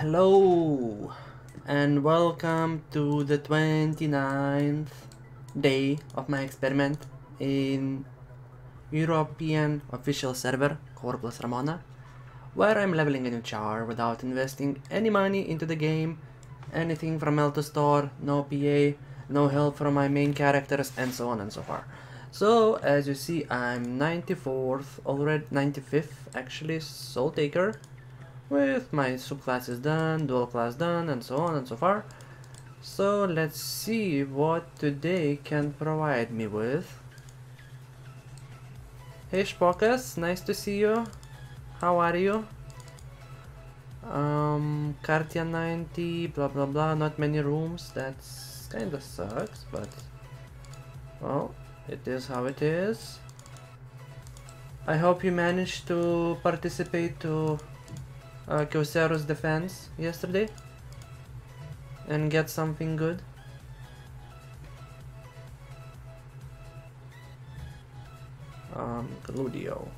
Hello and welcome to the 29th day of my experiment in European official server Core+Ramona, where I'm leveling a new char without investing any money into the game, anything from L to store, no PA, no help from my main characters, and so on and so far. So as you see, I'm 94th already, 95th actually, Soul Taker, with my subclasses done, dual class done, and so on and so far. So let's see what today can provide me with. Hey Spokas, nice to see you. How are you? Cartia 90, blah blah blah, not many rooms, that's kinda sucks, but well, it is how it is. I hope you managed to participate to Kyocera's defense yesterday and get something good. Gludio.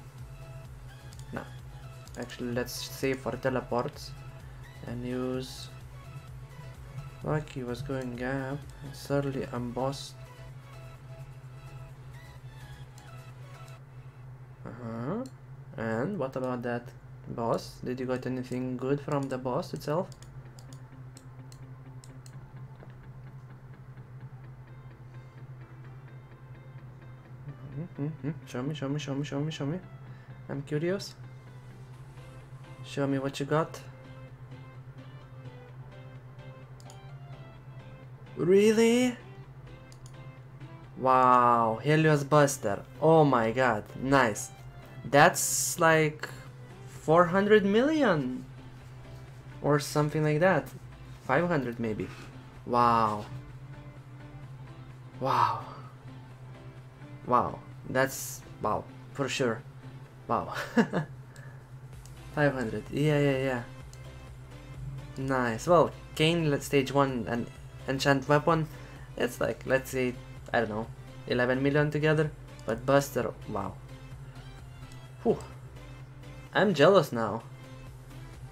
Nah, actually let's save for teleports and use Lucky was going gap and suddenly embossed. And what about that boss? Did you get anything good from the boss itself? Show me, show me, show me, show me, show me. I'm curious. Show me what you got. Really? Wow, Helios Buster. Oh my god, nice. That's like 400 million or something like that. 500 maybe. Wow. Wow. Wow. That's wow for sure. Wow. 500. Yeah. Nice. Well, Kane stage 1 and enchant weapon, it's like, let's say, I don't know, 11 million together. But Buster, wow. Whew. I'm jealous now.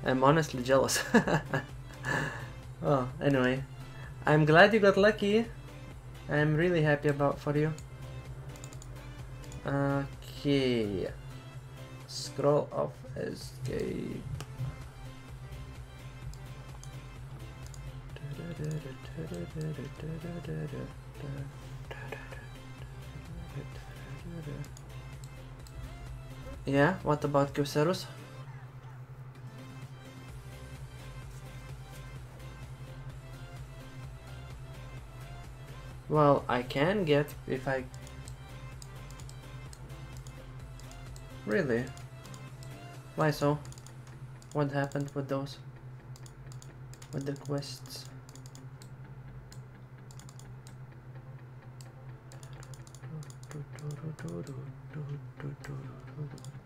I'm honestly jealous. Well, anyway, I'm glad you got lucky. I'm really happy for you. Okay. Scroll of escape. Yeah, what about Kyocera's? Well, I can get if I... Really? Why so? What happened with those? With the quests?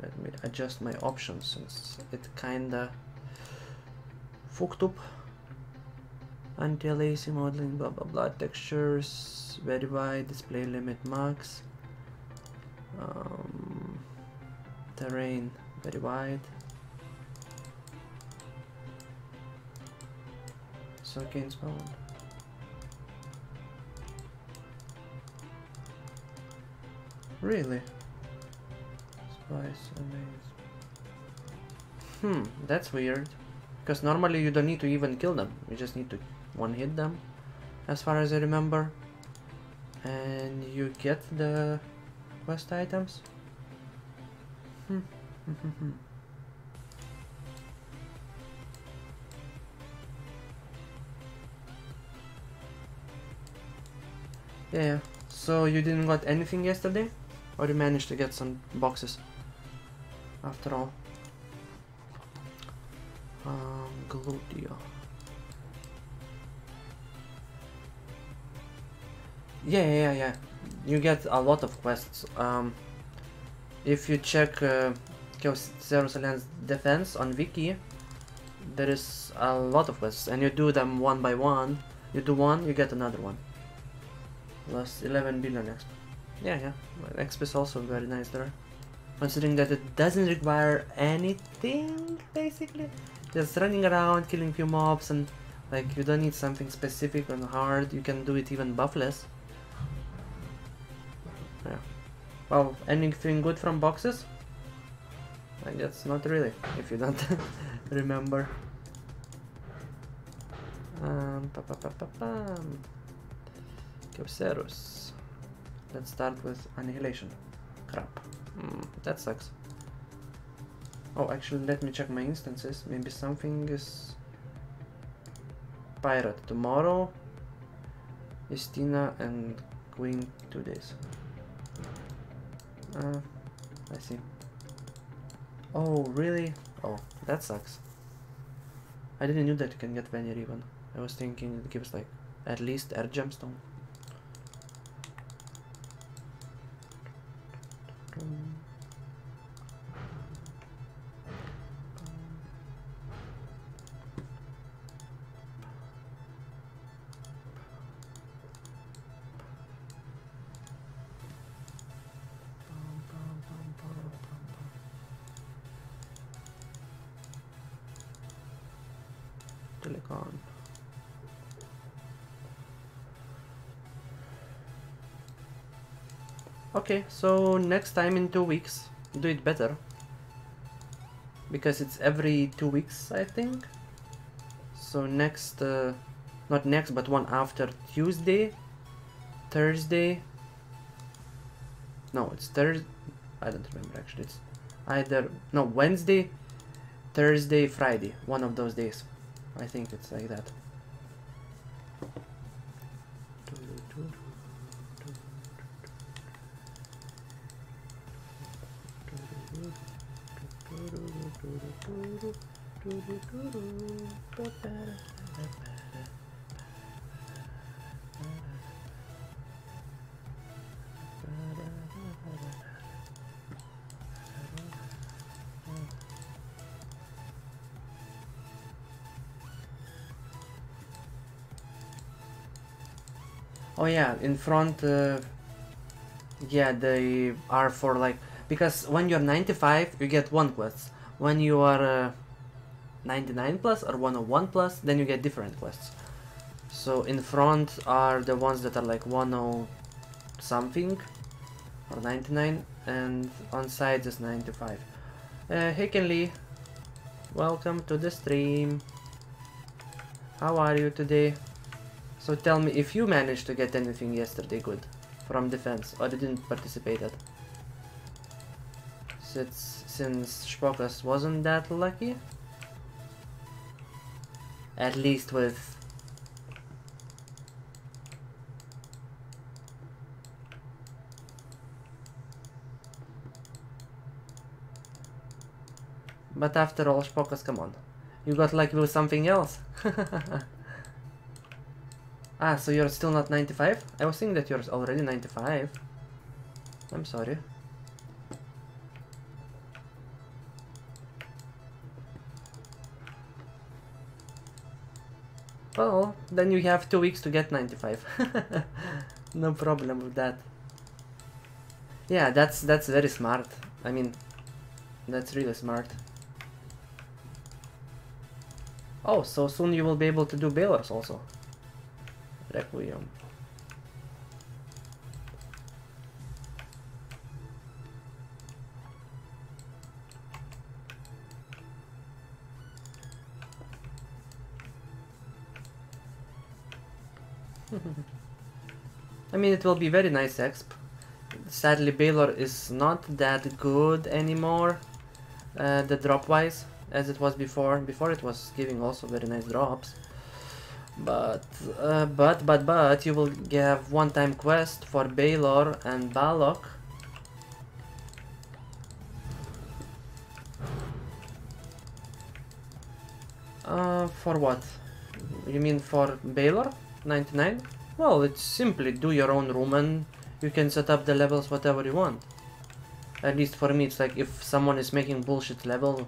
Let me adjust my options since it kinda fucked up. Anti-aliasing modeling, blah blah blah, textures, very wide, display limit max, terrain, very wide, Sockins bound. Really? Spice amaze. That's weird. Because normally you don't need to even kill them. You just need to one-hit them, as far as I remember. And you get the quest items. Yeah, so you didn't got anything yesterday? Or you managed to get some boxes? After all. Gludio. Yeah. You get a lot of quests. If you check Kyocera's defense on Wiki, there is a lot of quests, and you do them one by one. You do one, you get another one. Plus 11 billion XP. Yeah. XP is also very nice there. Considering that it doesn't require anything, basically. just running around, killing few mobs, and like you don't need something specific and hard. You can do it even buffless. Yeah. Well, anything good from boxes? I guess not really, if you don't remember. Capcerus. Let's start with Annihilation. Crap. That sucks. Oh, actually, let me check my instances. Maybe something is... Pirate tomorrow. Istina and Queen 2 days. I see. Oh, really? Oh, that sucks. I didn't know that you can get Vanir even. I was thinking it gives like at least Air Gemstone. Telecon. Okay, so next time in 2 weeks, do it better. Because it's every 2 weeks, I think. So next, not next, but one after Tuesday, Thursday. No, it's Thursday. I don't remember actually. It's either, no, Wednesday, Thursday, Friday. One of those days. I think it's like that. Oh yeah, in front, yeah, they are for like, because when you're 95, you get 1 quest. When you are 99 plus or 101 plus, then you get different quests. So in front are the ones that are like 10 something, or 99, and on sides is 95. Hey Kenley, welcome to the stream. How are you today? So tell me if you managed to get anything yesterday good from defense, or you didn't participate at. Since Spokas wasn't that lucky. At least with... But after all, Spokas, come on. You got lucky with something else. Ah, so you're still not 95? I was thinking that you're already 95. I'm sorry. Well, then you have 2 weeks to get 95. No problem with that. Yeah, that's very smart. I mean, that's really smart. Oh, so soon you will be able to do Bailers also. Requiem. I mean, it will be very nice exp. Sadly, Baylor is not that good anymore, the drop wise, as it was before. Before it was giving also very nice drops. But you will have one-time quest for Baylor and Balok. For what? You mean for Baylor? 99? Well, it's simply do your own room and you can set up the levels whatever you want. At least for me, it's like if someone is making bullshit level,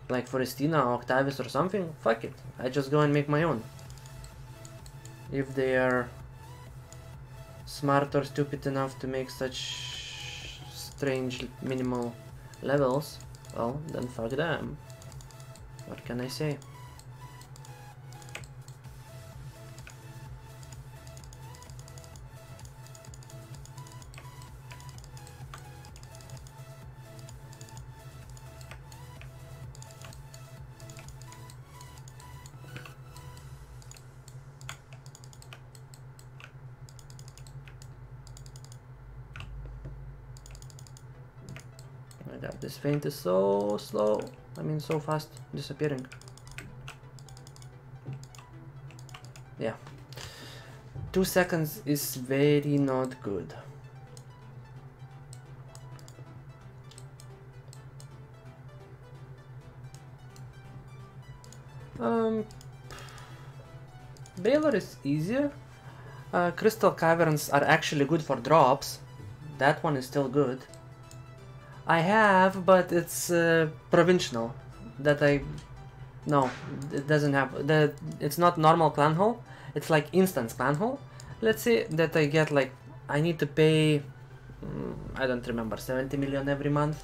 like for Estina or Octavius or something, fuck it. I just go and make my own. If they are smart or stupid enough to make such strange minimal levels, well, then fuck them. What can I say? My god, this feint is so slow. I mean, so fast disappearing. Yeah. 2 seconds is very not good. Baylor is easier. Crystal Caverns are actually good for drops. That one is still good. I have, but it's provincial. No, it doesn't have. It's not normal clan hall. It's like instance clan hall. Let's say that I get like, I need to pay, I don't remember, 70 million every month.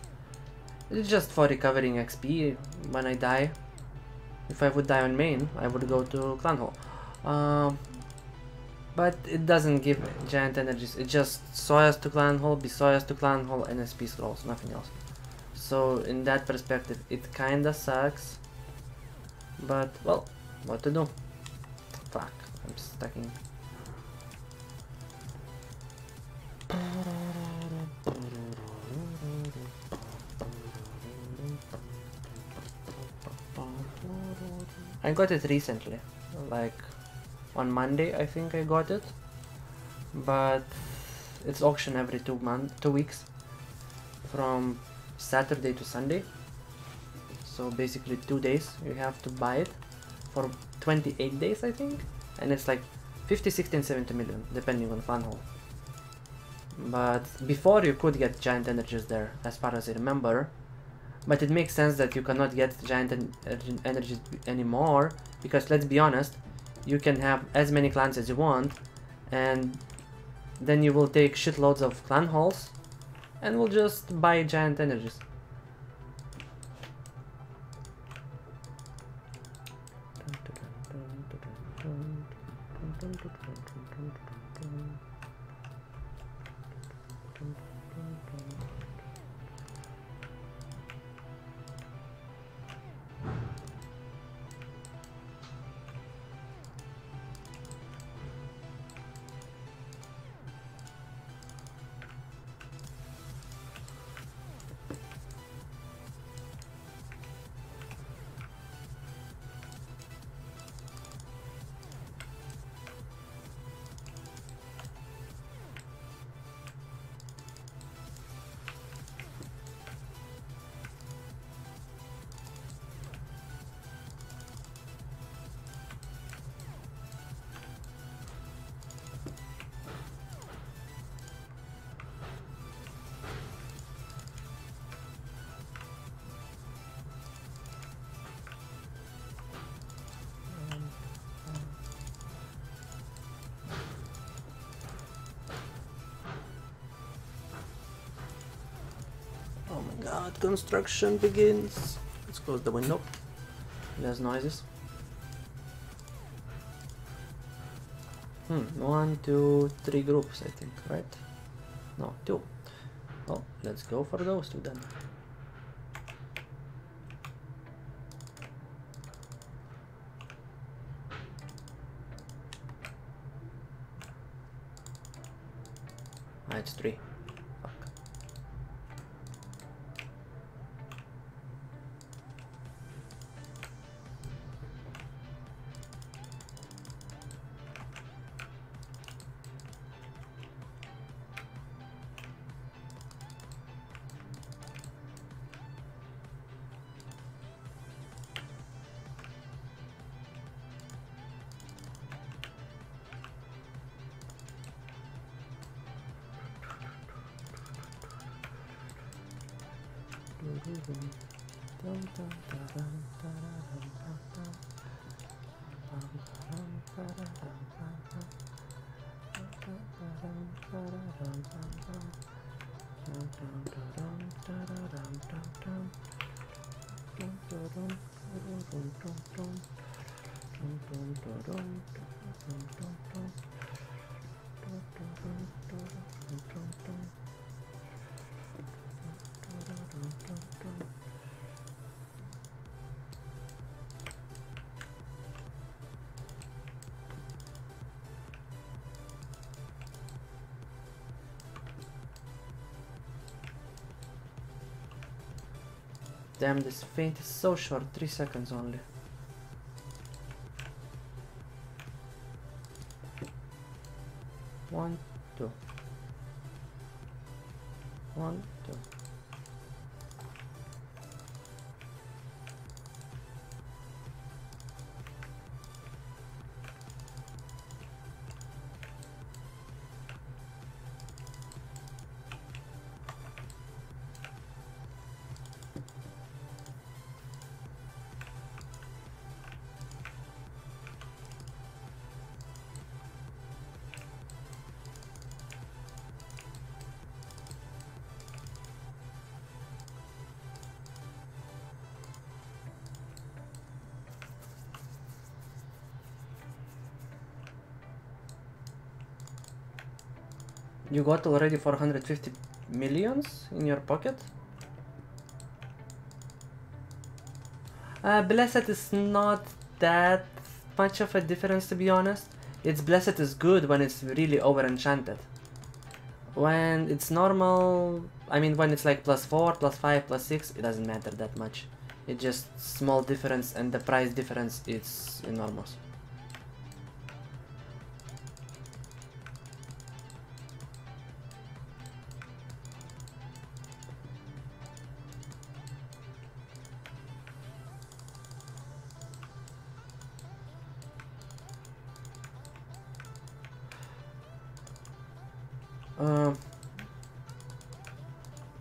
It's just for recovering XP when I die. If I would die on main, I would go to clan hall. But it doesn't give giant energies. It just Soyas to clan hall, Soyas to clan hall, and SP scrolls, nothing else. So in that perspective, it kinda sucks. But well, what to do? Fuck, I'm stacking. I got it recently, like on Monday I think I got it, but it's auction every 2 weeks from Saturday to Sunday, so basically 2 days you have to buy it for 28 days I think, and it's like 50, 60 and 70 million depending on clan hall. But before you could get giant energies there as far as I remember, but it makes sense that you cannot get giant energies anymore, because let's be honest, you can have as many clans as you want, and then you will take shitloads of clan halls and will just buy giant energies. Oh my god, construction begins. Let's close the window. There's noises. 1, 2, 3 groups I think, right? No, 2. Well, let's go for those 2 then. Ah, it's 3. Fuck. Damn, this feint is so short, 3 seconds only. One, two. 1, 2. You got already 450 millions in your pocket? Blessed is not that much of a difference, to be honest. It's Blessed is good when it's really over enchanted. When it's normal, I mean when it's like +4, +5, +6, it doesn't matter that much. It's just small difference and the price difference is enormous.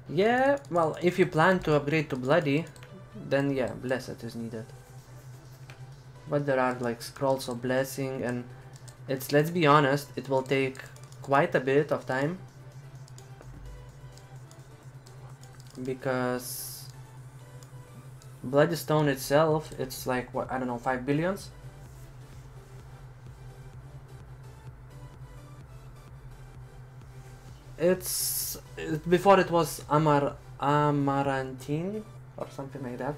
Yeah, well, if you plan to upgrade to Bloody, then yeah, Blessed is needed. But there are like Scrolls of Blessing, and it's, let's be honest, it will take quite a bit of time. Because Bloody Stone itself, it's like, what, I don't know, 5 billions? It's before it was Amarantine or something like that.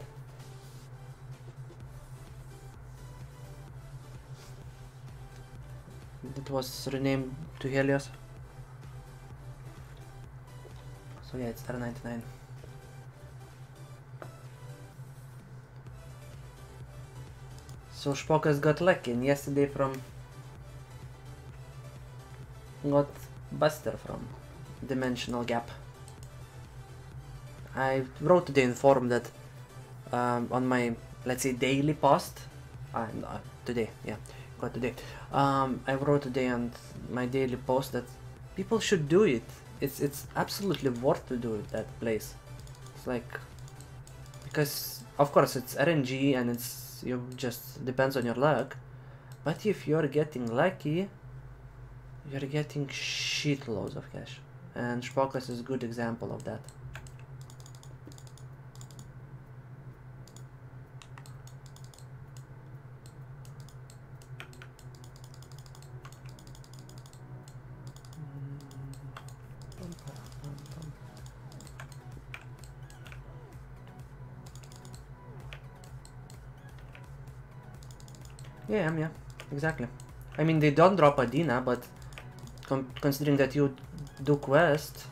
It was renamed to Helios. So yeah, it's R99. So Spokas got lucky, and yesterday got Buster from Dimensional Gap. I wrote today in forum that on my, let's say, daily post, today, yeah, got today. I wrote today on my daily post that people should do it. It's absolutely worth to do it, that place. It's like, because of course it's RNG and it's, you just depends on your luck, but if you're getting lucky, you're getting shitloads of cash, and Spokas is a good example of that. Yeah, exactly. I mean, they don't drop Adina, but considering that you do quest,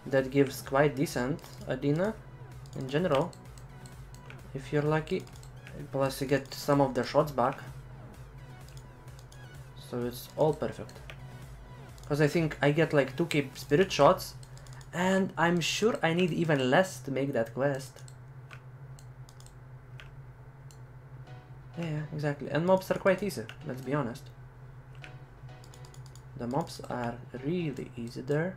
that gives quite decent Adina in general, if you're lucky. Plus you get some of the shots back, so it's all perfect. Because I think I get like 2k spirit shots, and I'm sure I need even less to make that quest. Yeah, exactly. And mobs are quite easy, let's be honest. The mobs are really easy there.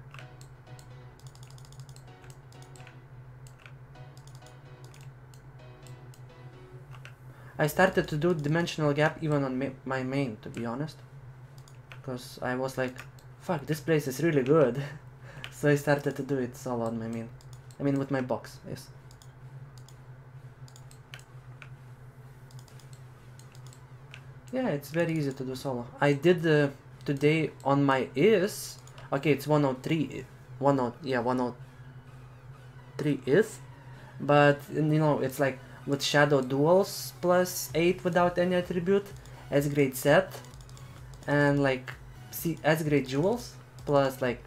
I started to do Dimensional Gap even on my main, to be honest. Because I was like, fuck, this place is really good. So I started to do it solo on my main. I mean with my box, yes. Yeah, it's very easy to do solo. I did today on my is. Okay, it's 103. 10, yeah, 103 is. But you know, it's like with shadow duels plus 8 without any attribute, S grade set, and like S grade jewels plus like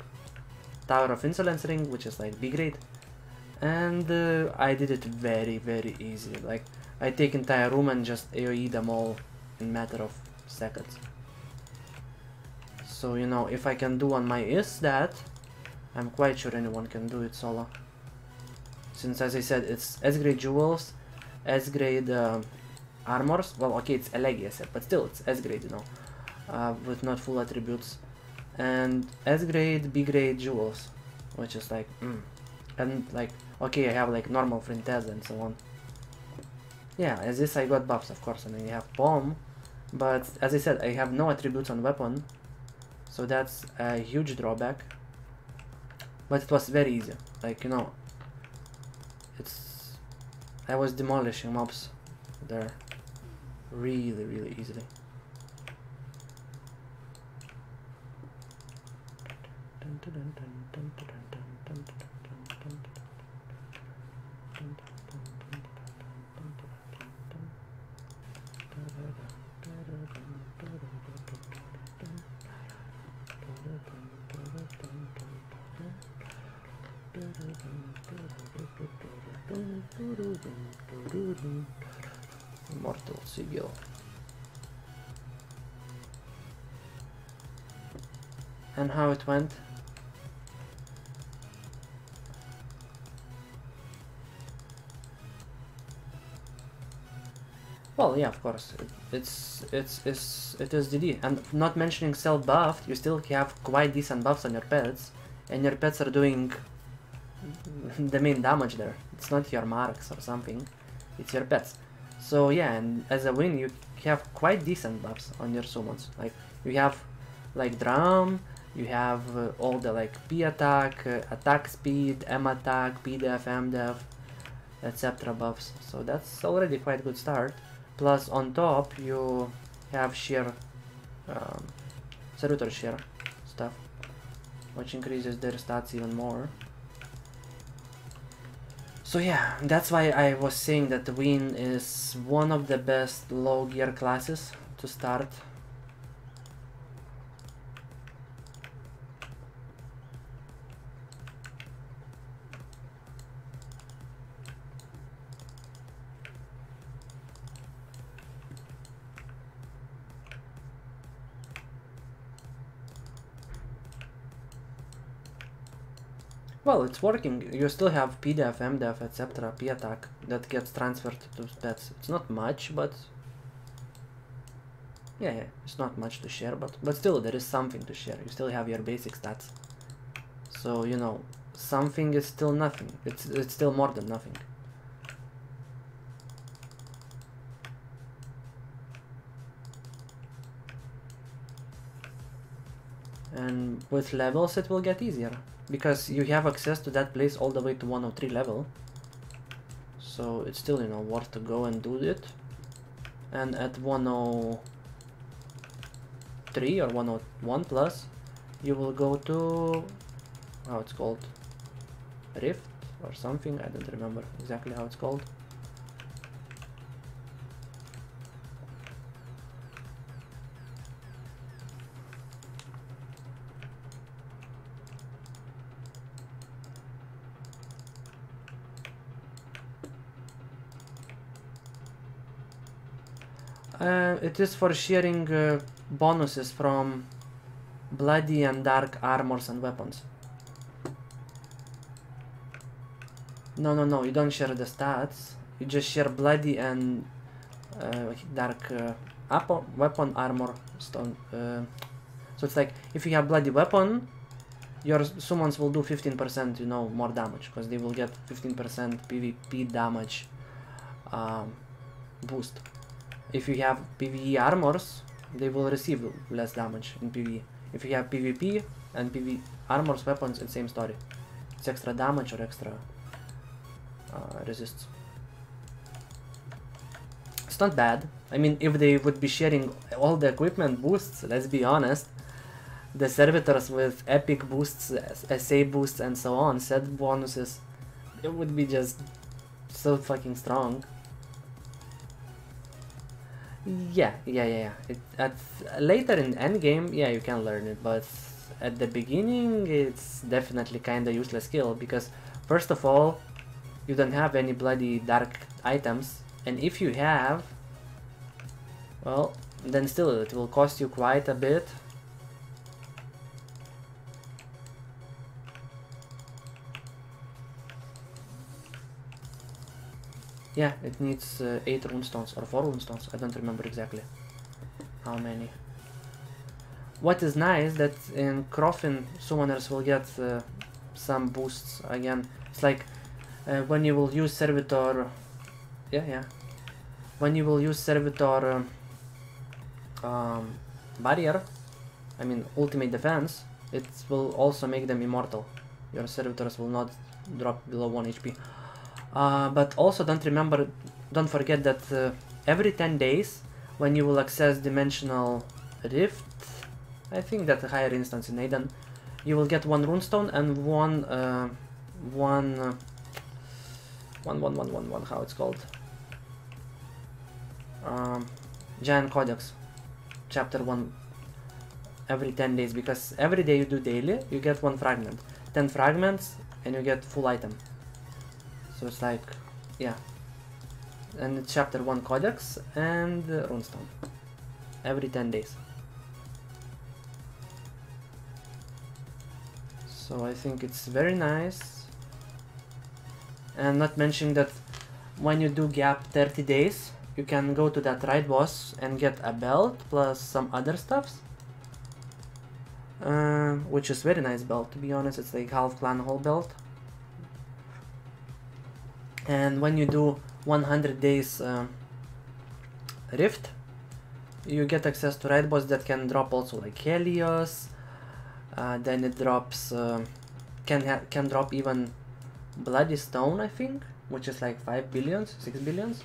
Tower of Insolence ring, which is like B grade. And I did it very easy. Like I take entire room and just AoE them all in matter of seconds. So you know, if I can do on my is that, I'm quite sure anyone can do it solo. Since, as I said, it's S grade jewels, S grade armors. Well, okay, it's Elegia set, but still it's S grade, you know, with not full attributes, and S grade, B grade jewels, which is like, and like, okay, I have like normal Frinteza and so on. Yeah, as this I got buffs, of course, and I have bomb, but as I said, I have no attributes on weapon, so that's a huge drawback. But it was very easy, like, you know, I was demolishing mobs there really easily. Immortal Sigil. And how it went? Well, yeah, of course. It is DD, and not mentioning self buffed, you still have quite decent buffs on your pets, and your pets are doing the main damage there. It's not your marks or something, it's your pets. So yeah, and as a win you have quite decent buffs on your summons. Like you have like drum, you have all the like P attack, attack speed, M attack, P def, M def, etc. buffs. So that's already quite a good start. Plus on top you have sheer Servitor sheer stuff, which increases their stats even more. So yeah, that's why I was saying that the Win is one of the best low gear classes to start. Well, it's working. You still have PDEF, MDEF, etc. P attack that gets transferred to pets. It's not much, but yeah, it's not much to share, but still there is something to share. You still have your basic stats. So, you know, something is still nothing. It's still more than nothing. And with levels it will get easier, because you have access to that place all the way to 103 level. So it's still, you know, worth to go and do it. And at 103 or 101 plus, you will go to, how it's called, Rift or something, I don't remember exactly how it's called. It is for sharing bonuses from bloody and dark armors and weapons. No, you don't share the stats. You just share bloody and dark weapon, armor, stone. So it's like, if you have bloody weapon, your summons will do 15%, you know, more damage, because they will get 15% PvP damage boost. If you have PvE armors, they will receive less damage in PvE. If you have PvP and PvE armors, weapons, it's same story. It's extra damage or extra resists. it's not bad. I mean, if they would be sharing all the equipment boosts, let's be honest, the servitors with epic boosts, SA boosts and so on, set bonuses, it would be just so fucking strong. Yeah. Later in endgame, yeah, you can learn it, but at the beginning, it's definitely kinda useless skill, because first of all, you don't have any bloody dark items, and if you have, well, then still it will cost you quite a bit. Yeah, it needs 8 runestones, or 4 runestones, I don't remember exactly how many. What is nice that in Crofin, summoners will get some boosts again. It's like when you will use servitor, when you will use servitor barrier, I mean ultimate defense, it will also make them immortal. Your servitors will not drop below 1 HP. But also don't forget that every 10 days, when you will access Dimensional Rift, I think that the higher instance in Aiden, you will get 1 runestone and one, how it's called? Giant Codex, chapter 1, every 10 days, because every day you do daily, you get 1 fragment. 10 fragments and you get full item. So it's like, yeah. And it's chapter 1 Codex and runestone. Every 10 days. So I think it's very nice. And not mentioning that when you do gap 30 days, you can go to that raid boss and get a belt plus some other stuffs. Which is very nice belt, to be honest. It's like half clan whole belt. And when you do 100 days rift, you get access to raid boss that can drop also like Helios. Then it drops can drop even Bloody Stone, I think, which is like 5 billions, 6 billions.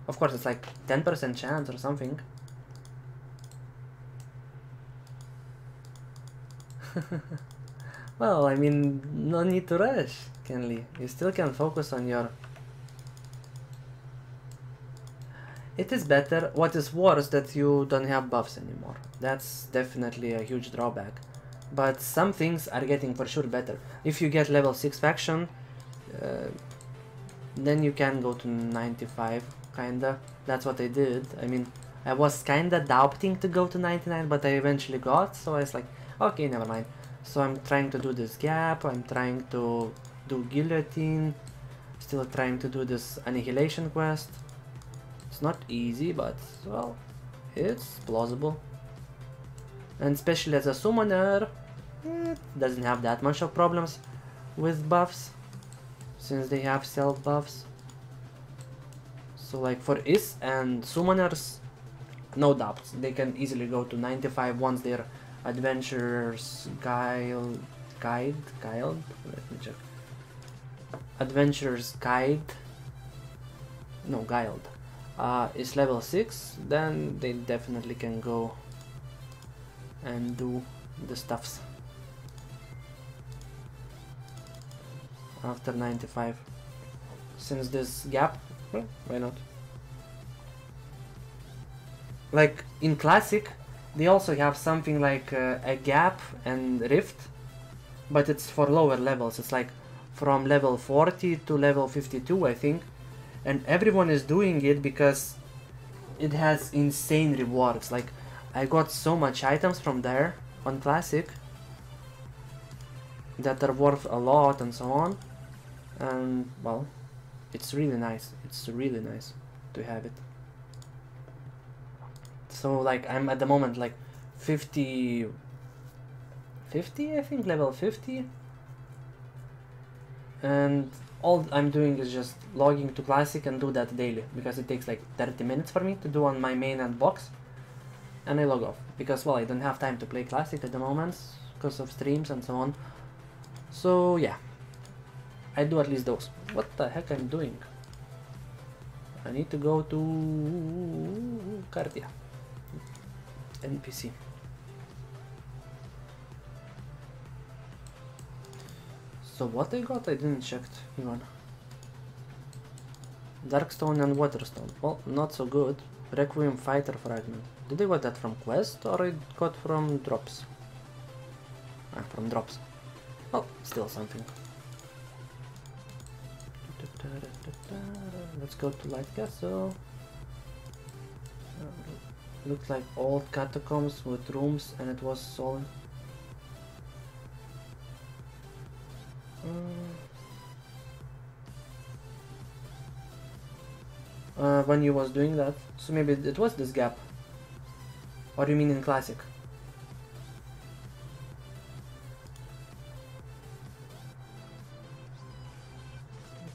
Of course, it's like 10% chance or something. Well, I mean, no need to rush, Kenley. You still can focus on your... It is better. What is worse, that you don't have buffs anymore. That's definitely a huge drawback. But some things are getting for sure better. If you get level 6 faction, then you can go to 95, kinda. That's what I did. I mean, I was kinda doubting to go to 99, but I eventually got, so I was like, okay, never mind. So I'm trying to do this gap, I'm trying to do guillotine, still trying to do this annihilation quest. It's not easy, but, well, it's plausible. And especially as a summoner, it doesn't have that much of problems with buffs, since they have self buffs. So like for Is and summoners, no doubts, they can easily go to 95 once their Adventurer's Guide, let me check. Adventurer's Guide, no, Guild, is level 6, then they definitely can go and do the stuffs after 95. Since this gap, well, why not? Like in Classic, they also have something like a gap and rift, but it's for lower levels. It's like from level 40 to level 52, I think, and everyone is doing it because it has insane rewards. Like, I got so much items from there on Classic that are worth a lot and so on, and well, it's really nice. It's really nice to have it. So like I'm at the moment like 50 I think, level 50, and all I'm doing is just logging to Classic and do that daily, because it takes like 30 minutes for me to do on my main and box, and I log off because, well, I don't have time to play Classic at the moment because of streams and so on. So yeah, I do at least those. What the heck I'm doing? I need to go to Cardia. NPC. So what I got, I didn't check even. Darkstone and Waterstone. Well, not so good. Requiem Fighter Fragment. Did I got that from quest or I got from drops? Ah, from drops. Oh, still something. Let's go to Light Castle. Looks like old catacombs with rooms and it was solid. When you was doing that, so maybe it was this gap. Or you mean in classic?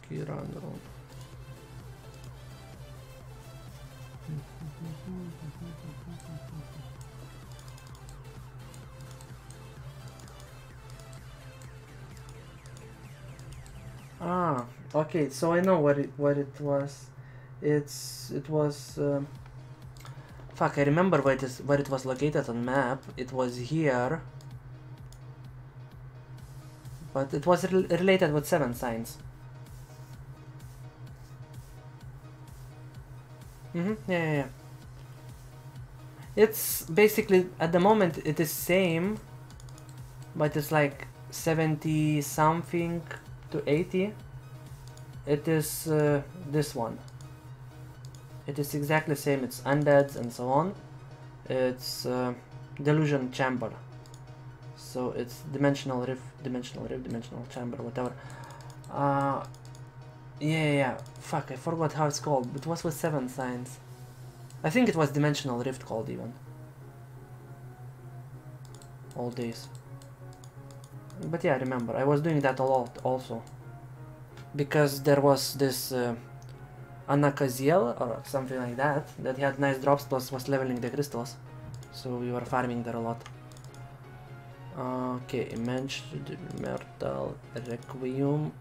Okay, run. Ah, okay. So I know what it was. It was. Fuck! I remember where it was located on map. It was here, but it was related with 7 signs. Yeah. It's basically at the moment it is same, but it's like 70 something to 80. It is this one. It is exactly the same. It's undeads and so on. It's delusion chamber. So it's dimensional rift, dimensional chamber, whatever. Yeah. Fuck, I forgot how it's called. It was with 7 signs. I think it was dimensional rift called even. All days. But yeah, I remember. I was doing that a lot also. Because there was this Anakaziel or something like that had nice drops plus was leveling the crystals. So we were farming there a lot. Okay, Immense Immortal Requiem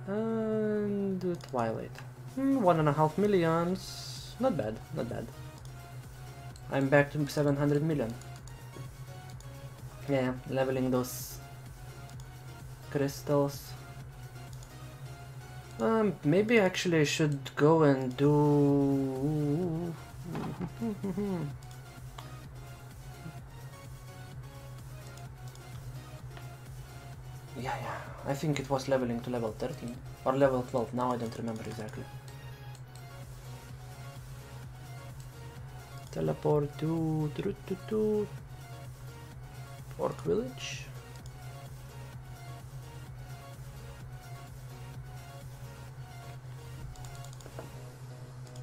and Twilight. 1.5 million. Not bad. I'm back to 700 million. Yeah, leveling those crystals. Maybe actually I should go and do... Yeah, I think it was leveling to level 13 or level 12, now I don't remember exactly. Teleport to Orc Village.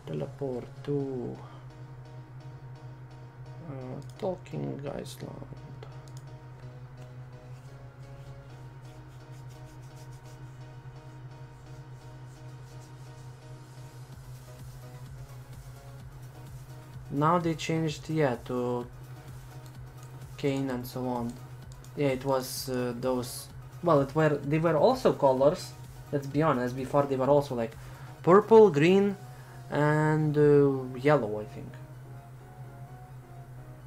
Teleport to Talking Island. Now they changed, yeah, to Cane and so on. Yeah, it was those. Well, they were also colors. Let's be honest. Before they were also like purple, green, and yellow, I think.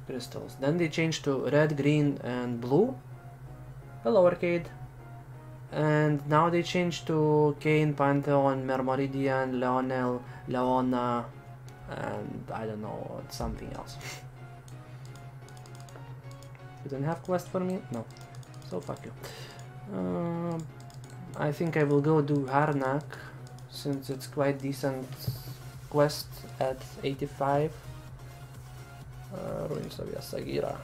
Crystals. Then they changed to red, green, and blue. Hello, Arcade. And now they changed to Cane, Pantheon, Mermoridian, Leonel, Leona, and I don't know, something else. You don't have quest for me? No. So fuck you. I think I will go do Harnack, since it's quite decent quest at 85. Ruins of Yasagira.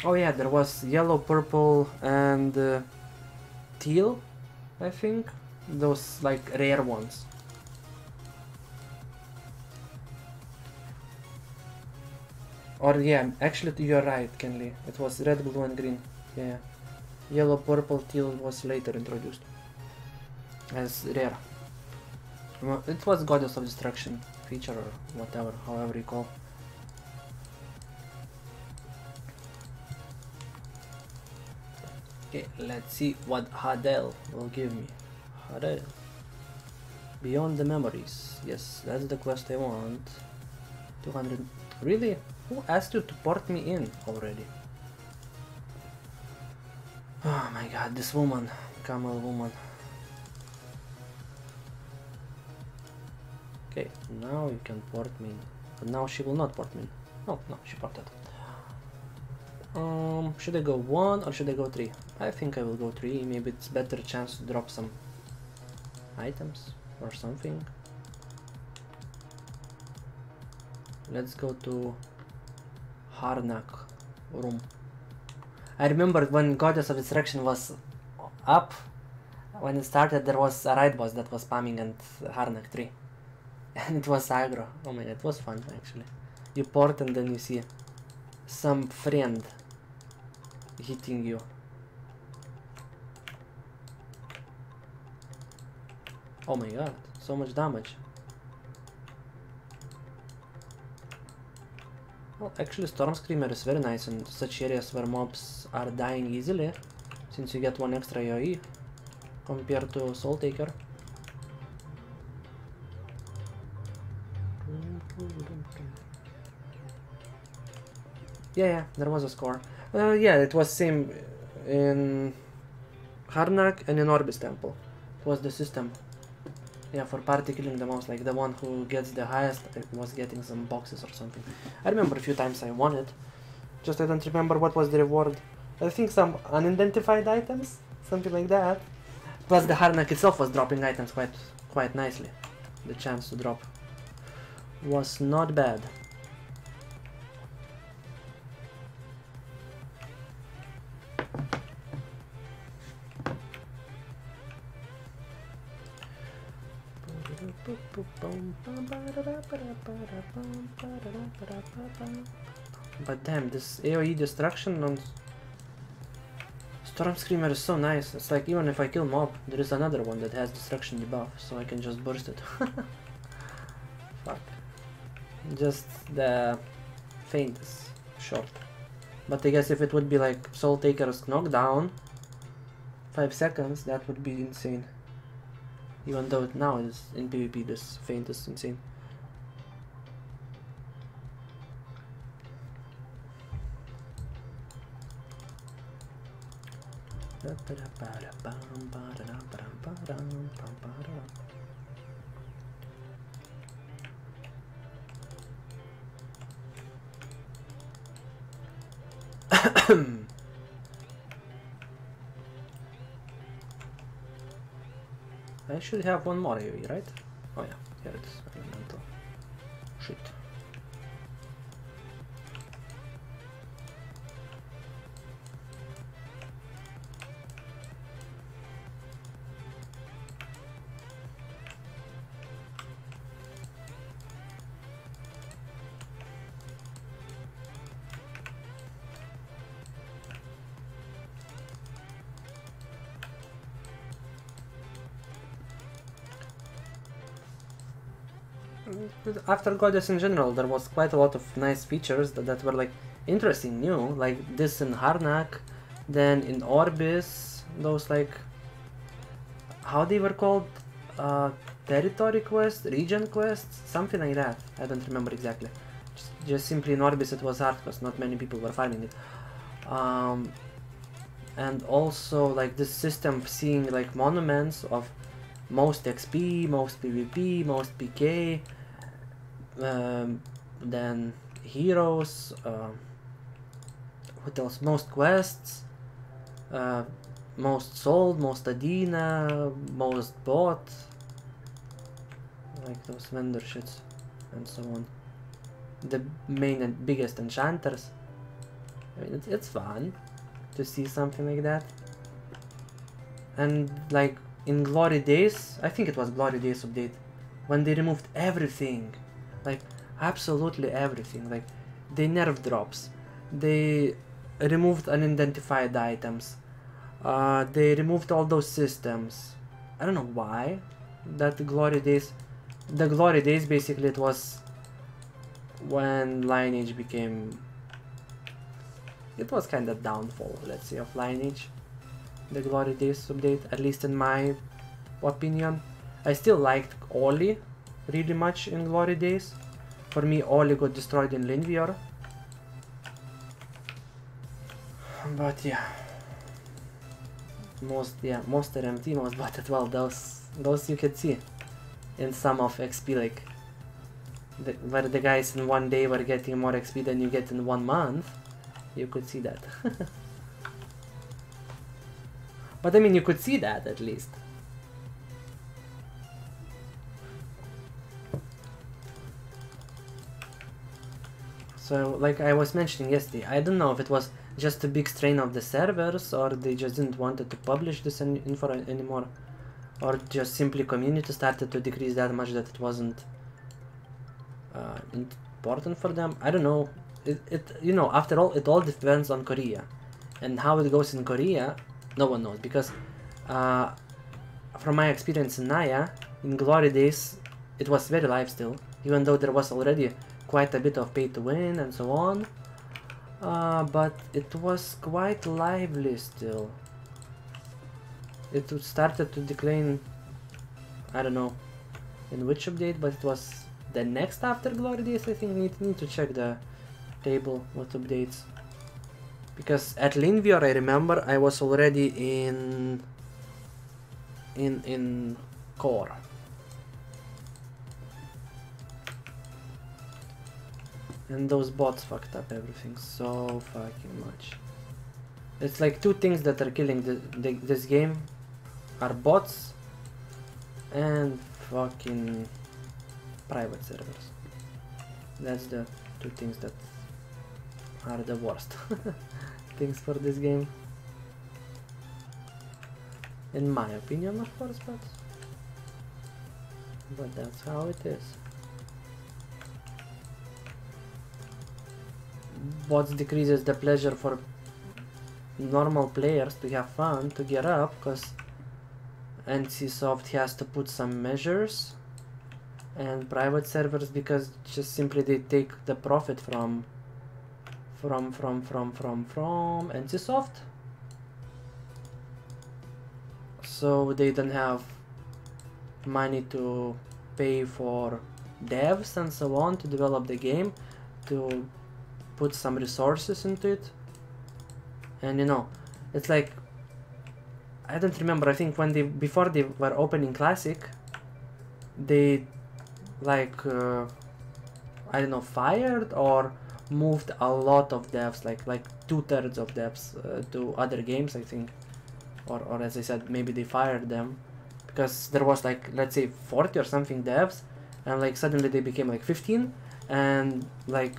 Oh yeah, there was yellow, purple, and teal, I think. Those like rare ones. Or yeah, actually you're right, Kenley. It was red, blue, and green. Yeah. Yellow, purple, teal was later introduced as rare. Well, it was Goddess of Destruction feature or whatever, however you call. Okay, let's see what Hadel will give me. Hadel. Beyond the memories. Yes, that's the quest I want. 200. Really? Who asked you to port me in already? Oh my god, this woman. Camel woman. Okay, now you can port me in. But now she will not port me in. Oh, no, she ported. Should I go 1 or should I go 3? I think I will go 3. Maybe it's better chance to drop some items or something. Let's go to Harnak room. I remember when Goddess of Destruction was up, when it started there was a raid boss that was spamming and Harnak 3. And it was aggro. Oh my god, it was fun actually. You port and then you see some friend hitting you. Oh my god, so much damage. Well, actually Storm Screamer is very nice in such areas where mobs are dying easily, since you get 1 extra AoE compared to Soul Taker. Yeah, there was a score. Yeah, it was same in Harnak and in Orbis Temple. It was the system. Yeah, for party killing the most, like the one who gets the highest was getting some boxes or something. I remember a few times I won it, just I don't remember what was the reward. I think some unidentified items, something like that. Plus the Harnak itself was dropping items quite nicely. The chance to drop was not bad. But damn, this AoE destruction on Storm Screamer is so nice. It's like even if I kill mob, there is another one that has destruction debuff, so I can just burst it. Fuck. Just the feint is short. But I guess if it would be like Soul Taker's knockdown, 5 seconds, that would be insane. Even though now is in PvP, this feint is insane. I should have one more AoE, right? Oh yeah, here it is. Elemental. Shit. After Goddess in general, there was quite a lot of nice features that were like interesting, new, like this in Harnak, then in Orbis, those like, how they were called, territory quests, region quests, something like that. I don't remember exactly. Just simply in Orbis it was hard because not many people were finding it. And also like this system seeing like monuments of most XP, most PvP, most PK, then heroes, what else, most quests, most sold, most Adina, most bought, like those vendor shits and so on. The main and biggest enchanters. I mean, it's fun to see something like that. And like in Glory Days, I think it was Glory Days update, when they removed everything, like absolutely everything, like they nerfed drops, they removed unidentified items, they removed all those systems. I don't know why. That Glory Days, the Glory Days basically it was when Lineage became, it was kind of downfall, let's say, of Lineage. the Glory Days update, at least in my opinion. I still liked Oli really much in Glory Days. For me, Oli got destroyed in Lineage. But yeah, most RMT, most botted. Well, those you could see in some of XP, like where the guys in one day were getting more XP than you get in 1 month. You could see that. But I mean, you could see that at least. So, like I was mentioning yesterday, I don't know if it was just a big strain of the servers, or they just didn't want to publish this info anymore, or just simply community started to decrease that much that it wasn't important for them. I don't know. You know, after all, it all depends on Korea, and how it goes in Korea, no one knows, because from my experience in Naya, in Glory Days, it was very live still, even though there was already quite a bit of pay to win and so on, but it was quite lively still. It started to decline, I don't know in which update, but it was the next after Glory Days, I think. Need to check the table with updates, because at Lineage I remember I was already in Core. And those bots fucked up everything so fucking much. It's like two things that are killing this game are bots and fucking private servers. That's the two things that are the worst things for this game, in my opinion, of course, but that's how it is. Bots decreases the pleasure for normal players to have fun, to get up, because NCSoft has to put some measures, and private servers because just simply they take the profit from NCSoft, so they don't have money to pay for devs and so on to develop the game, to put some resources into it. And you know, it's like, I don't remember, I think when before they were opening Classic, they like I don't know, fired or moved a lot of devs, like 2/3 of devs to other games, I think, or as I said, maybe they fired them because there was like, let's say 40 or something devs, and like suddenly they became like 15, and like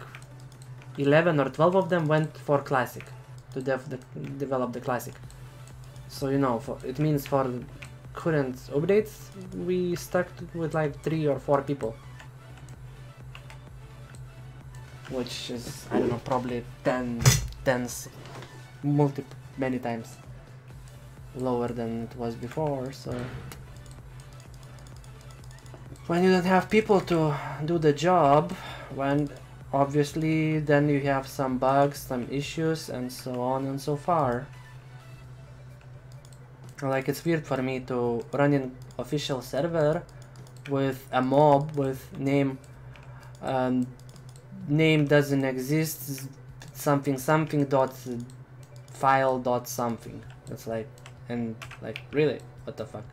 11 or 12 of them went for Classic to develop the Classic. So you know, it means for current updates we stuck with like 3 or 4 people, which is, I don't know, probably 10 many times lower than it was before. So when you don't have people to do the job, when obviously then you have some bugs, some issues, and so on and so far. Like, it's weird for me to run an official server with a mob with name doesn't exist, something dot file dot something. It's like, and like, really, what the fuck?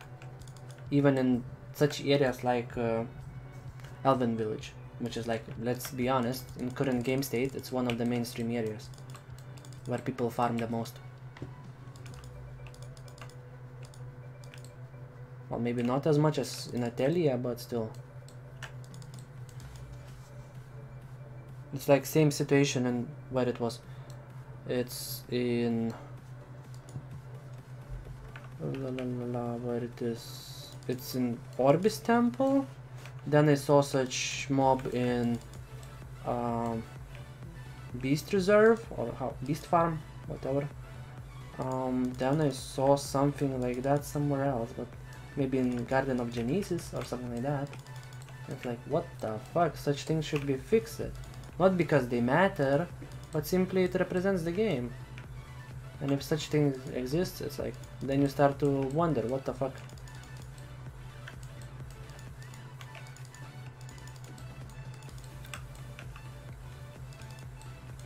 Even in such areas like Elven Village, which is like, let's be honest, in current game state, it's one of the mainstream areas where people farm the most. Well, maybe not as much as in Atelia, but still. It's like same situation in where it was. It's in where it is. It's in Orbis Temple. Then I saw such mob in Beast Reserve, or Beast Farm, whatever. Then I saw something like that somewhere else, but maybe in Garden of Genesis or something like that. It's like, what the fuck? Such things should be fixed. Not because they matter, but simply it represents the game. And if such thing exists, it's like, then you start to wonder, what the fuck?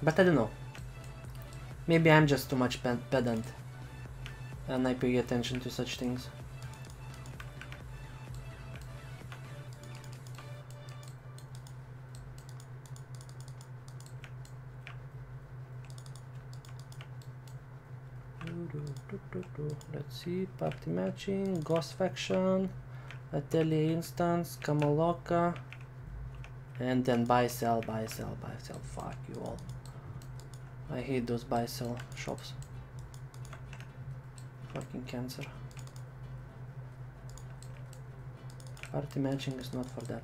But I don't know. Maybe I'm just too much pedant and I pay attention to such things. Let's see, party matching, ghost faction, atelier instance, Kamaloka, and then buy sell, buy sell, buy sell. Fuck you all. I hate those buy sell shops. Fucking cancer. Party matching is not for that.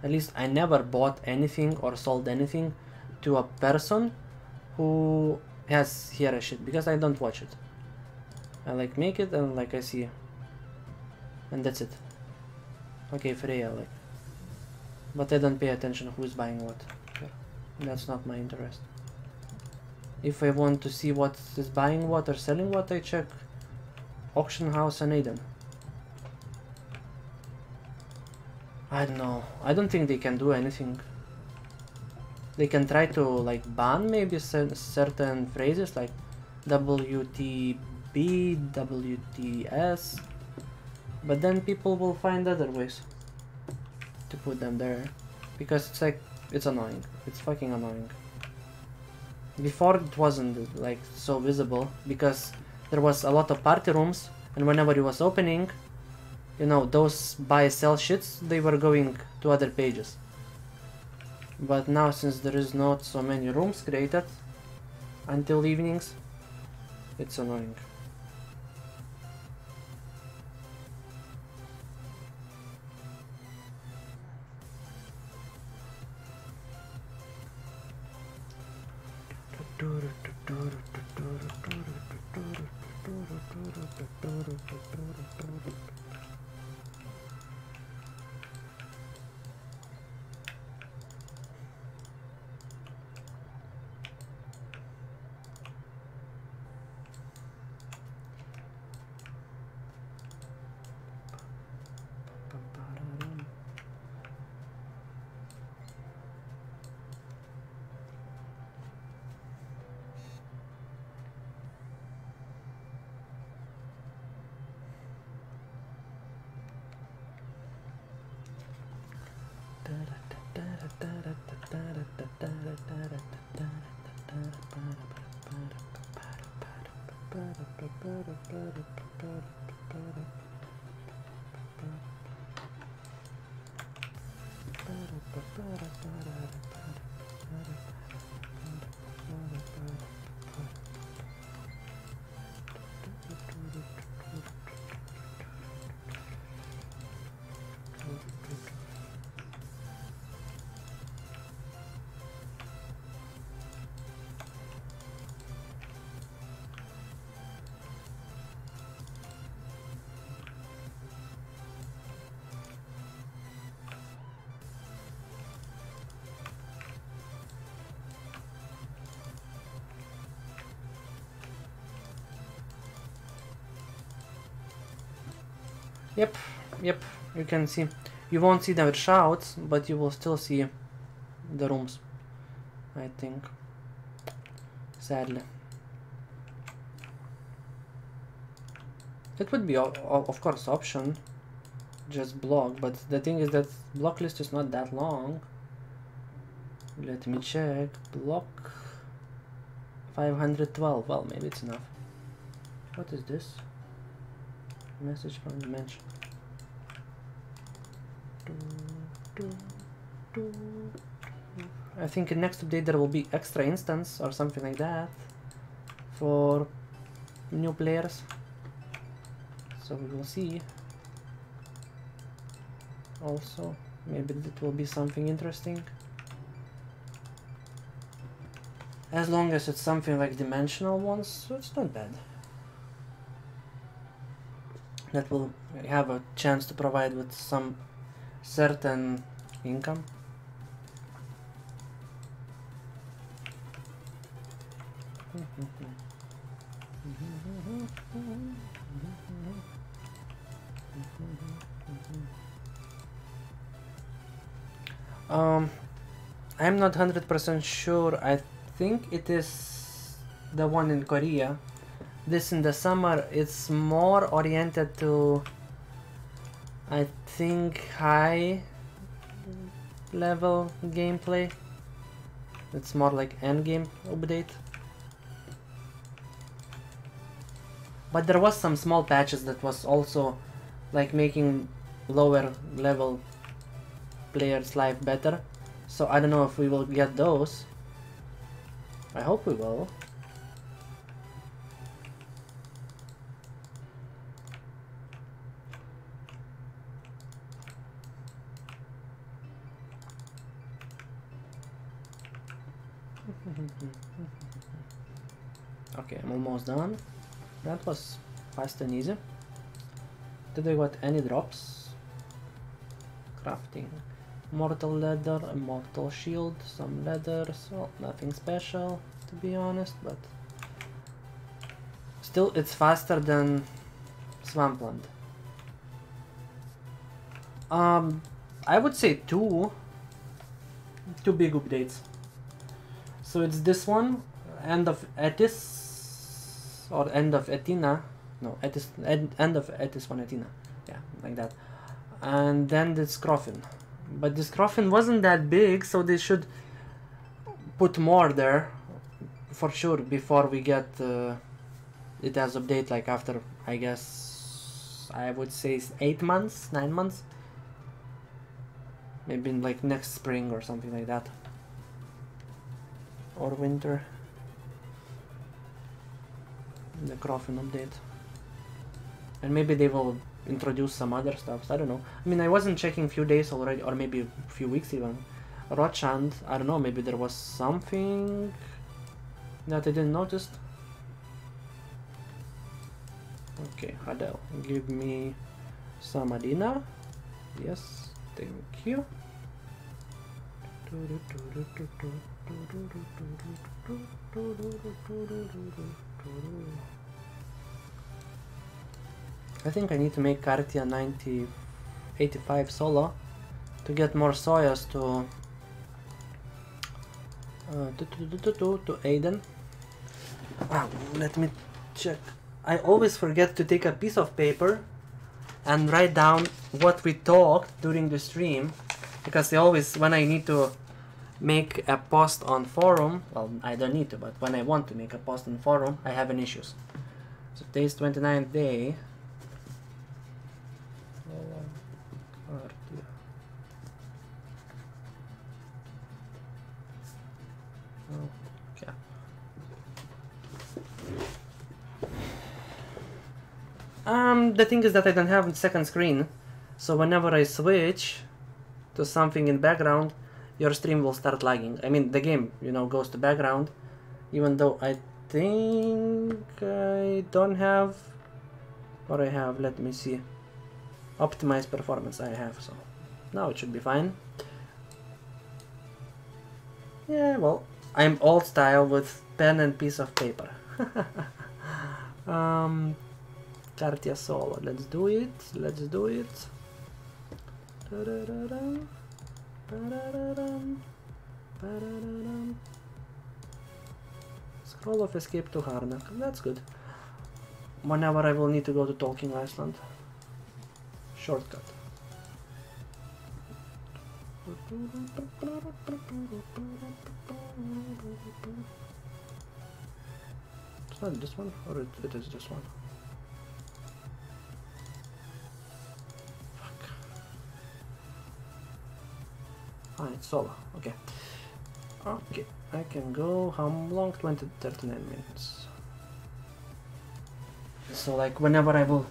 At least I never bought anything or sold anything to a person who has CoRa shit, because I don't watch it. I like make it and like I see, and that's it. Okay, Freya, like, but I don't pay attention who's buying what. That's not my interest. If I want to see what is buying what or selling what, I check auction house and Aiden. I don't know. I don't think they can do anything. They can try to like ban maybe certain phrases like WTB, WTS, but then people will find other ways to put them there, because it's like, it's annoying. It's fucking annoying. Before it wasn't like so visible because there was a lot of party rooms, and whenever it was opening, you know, those buy sell shits, they were going to other pages. But now, since there is not so many rooms created until evenings, it's annoying. Yep, you can see. You won't see the shouts, but you will still see the rooms, I think. Sadly. It would be, of course, option, just block, but the thing is that block list is not that long. Let me check. Block 512. Well, maybe it's enough. What is this? Message from Dimension. I think in next update there will be extra instance or something like that for new players. So we will see. Also, maybe it will be something interesting. As long as it's something like dimensional ones, so it's not bad. That will have a chance to provide with some certain income. I'm not 100% sure. I think it is the one in Korea. This in the summer, it's more oriented to, I think, high level gameplay. It's more like end game update. But there was some small patches that was also like making lower level players' life better. So I don't know if we will get those. I hope we will. Okay, I'm almost done. That was fast and easy. Did I got any drops? Crafting. Mortal leather, a mortal shield, some leathers, well, nothing special to be honest, but still it's faster than Swampland. I would say two big updates. So it's this one, end of Etis, or end of Etina, no, Etis, end of Etis 1 Etina, yeah, like that, and then this Coffin. But this coffin wasn't that big, so they should put more there for sure before we get it as update, like after, I guess, I would say 8 months, 9 months, maybe in like next spring or something like that, or winter, the coffin update. And maybe they will introduce some other stuff, I don't know. I mean, I wasn't checking few days already, or maybe a few weeks even. Rochand, I don't know, maybe there was something that I didn't notice. Okay, Hadel, give me some Adina. Yes, thank you. I think I need to make Cartia 85 solo to get more Soyas to Aiden. Let me check. I always forget to take a piece of paper and write down what we talked during the stream, because they always, when I need to make a post on forum, well, I don't need to, but when I want to make a post on forum, I have an issues. So today's 29th day. The thing is that I don't have a second screen, so whenever I switch to something in background, your stream will start lagging. I mean, the game, you know, goes to background, even though I think I don't have, or I have, let me see, optimized performance I have, so now it should be fine. Yeah, well, I'm old style with pen and piece of paper. Cartia solo, let's do it, let's do it. Scroll of escape to Harnack, that's good. Whenever I will need to go to Talking Iceland. Shortcut. It's not this one, or it is this one. Ah, it's solo, okay. Okay, I can go, how long? 39 minutes. So like whenever I will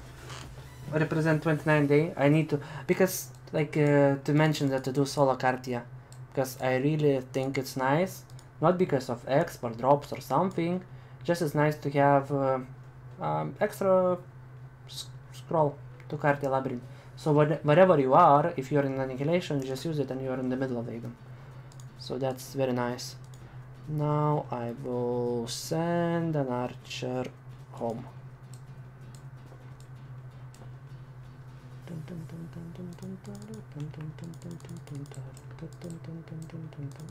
represent 29 day, I need to, because like to mention that to do solo Cartia, because I really think it's nice, not because of exp or drops or something, just it's nice to have extra scroll to Cartia Labyrinth. So wherever you are, if you're in Annihilation, just use it and you're in the middle of the game. So that's very nice. Now I will send an archer home.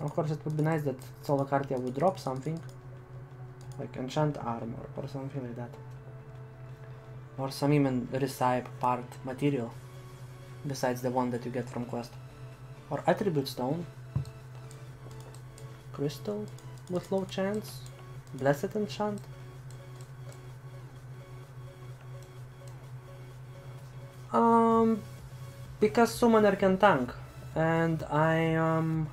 Of course, it would be nice that Solocartia would drop something, like enchant armor or something like that, or some even recipe part material besides the one that you get from quest, or attribute stone, crystal with low chance, blessed enchant. Because summoner can tank, and I am,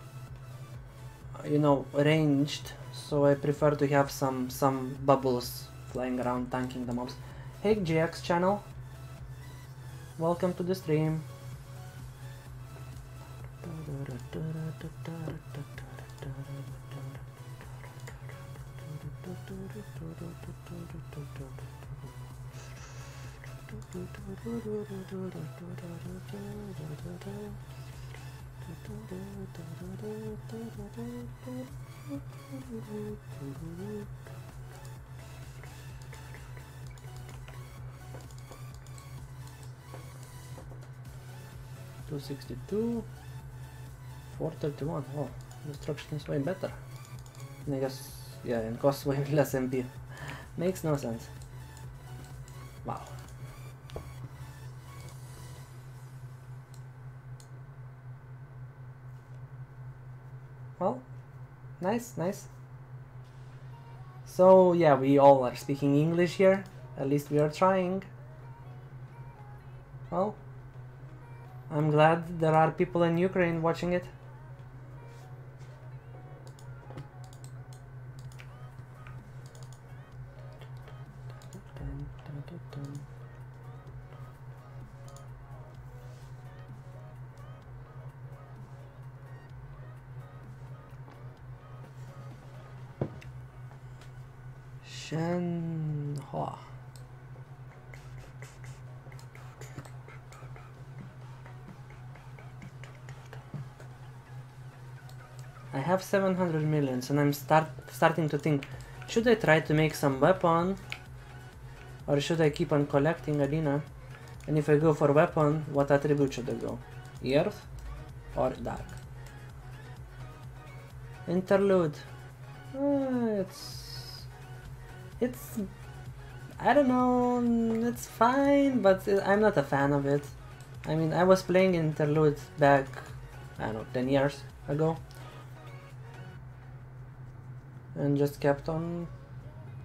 you know, ranged, so I prefer to have some bubbles flying around tanking the mobs. Hey GX channel, welcome to the stream. $262, $431. Oh, destruction is way better. And I guess, yeah, and costs way less MP. Makes no sense. Wow. Well, nice, nice. So yeah, we all are speaking English here. At least we are trying. Well, I'm glad there are people in Ukraine watching it. Shenhua. I have 700 millions and I'm starting to think, should I try to make some weapon or should I keep on collecting arena? And if I go for weapon, what attribute should I go? Earth or dark? Interlude. It's I don't know, it's fine, but I'm not a fan of it. I mean, I was playing Interlude back, I don't know, 10 years ago. And just kept on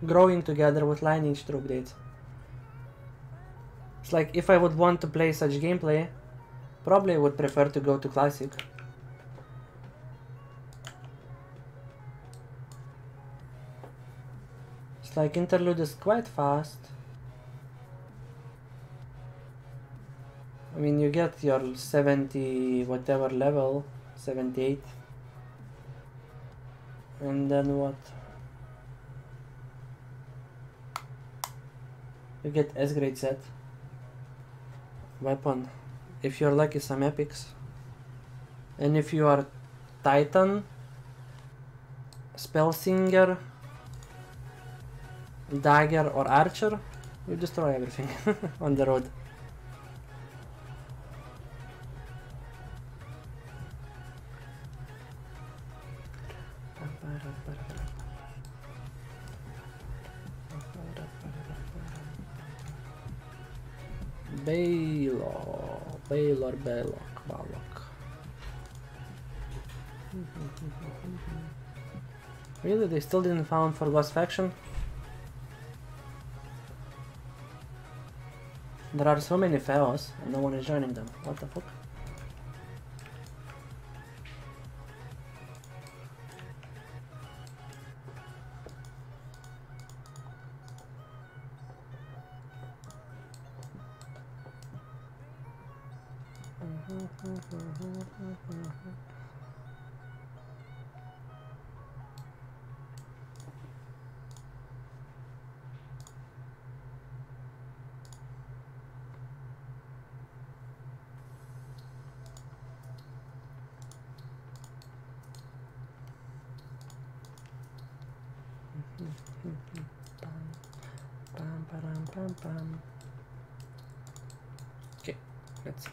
growing together with Lineage through updates. It's like, if I would want to play such gameplay, probably I would prefer to go to Classic. It's like, Interlude is quite fast. I mean, you get your 70 whatever level, 78. And then what? You get S-grade set. Weapon. If you're lucky, some epics. And if you are Titan, Spellsinger, Dagger or Archer, you destroy everything on the road. Balok. Really? They still didn't found for Ghost Faction? There are so many Feos and no one is joining them. What the fuck? Okay, let's see.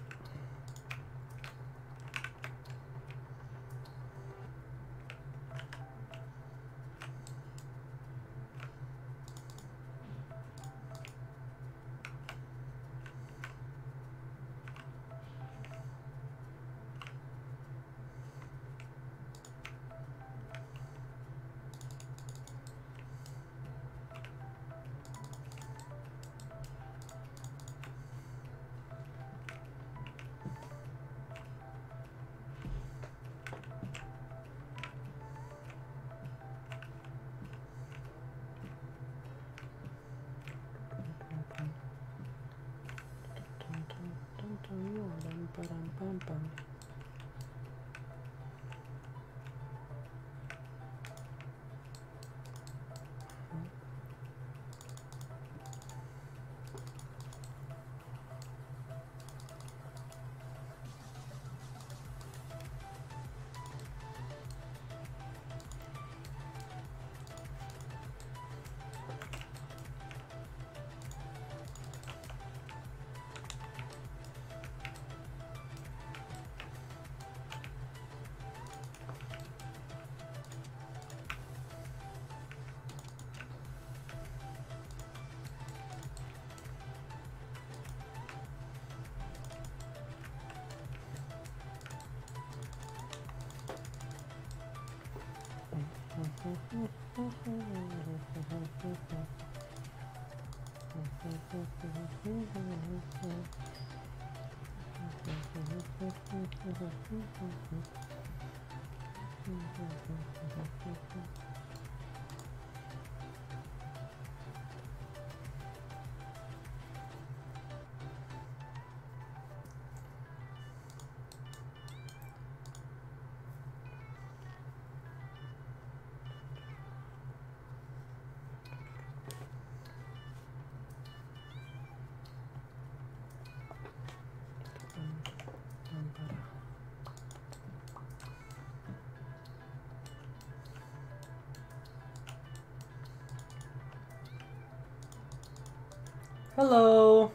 Hello!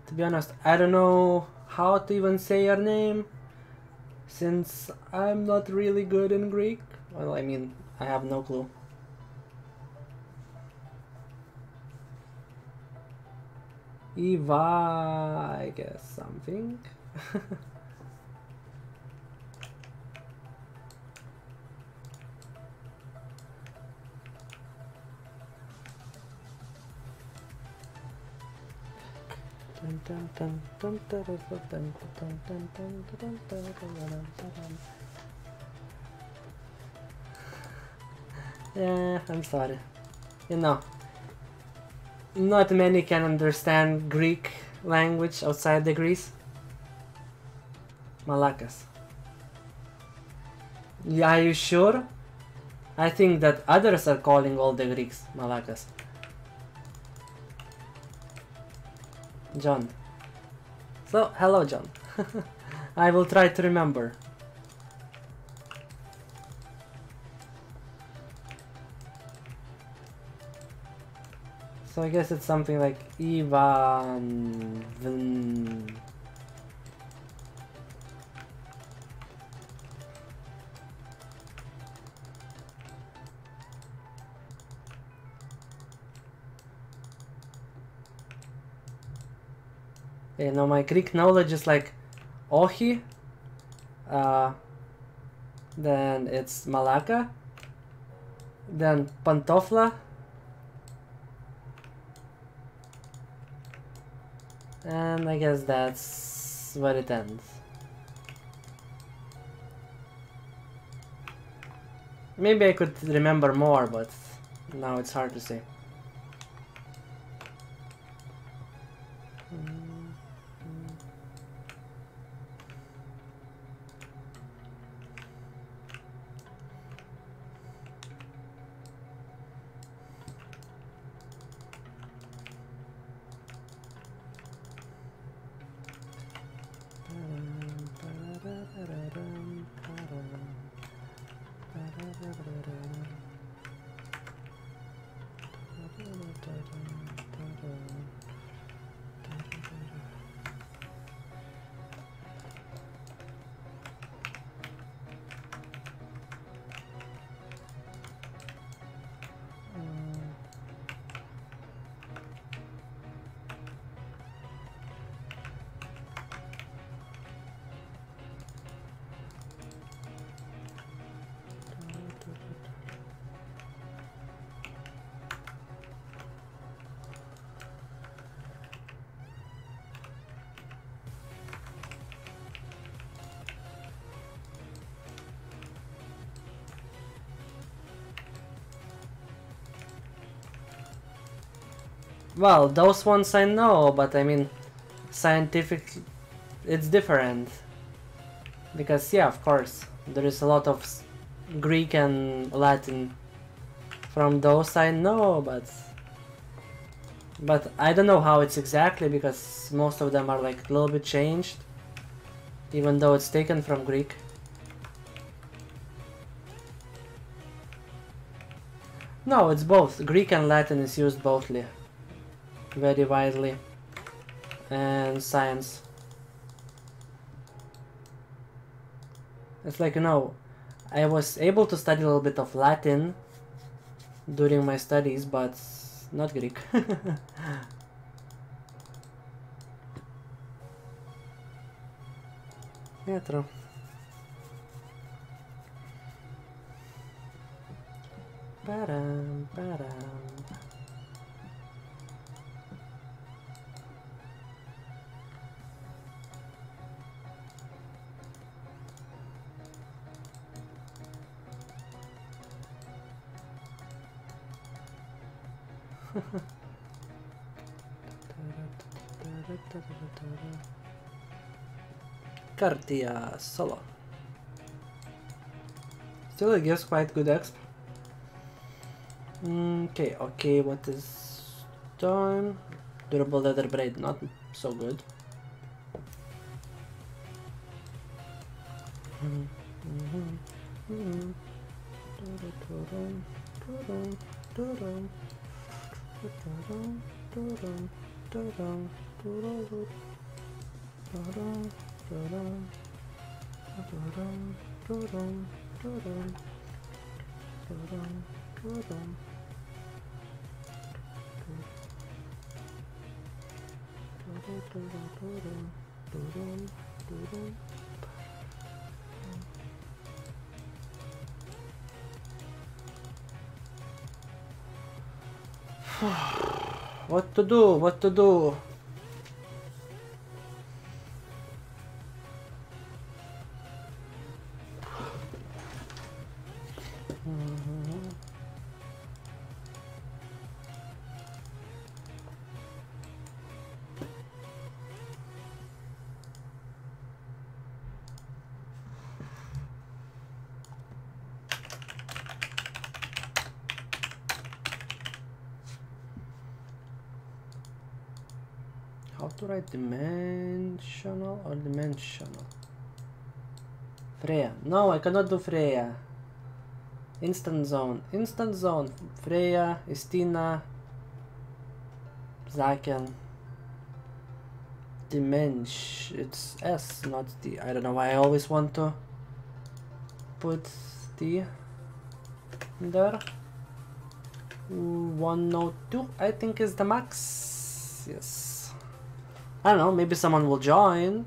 To be honest, I don't know how to even say your name, since I'm not really good in Greek. Well, I mean, I have no clue. Eva, I guess something. Yeah, I'm sorry. You know, not many can understand Greek language outside the Greece. Malakas. Yeah, are you sure? I think that others are calling all the Greeks Malakas. John. So, hello John. I will try to remember. So I guess it's something like Ivan. You know, my Greek knowledge is like Ohi, then it's Malaka, then Pantofla, and I guess that's where it ends. Maybe I could remember more, but now it's hard to say. Well, those ones I know, but I mean, scientific, it's different. Because yeah, of course, there is a lot of Greek and Latin from those I know, but I don't know how it's exactly, because most of them are like a little bit changed, even though it's taken from Greek. No, it's both. Greek and Latin is used bothly, very widely, and science. It's like, you know, I was able to study a little bit of Latin during my studies, but not Greek. Yeah, true. Ba-dum, ba-dum. Cartia solo. Still, it gives quite good exp. Okay, what is time? Durable leather braid, not so good. What to do? What to do? How to write dimensional or dimensional? Freya. No, I cannot do Freya. Instant zone. Instant zone. Freya, Istina, Zaken. Dimension. It's S, not D. I don't know why I always want to put D there. 102, I think, is the max. Yes. I don't know, maybe someone will join.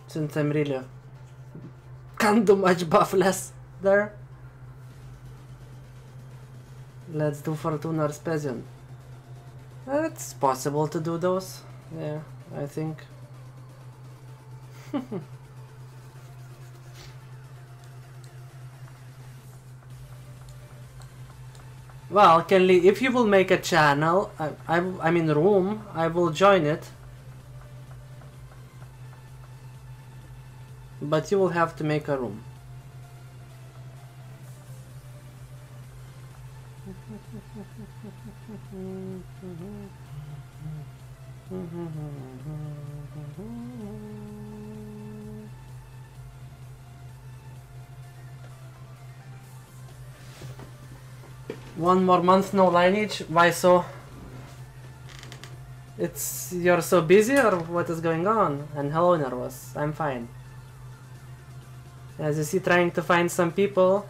Since I'm really can't do much buffless there. Let's do Fortuna or Spezion. It's possible to do those. Yeah, I think. Well, Kenley, if you will make a channel, I mean room, I will join it. But you will have to make a room. One more month, no Lineage? Why so? You're so busy, or what is going on? And hello, Nervous. I'm fine. As you see, trying to find some people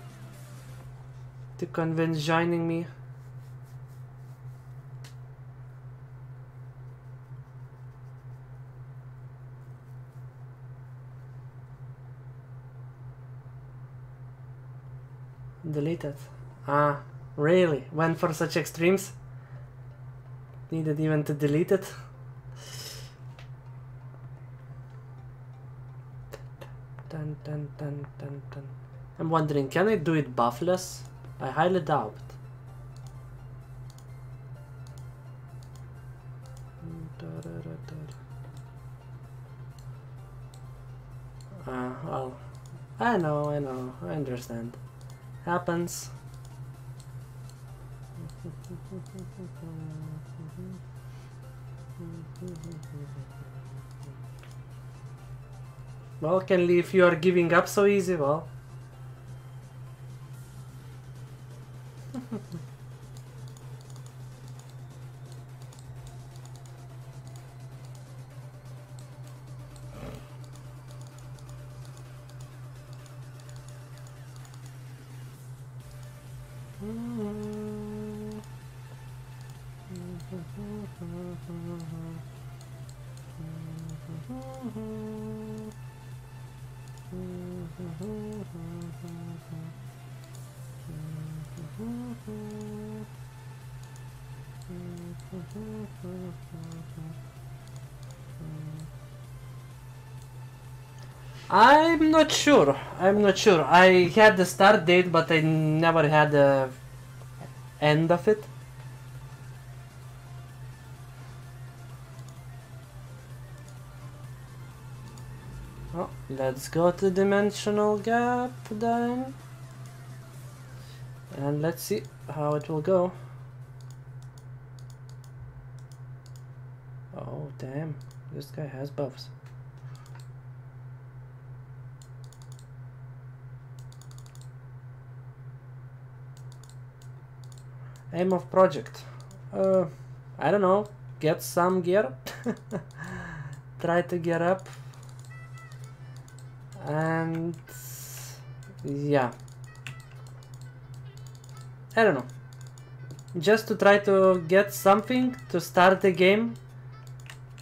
to convince joining me. Deleted. Ah, really? Went for such extremes? Needed even to delete it? Dun, dun, dun, dun, dun. I'm wondering, can I do it buffless? I highly doubt. Well, I know, I understand. Happens. Well, Kenley, if you are giving up so easy, well. I'm not sure. I'm not sure. I had the start date, but I never had the end of it. Oh, let's go to dimensional gap then. And let's see how it will go. Oh, damn. This guy has buffs. Aim of project. I don't know. Get some gear. Try to get up. And yeah. I don't know. Just to try to get something to start the game,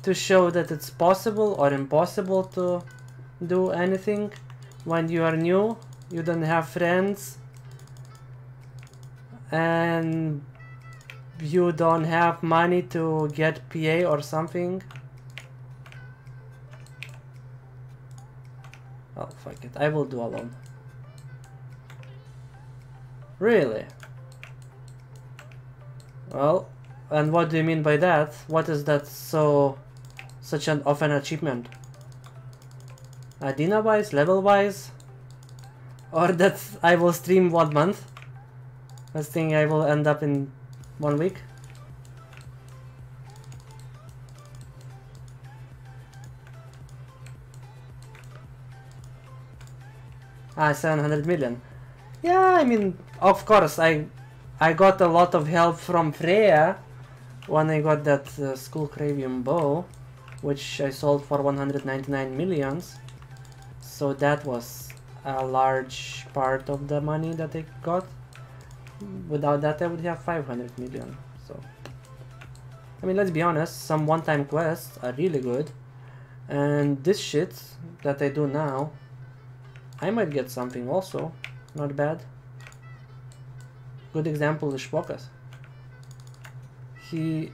to show that it's possible or impossible to do anything when you are new, you don't have friends, and you don't have money to get PA or something. Oh, fuck it, I will do alone. Really? Well, and what do you mean by that? What is that such an of an achievement? Adina wise, level wise? Or that I will stream 1 month? This thing I will end up in 1 week? Ah, 700 million. Yeah, I mean, of course, I got a lot of help from Freya when I got that Skull Cravium bow, which I sold for 199 millions. So that was a large part of the money that I got. Without that, I would have 500 million. So, I mean, let's be honest, some one-time quests are really good. And this shit that I do now, I might get something also. Not bad. Good example is Shpokas. He,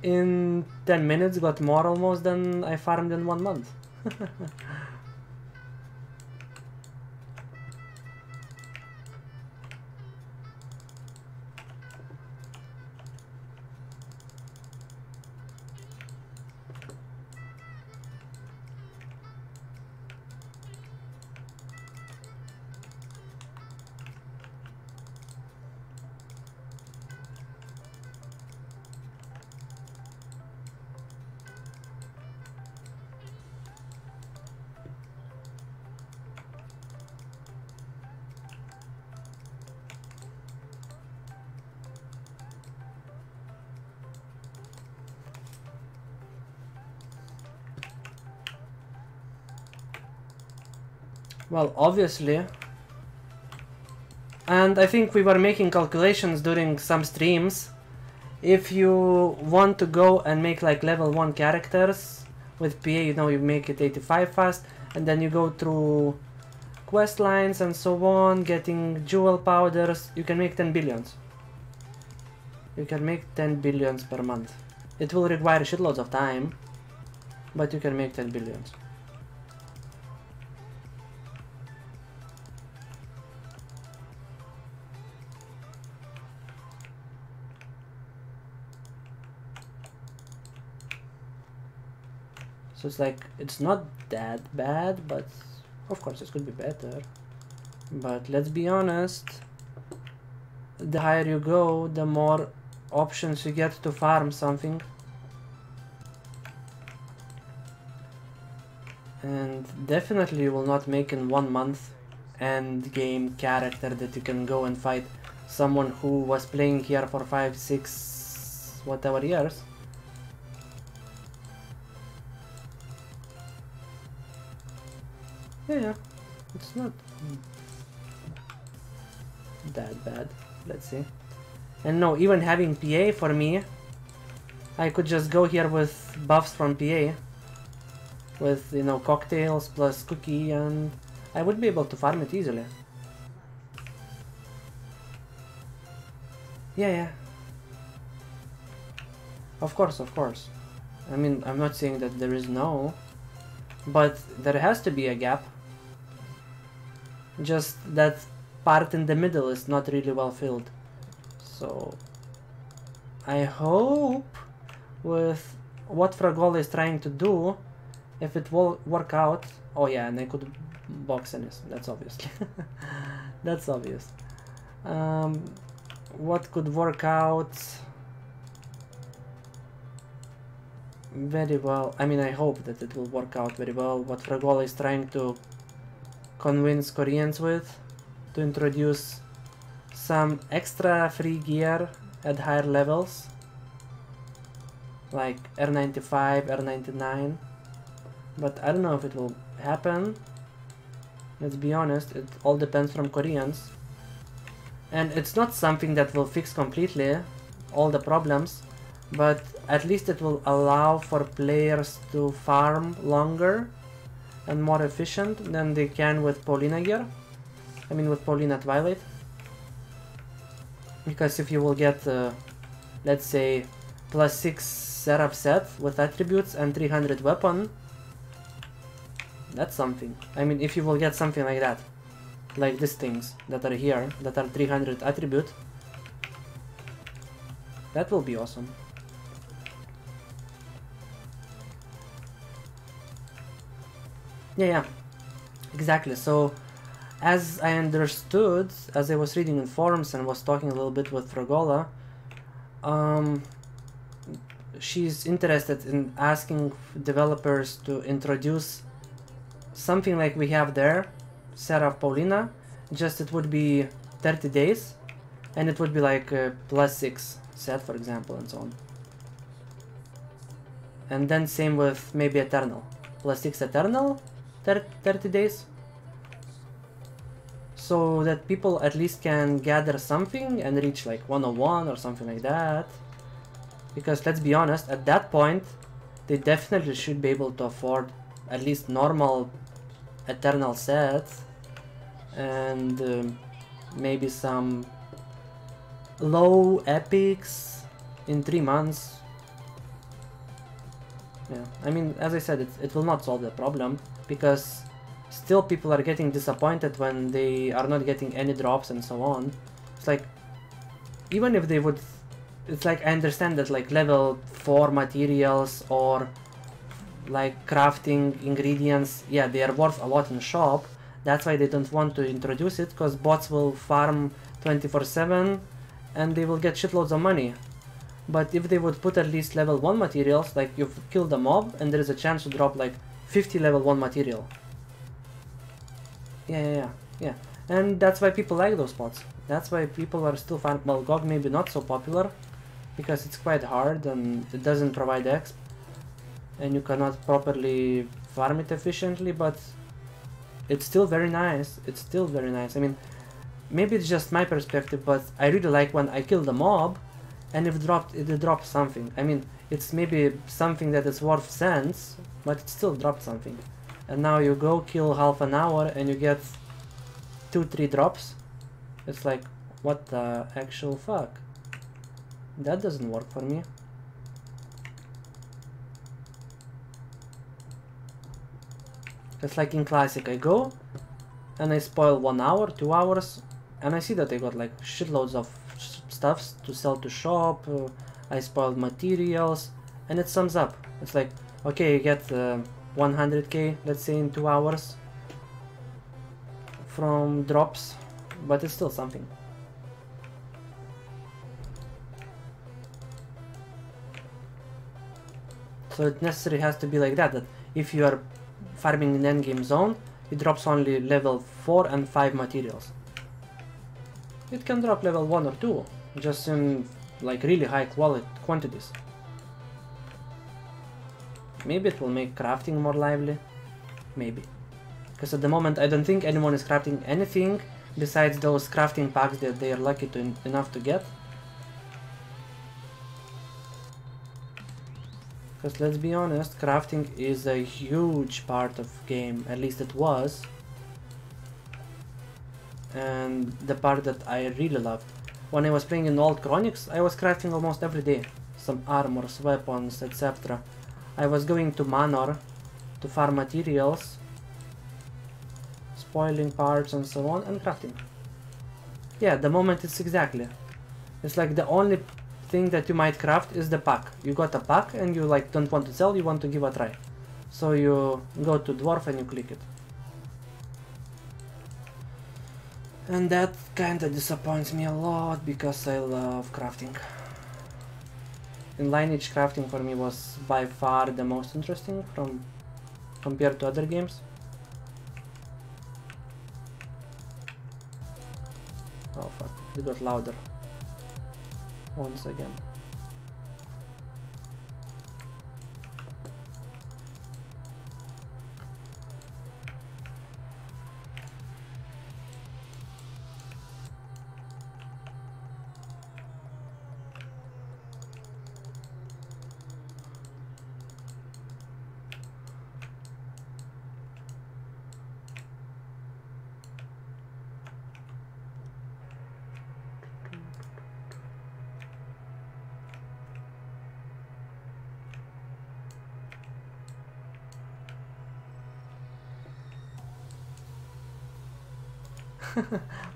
in 10 minutes, got more almost than I farmed in 1 month. Well, obviously, and I think we were making calculations during some streams, if you want to go and make like level 1 characters with PA, you know, you make it 85 fast, and then you go through quest lines and so on, getting jewel powders, you can make 10 billions. You can make 10 billions per month. It will require shitloads of time, but you can make 10 billions. So it's like, it's not that bad, but Of course, it could be better. But let's be honest, the higher you go, the more options you get to farm something. And definitely you will not make in 1 month end game character that you can go and fight someone who was playing here for 5, 6, whatever years. Yeah, it's not that bad. Let's see. And no, even having PA for me, I could just go here with buffs from PA. With, you know, cocktails plus cookie, and I would be able to farm it easily. Yeah. Of course. I mean, I'm not saying that there is no, but there has to be a gap. Just that part in the middle is not really well filled. So I hope with what Fragola is trying to do, if it will work out. Oh yeah, and I could box in this, that's obviously. That's obvious. What could work out very well, I mean, I hope that it will work out very well, what Fragola is trying to convince Koreans with, to introduce some extra free gear at higher levels, like R95, R99. But I don't know if it will happen. Let's be honest, it all depends from Koreans. And it's not something that will fix completely all the problems, but at least it will allow for players to farm longer and more efficient than they can with Paulina gear. I mean with Paulina Twilight. Because if you will get, let's say, +6 Seraph set with attributes and 300 weapon, that's something. I mean, if you will get something like that, like these things that are here, that are 300 attribute, that will be awesome. Yeah, exactly. So, as I understood, as I was reading in forums and was talking a little bit with Fragola, she's interested in asking developers to introduce something like we have there, Seraph Paulina, just it would be 30 days, and it would be like a +6 set, for example, and so on. And then same with maybe Eternal. +6 Eternal, 30 days. So that people at least can gather something and reach like 101 or something like that. Because let's be honest, at that point, they definitely should be able to afford at least normal Eternal sets and maybe some low epics in 3 months. Yeah, I mean, as I said, it will not solve the problem, because still people are getting disappointed when they are not getting any drops and so on. It's like, even if they would, it's like, I understand that like level 4 materials or like crafting ingredients, yeah, they are worth a lot in shop. That's why they don't want to introduce it, because bots will farm 24/7 and they will get shitloads of money. But if they would put at least level 1 materials, like you've killed a mob and there is a chance to drop like 50 level 1 material. Yeah. And that's why people like those spots. That's why people are still farming. Well, GOG maybe not so popular, because it's quite hard and it doesn't provide exp. And you cannot properly farm it efficiently, but it's still very nice. It's still very nice. I mean, maybe it's just my perspective, but I really like when I kill the mob and if it drops something. I mean, it's maybe something that is worth cents, but it still dropped something. And now you go kill half an hour and you get 2-3 drops. It's like, what the actual fuck? That doesn't work for me. It's like in Classic, I go and I spoil 1 hour, 2 hours, and I see that I got like shitloads of stuffs to sell to shop, I spoiled materials, and it sums up. It's like, okay, you get 100k, let's say, in 2 hours, from drops, but it's still something. So it necessarily has to be like that, that if you are farming in endgame zone, it drops only level 4 and 5 materials. It can drop level 1 or 2, just in like really high quantities. Maybe it will make crafting more lively. Maybe. Because at the moment I don't think anyone is crafting anything besides those crafting packs that they are lucky enough to get. Because let's be honest, crafting is a huge part of game, at least it was. And the part that I really loved. When I was playing in old Chronics, I was crafting almost every day. Some armors, weapons, etc. I was going to Manor to farm materials, spoiling parts and so on, and crafting. Yeah, the moment it's exactly. It's like the only thing that you might craft is the pack. You got a pack and you like don't want to sell, you want to give a try. So you go to Dwarf and you click it. And that kinda disappoints me a lot because I love crafting. In Lineage, crafting for me was by far the most interesting compared to other games. Oh fuck, it got louder. Once again.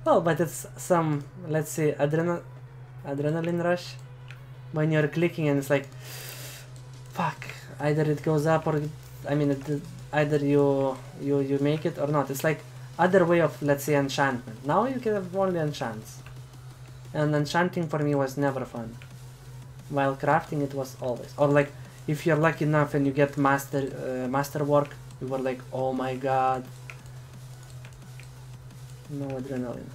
Well, but it's some, let's say, adrenaline rush when you're clicking and it's like, fuck, either it goes up or, I mean, either you make it or not. It's like other way of, let's say, enchantment. Now you can have only enchants, and enchanting for me was never fun, while crafting it was always. Or like, if you're lucky enough and you get masterwork, you were like, oh my god. No adrenaline.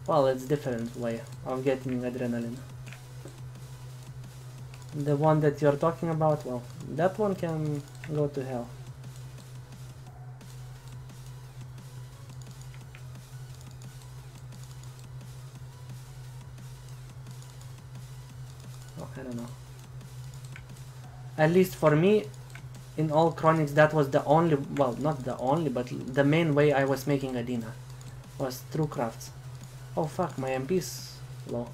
Well, it's different way of getting adrenaline. The one that you're talking about, well, that one can go to hell. Oh, I don't know. At least for me, in all Chronics, that was the only, well, not the only, but the main way I was making Adina. Was through crafts. Oh fuck, my MP's low.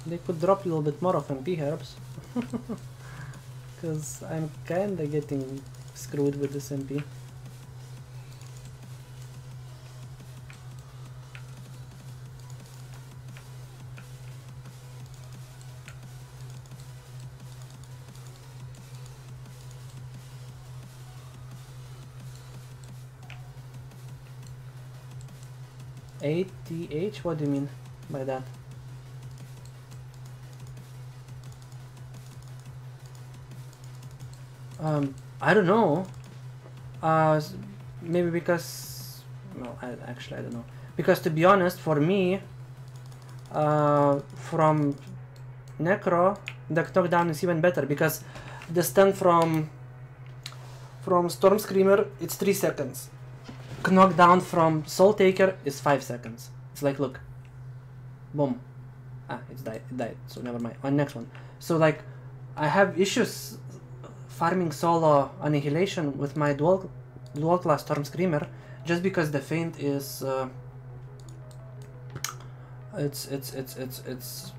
They could drop a little bit more of MP herbs. Because I'm kinda getting screwed with this MP. ATH? What do you mean by that? I don't know. Maybe because... No, actually I don't know. Because to be honest, for me, from Necro, the knockdown is even better because the stun from Storm Screamer, it's 3 seconds. Knockdown from Soul Taker is 5 seconds. It's like, look. Boom. Ah, it died, so never mind. On next one. So like, I have issues farming solo Annihilation with my dual class Storm Screamer, just because the feint is it's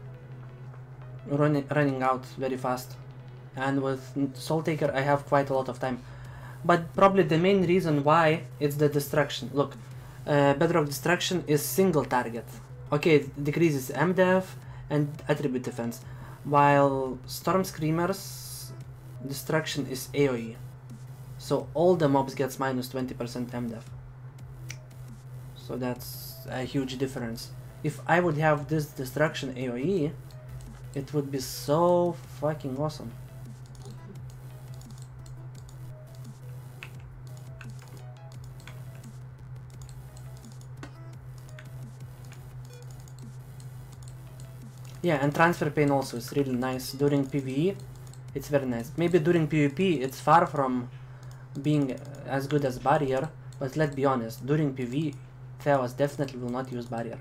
running out very fast, and with Soul Taker I have quite a lot of time. But probably the main reason why it's the destruction. Look, Bedrock Destruction is single target. Okay, it decreases MDef and attribute defense, while Storm Screamer's destruction is AoE. So all the mobs gets minus 20% MDef. So that's a huge difference. If I would have this destruction AoE, it would be so fucking awesome. Yeah, and transfer pain also is really nice. During PvE, it's very nice. Maybe during PvP, it's far from being as good as barrier, but let's be honest, during PvE, Theos definitely will not use barrier.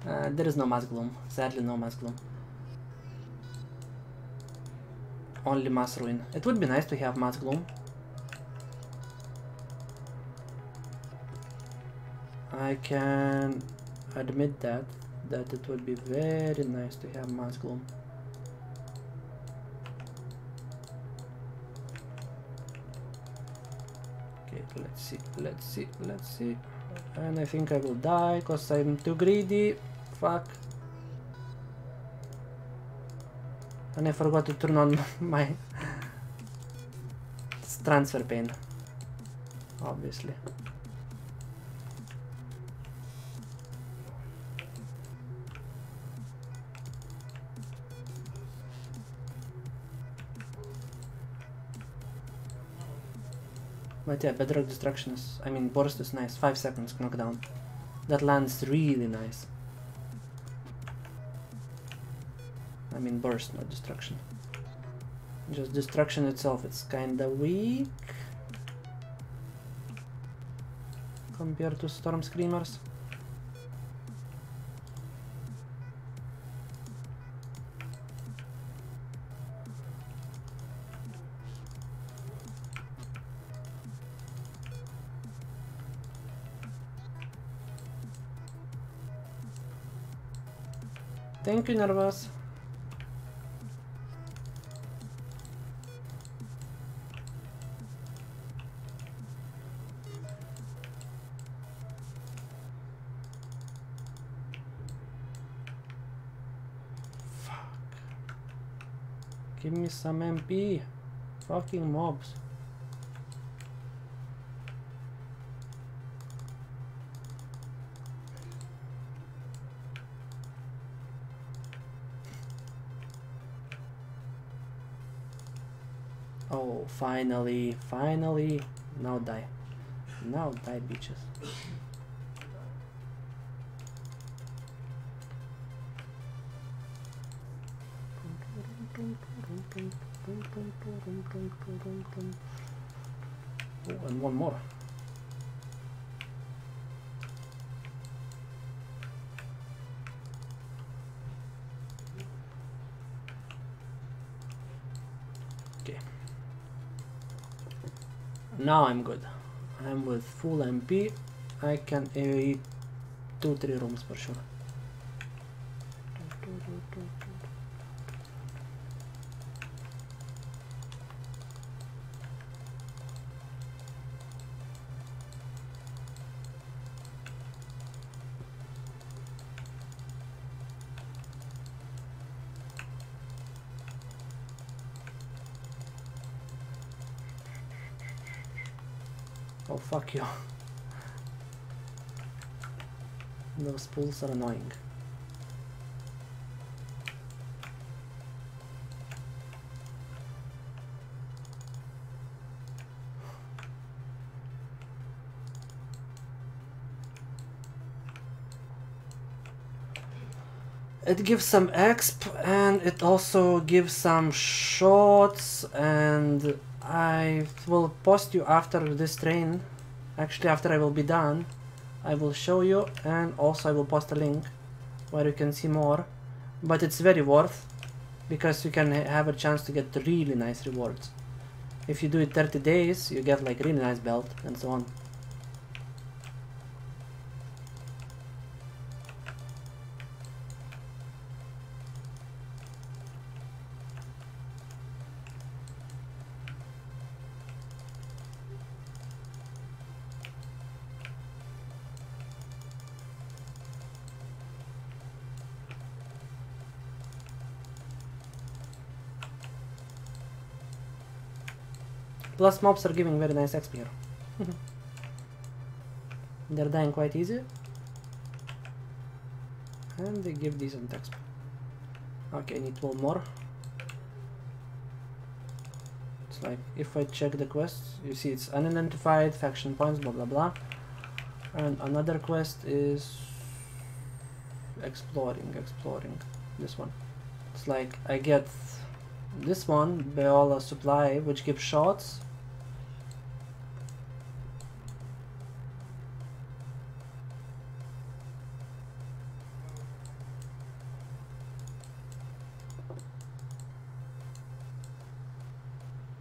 There is no Mass Gloom. Sadly, no Mass Gloom. Only Mass Ruin. It would be nice to have Mass Gloom. I can admit that it would be very nice to have Mass Gloom. Okay, let's see. And I think I will die because I'm too greedy. Fuck. And I forgot to turn on my transfer pain. Obviously. But yeah, Bedrock Destruction is, I mean, Burst is nice. 5 seconds knockdown. That lands really nice. I mean Burst, not Destruction. Just Destruction itself, it's kinda weak compared to Storm Screamers. Thank you, Nervous. Fuck. Give me some MP. Fucking mobs. Oh, finally. Now die. Now die, bitches. Oh, and one more. Okay. Now I'm good. I'm with full MP. I can AoE 2-3 rooms for sure. Oh, fuck you. Those pulls are annoying. It gives some exp and it also gives some shots, and I will post you after this train. Actually, after I will be done, I will show you, and also I will post a link where you can see more, but it's very worth because you can have a chance to get really nice rewards. If you do it 30 days, you get like really nice belt and so on. Plus mobs are giving very nice XP here. They're dying quite easy. And they give decent XP. Okay, I need 12 more. It's like, if I check the quests, you see it's unidentified, faction points, blah blah blah. And another quest is exploring, this one. It's like, I get this one, Beola supply, which gives shots.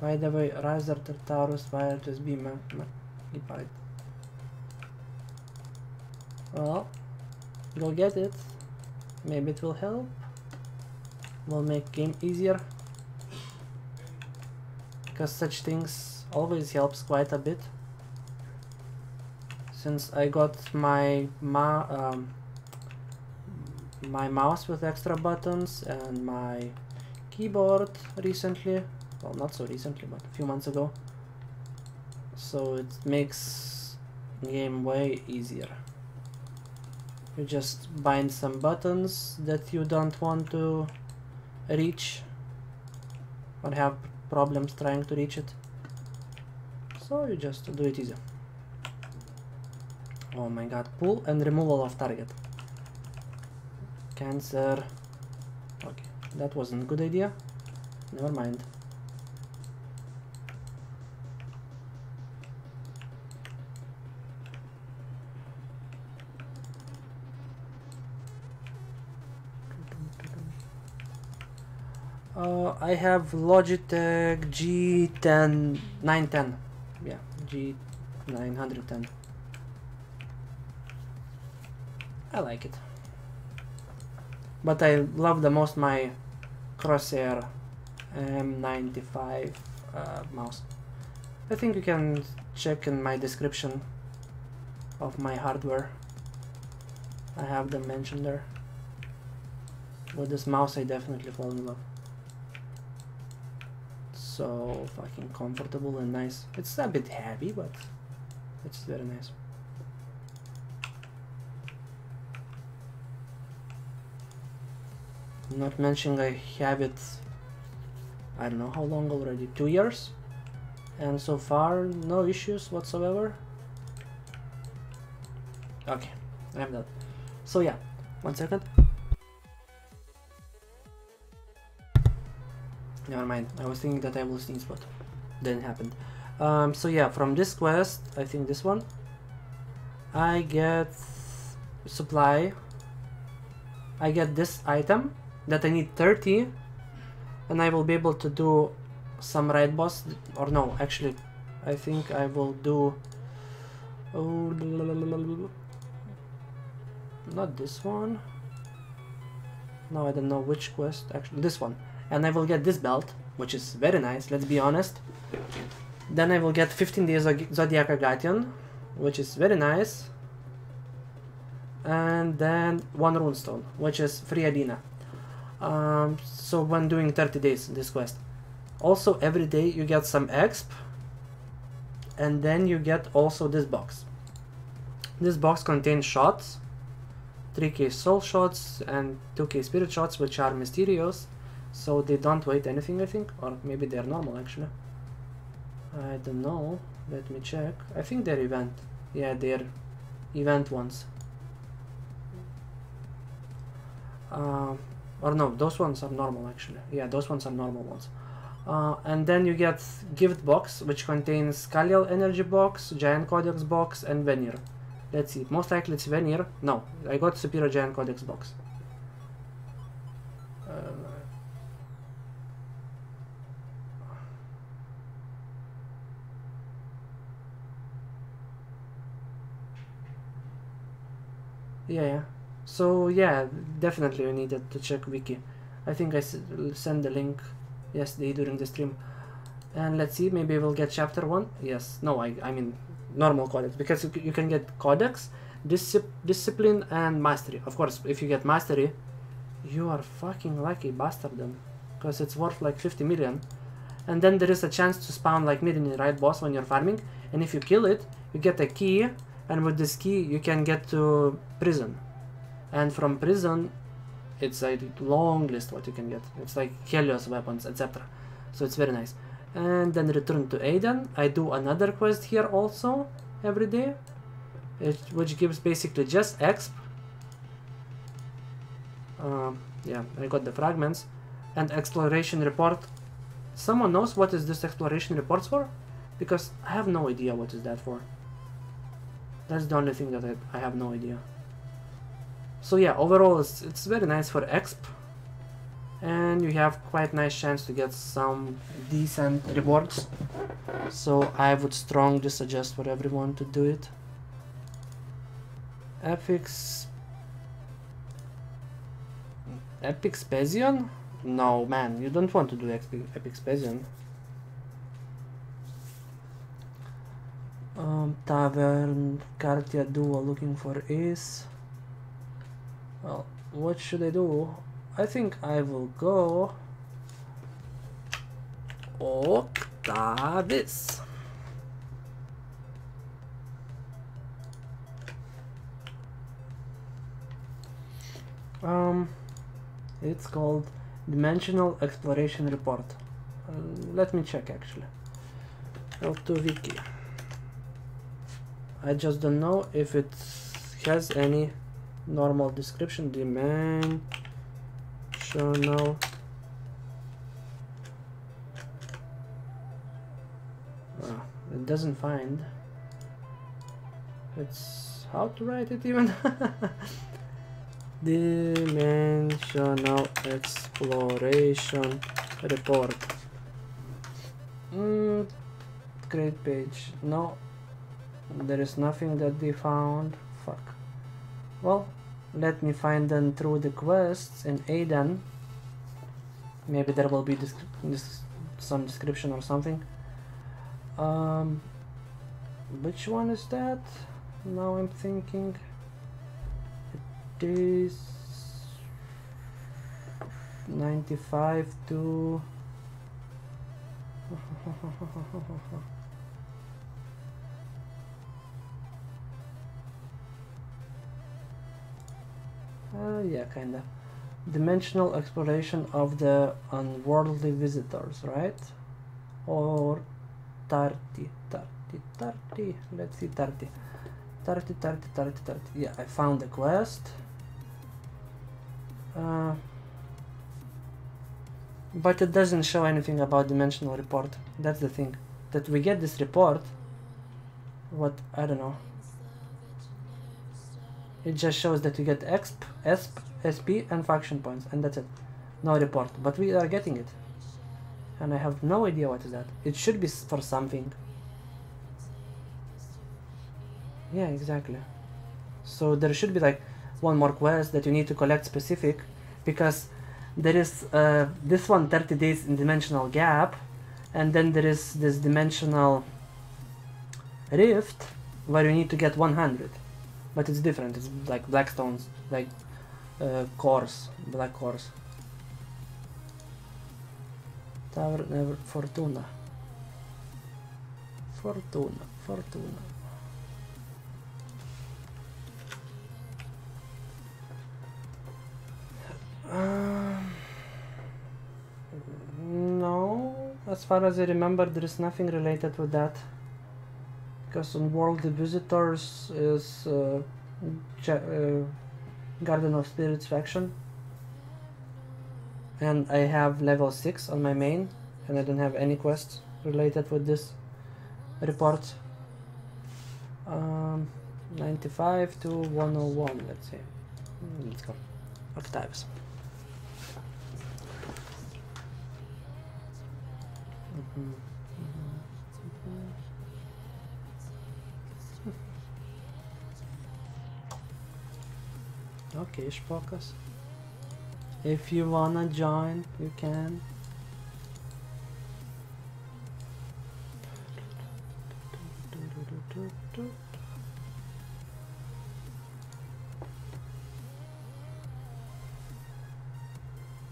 By the way, Riser Tartarus Virus be magnified. Well, go get it. Maybe it will help. Will make game easier. Because such things always helps quite a bit. Since I got my mouse with extra buttons and my keyboard recently. Well, not so recently, but a few months ago. So it makes game way easier. You just bind some buttons that you don't want to reach or have problems trying to reach it. So you just do it easy. Oh my god, pull and removal of target. Cancer. Okay, that wasn't a good idea. Never mind. I have Logitech G10 910. Yeah, G910. I like it. But I love the most my Crosshair M95 mouse. I think you can check in my description of my hardware. I have them mentioned there. With this mouse I definitely fall in love. So fucking comfortable and nice. It's a bit heavy, but it's very nice. Not mentioning I have it, I don't know how long already, 2 years, and so far no issues whatsoever. Okay, I have that. So yeah, 1 second. Never mind, I was thinking that I will sneeze, but didn't happen. So yeah, from this quest, I think this one, I get supply. I get this item that I need 30, and I will be able to do some raid boss, or no, actually, I think I will do, oh, not this one, no, I don't know which quest, actually, this one, and I will get this belt, which is very nice, let's be honest. Then I will get 15 days Zodiac Agation, which is very nice, and then 1 runestone, which is free arena. So when doing 30 days this quest, also every day you get some exp, and then you get also this box. This box contains shots, 3k soul shots and 2k spirit shots, which are mysterious, so they don't weigh anything, I think, or maybe they're normal actually. I don't know, let me check. I think they're event. Yeah, they're event ones. Or no, those ones are normal actually. Yeah, those ones are normal ones. And then you get gift box, which contains Kaliel energy box, giant codex box, and veneer. Let's see, most likely it's veneer. No, I got superior giant codex box. Yeah. So yeah, definitely we needed to check wiki. I think I sent the link yesterday during the stream. And let's see, maybe we'll get chapter 1. Yes, no, I mean normal codex, because you can get codex, discipline, and mastery. Of course, if you get mastery, you are fucking lucky bastard then, because it's worth like 50 million. And then there is a chance to spawn like mid right boss when you're farming, and if you kill it, you get a key, and with this key you can get to prison. And from prison, it's a long list what you can get. It's like Helios weapons, etc. So it's very nice. And then return to Aiden. I do another quest here also every day, which gives basically just exp. Yeah, I got the fragments and exploration report. Someone knows what is this exploration reports for? Because I have no idea what is that for. That's the only thing that I have no idea. So yeah, overall it's very nice for exp, and you have quite nice chance to get some decent rewards. So I would strongly suggest for everyone to do it. Epic Spezion? No man, you don't want to do Epic Spezion. Tavern Cartia Duo looking for is... Well, what should I do? I think I will go Octavis. It's called Dimensional Exploration Report. Let me check actually. Go to wiki. I just don't know if it has any normal description. Dimensional. It doesn't find. It's how to write it even. Dimensional Exploration Report. Great page. No, there is nothing that they found. Fuck. Well, let me find them through the quests in Aiden. Maybe there will be some description or something. Which one is that? Now I'm thinking. It is 95 to yeah, kinda. Dimensional exploration of the unworldly visitors, right? Or 30. Let's see, 30. Yeah, I found the quest. But it doesn't show anything about dimensional report. That's the thing. That we get this report. What? I don't know. It just shows that we get exp, SP, and faction points, and that's it. No report. But we are getting it. And I have no idea what is that. It should be for something. Yeah, exactly. So there should be like one more quest that you need to collect specific, because there is this one 30 days in dimensional gap, and then there is this dimensional rift where you need to get 100, but it's different. It's like black stones, like cores, black cores. Tower never Fortuna. No, as far as I remember, there is nothing related with that. Because on Worldly Visitors is Garden of Spirits faction. And I have level 6 on my main, and I don't have any quests related with this report. 95 to 101, let's see. Let's go. Octaves. Okay, focus. If you wanna join, you can.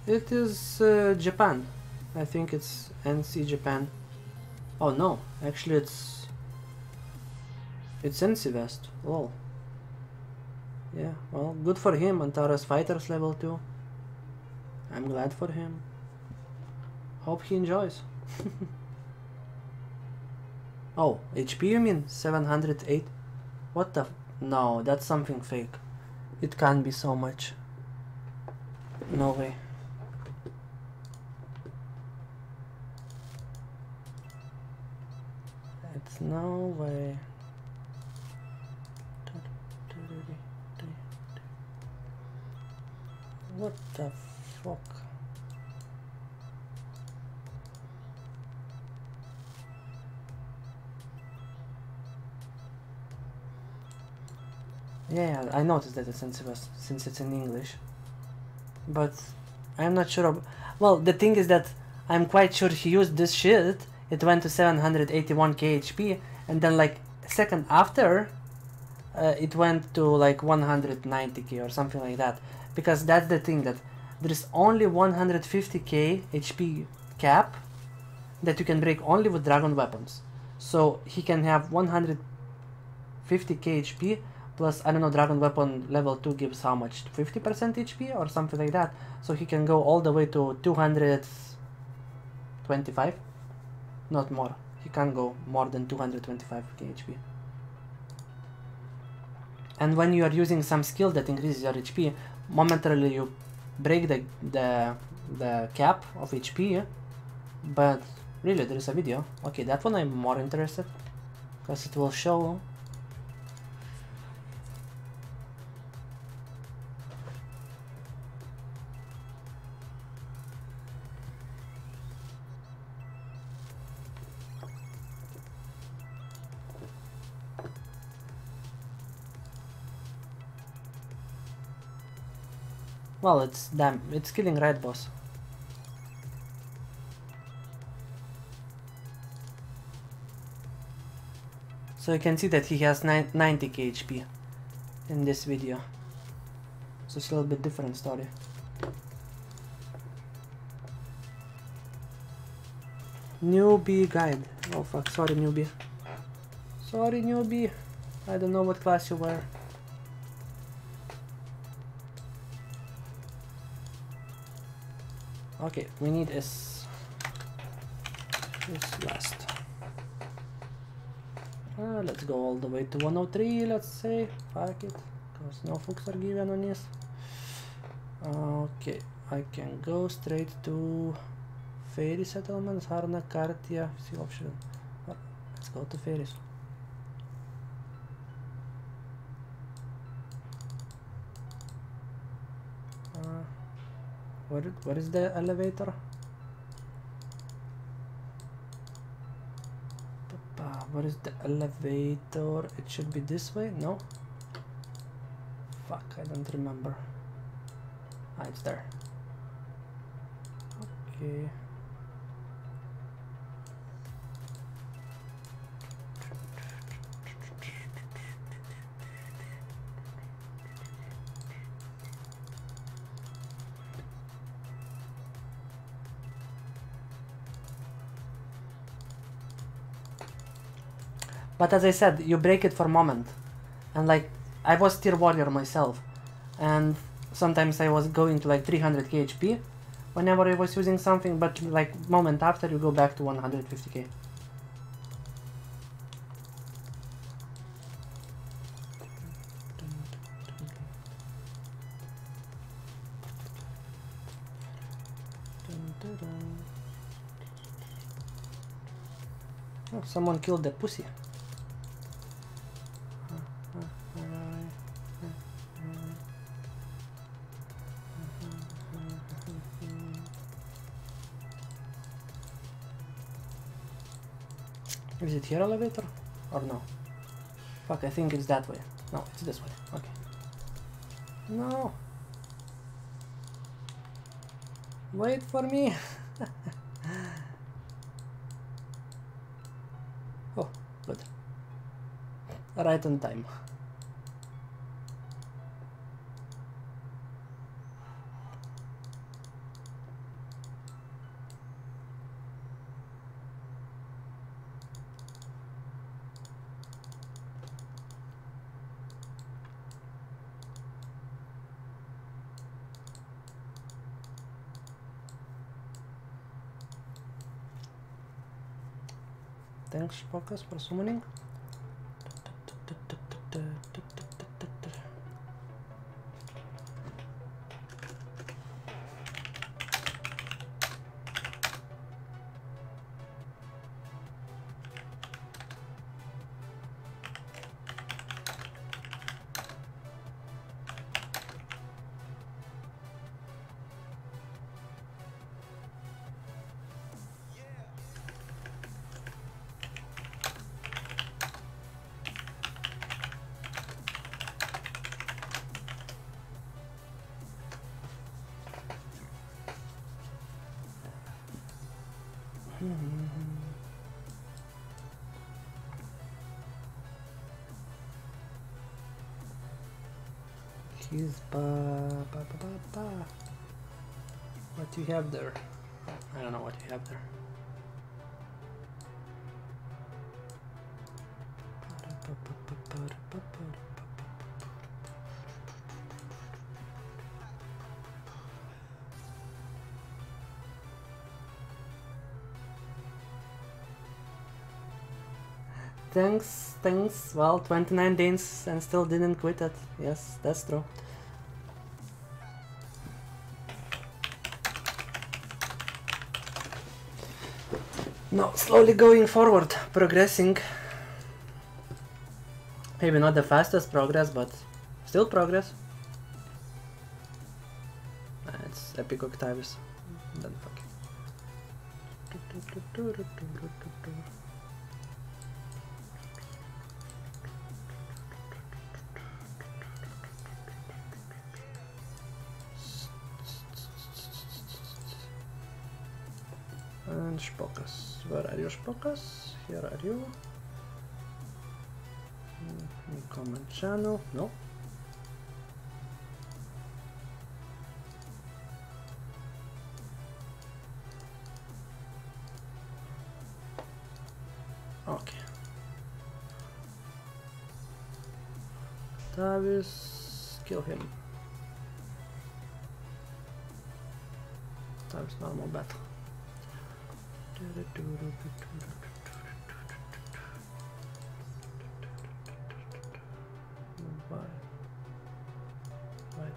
It is Japan. I think it's NC Japan. Oh no, actually it's NC West. Lol. Yeah, well, good for him. Antares Fighters level 2. I'm glad for him. Hope he enjoys. Oh, HP you mean? 708? What the no, that's something fake. It can't be so much. No way. It's no way. What the fuck? Yeah, I noticed that it's sensitive since it's in English. But I'm not sure. Well, the thing is that I'm quite sure he used this shit. It went to 781k HP, and then like a second after, it went to like 190k or something like that. Because that's the thing, that there is only 150k HP cap that you can break only with dragon weapons. So he can have 150k HP plus, I don't know, dragon weapon level 2 gives how much? 50% HP or something like that. So he can go all the way to 225. Not more. He can't go more than 225k HP. And when you are using some skill that increases your HP, momentarily you break the cap of HP. But really, there is a video. Okay, that one I'm more interested, because it will show. Well, it's damn, it's killing right boss. So you can see that he has 90k HP in this video. So it's a little bit different story. Newbie guide. Oh fuck, sorry newbie. Sorry newbie. I don't know what class you were. Okay, we need this last. Let's go all the way to 103, let's say. Fuck it, because no fucks are given on this. Okay, I can go straight to Fairy Settlements, Harna, Kartia, see option. Let's go to Fairies. Where is the elevator? Where is the elevator? It should be this way? No? Fuck, I don't remember. Ah, it's there. Okay. But as I said, you break it for a moment. And like, I was tier warrior myself. And sometimes I was going to like 300k HP whenever I was using something, but like moment after you go back to 150k. Oh, someone killed the pussy. Is it here elevator? Or no? Fuck, I think it's that way. No, it's this way. Okay. No. Wait for me. Oh, good. Right on time. Thanks, Focus, for summoning. He's What do you have there? I don't know what you have there. Thanks. Well, 29 days and still didn't quit it. Yes, that's true. No, slowly going forward, progressing. Maybe not the fastest progress, but still progress. It's Epic Octavius. Then fuck. And Spokas. Where are you, Spokas? Here are you. Common channel. No. Okay. Octavius, kill him. Octavius normal battle.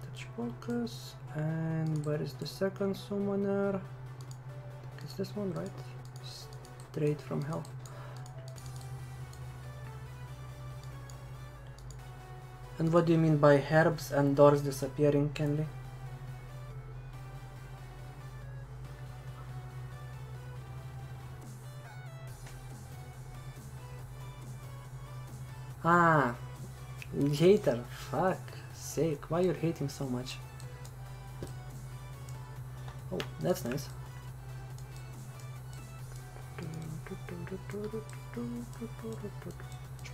Touch focus. And where is the second summoner? It's this one, right? Straight from hell. And what do you mean by herbs and doors disappearing, Kenley? Ah, hater, fuck sake, why you're hating so much? Oh, that's nice.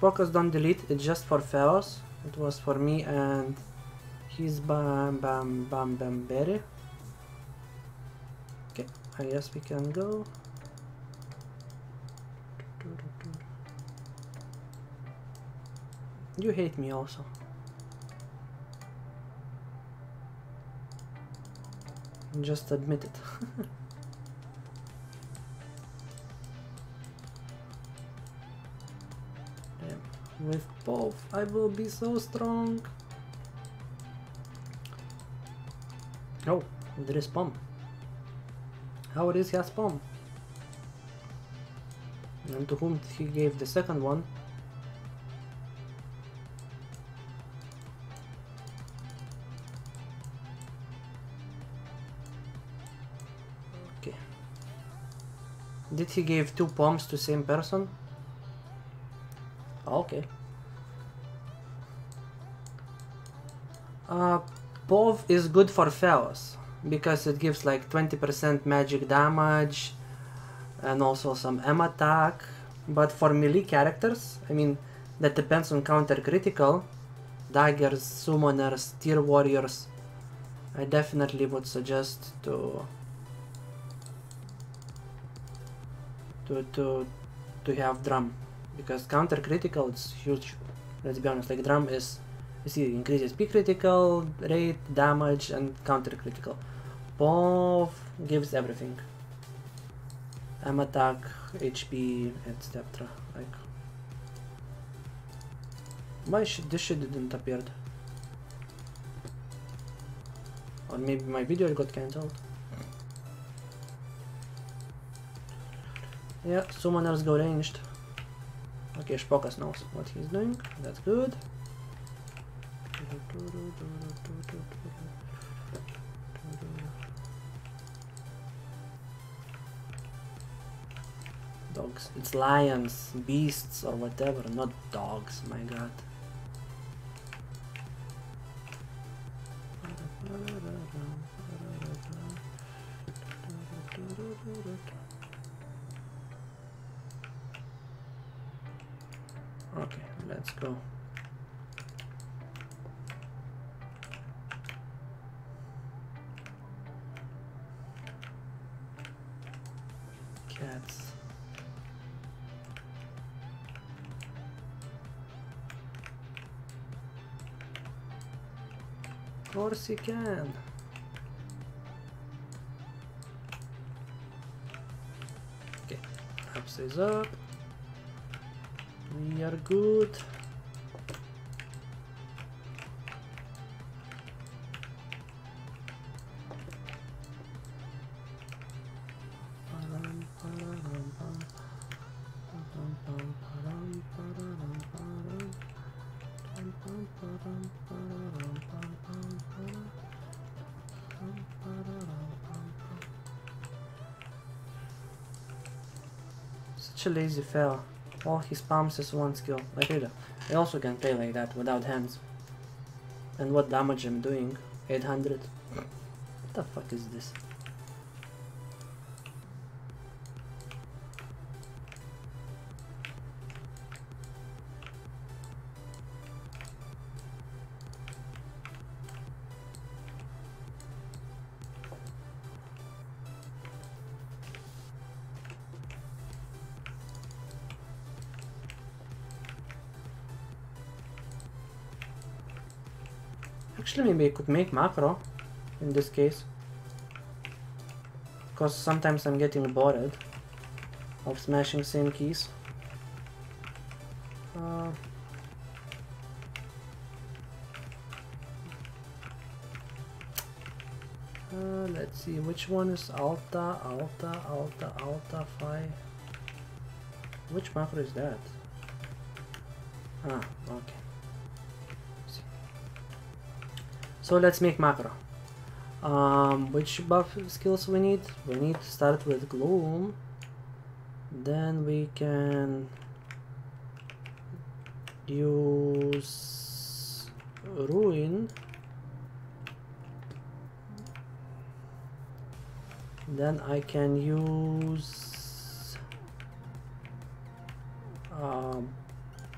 Focus don't delete, it's just for Theos. It was for me and his bam berry. Okay, I guess we can go. You hate me also. Just admit it. Damn. With both, I will be so strong. Oh, there is Pom. How it is he has Pom? And to whom he gave the second one? Did he give 2 poms to same person? Okay. POV is good for Theos because it gives like 20% magic damage and also some M attack. But for melee characters, I mean, that depends on counter critical, daggers, summoners, tier warriors, I definitely would suggest to have drum, because counter critical is huge. Let's be honest, like drum is, you see, increases P critical rate, damage, and counter critical. POV gives everything. M attack, HP, etc. Like, why this shit didn't appear? Or maybe my video got cancelled. Yeah, summoners go ranged. Okay, Spokas knows what he's doing. That's good. Dogs. It's lions, beasts, or whatever, not dogs, my god. Okay, let's go. Cats. Of course you can. Okay, up stays up. We are good. Such a lazy fella. All he spams is one skill. Like Rita. I also can play like that without hands. And what damage I'm doing? 800. What the fuck is this? Actually, maybe I could make macro in this case, because sometimes I'm getting bored of smashing same keys. Let's see, which one is Alta, 5? Which macro is that? Ah, okay. So let's make macro. Which buff skills we need? We need to start with Gloom. Then we can use Ruin. Then I can use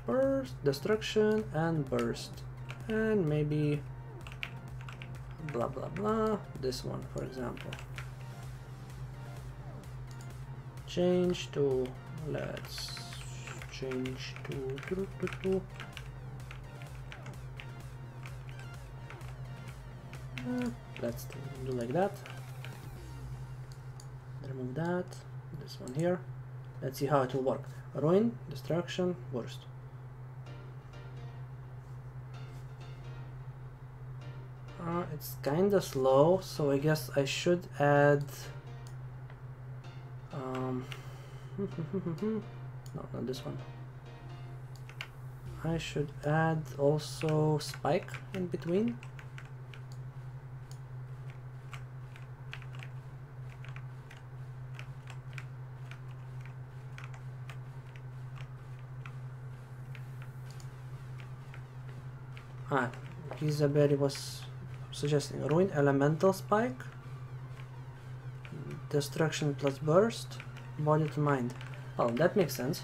Burst, Destruction, and Burst. And maybe blah blah blah, this one for example. Change to, let's change to let's do like that. Remove that, this one here. Let's see how it will work. Ruin, Destruction, Burst. It's kinda slow, so I guess I should add no, not this one. I should add also Spike in between. His ability was suggesting ruin, elemental spike, destruction plus burst, body to mind. Well, that makes sense.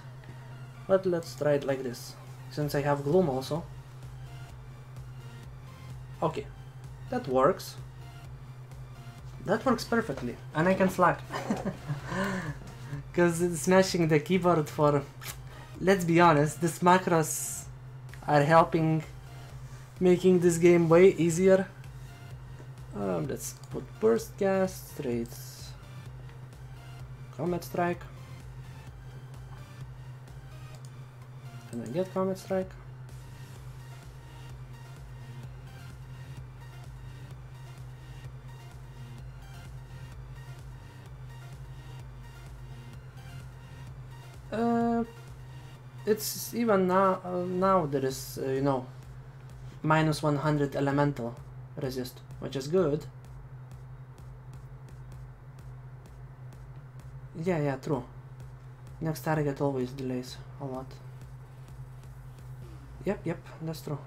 But let's try it like this, since I have gloom also. Okay, that works. That works perfectly, and I can slack. Because smashing the keyboard for... Let's be honest, these macros are helping making this game way easier. Let's put burst gas, traits, comet strike. Can I get comet strike? It's even now. Now there is, you know, minus 100 elemental resist, which is good. Yeah, true. Next target always delays a lot. Yep, that's true.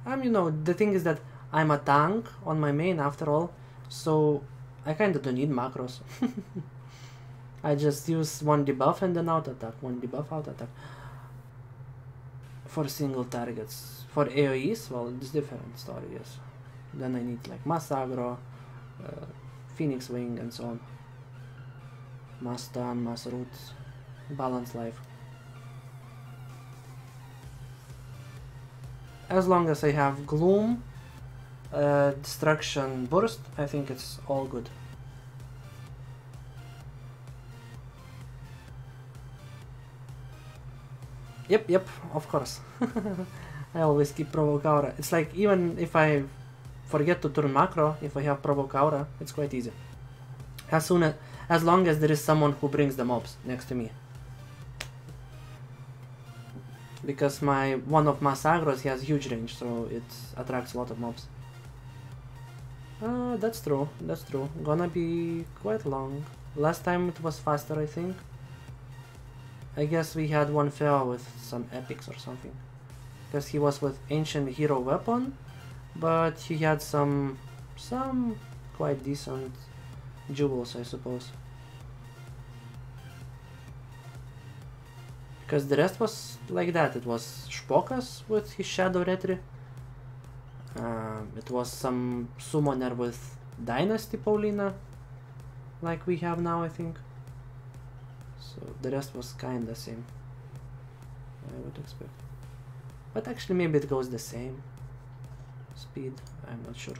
You know, the thing is that I'm a tank on my main after all, so I kinda don't need macros. I just use one debuff and then out attack, one debuff, out attack. For single targets. For AoEs, well, it's different story, yes. Then I need like mass aggro, phoenix wing and so on. Mass stun, mass root, balance life. As long as I have gloom, destruction burst, I think it's all good. Yep, of course. I always keep provoke aura. It's like even if I forget to turn macro, if I have provoke aura, it's quite easy. As long as there is someone who brings the mobs next to me. Because one of mass aggros has huge range, so it attracts a lot of mobs. That's true. Gonna be quite long. Last time it was faster, I think. I guess we had one fail with some epics or something. Because he was with ancient hero weapon, but he had some quite decent jewels, I suppose. Because the rest was like that. It was Spokas with his Shadow Retri. It was some summoner with Dynasty Paulina, like we have now, I think. So the rest was kinda same, I would expect. But actually maybe it goes the same. Speed, I'm not sure.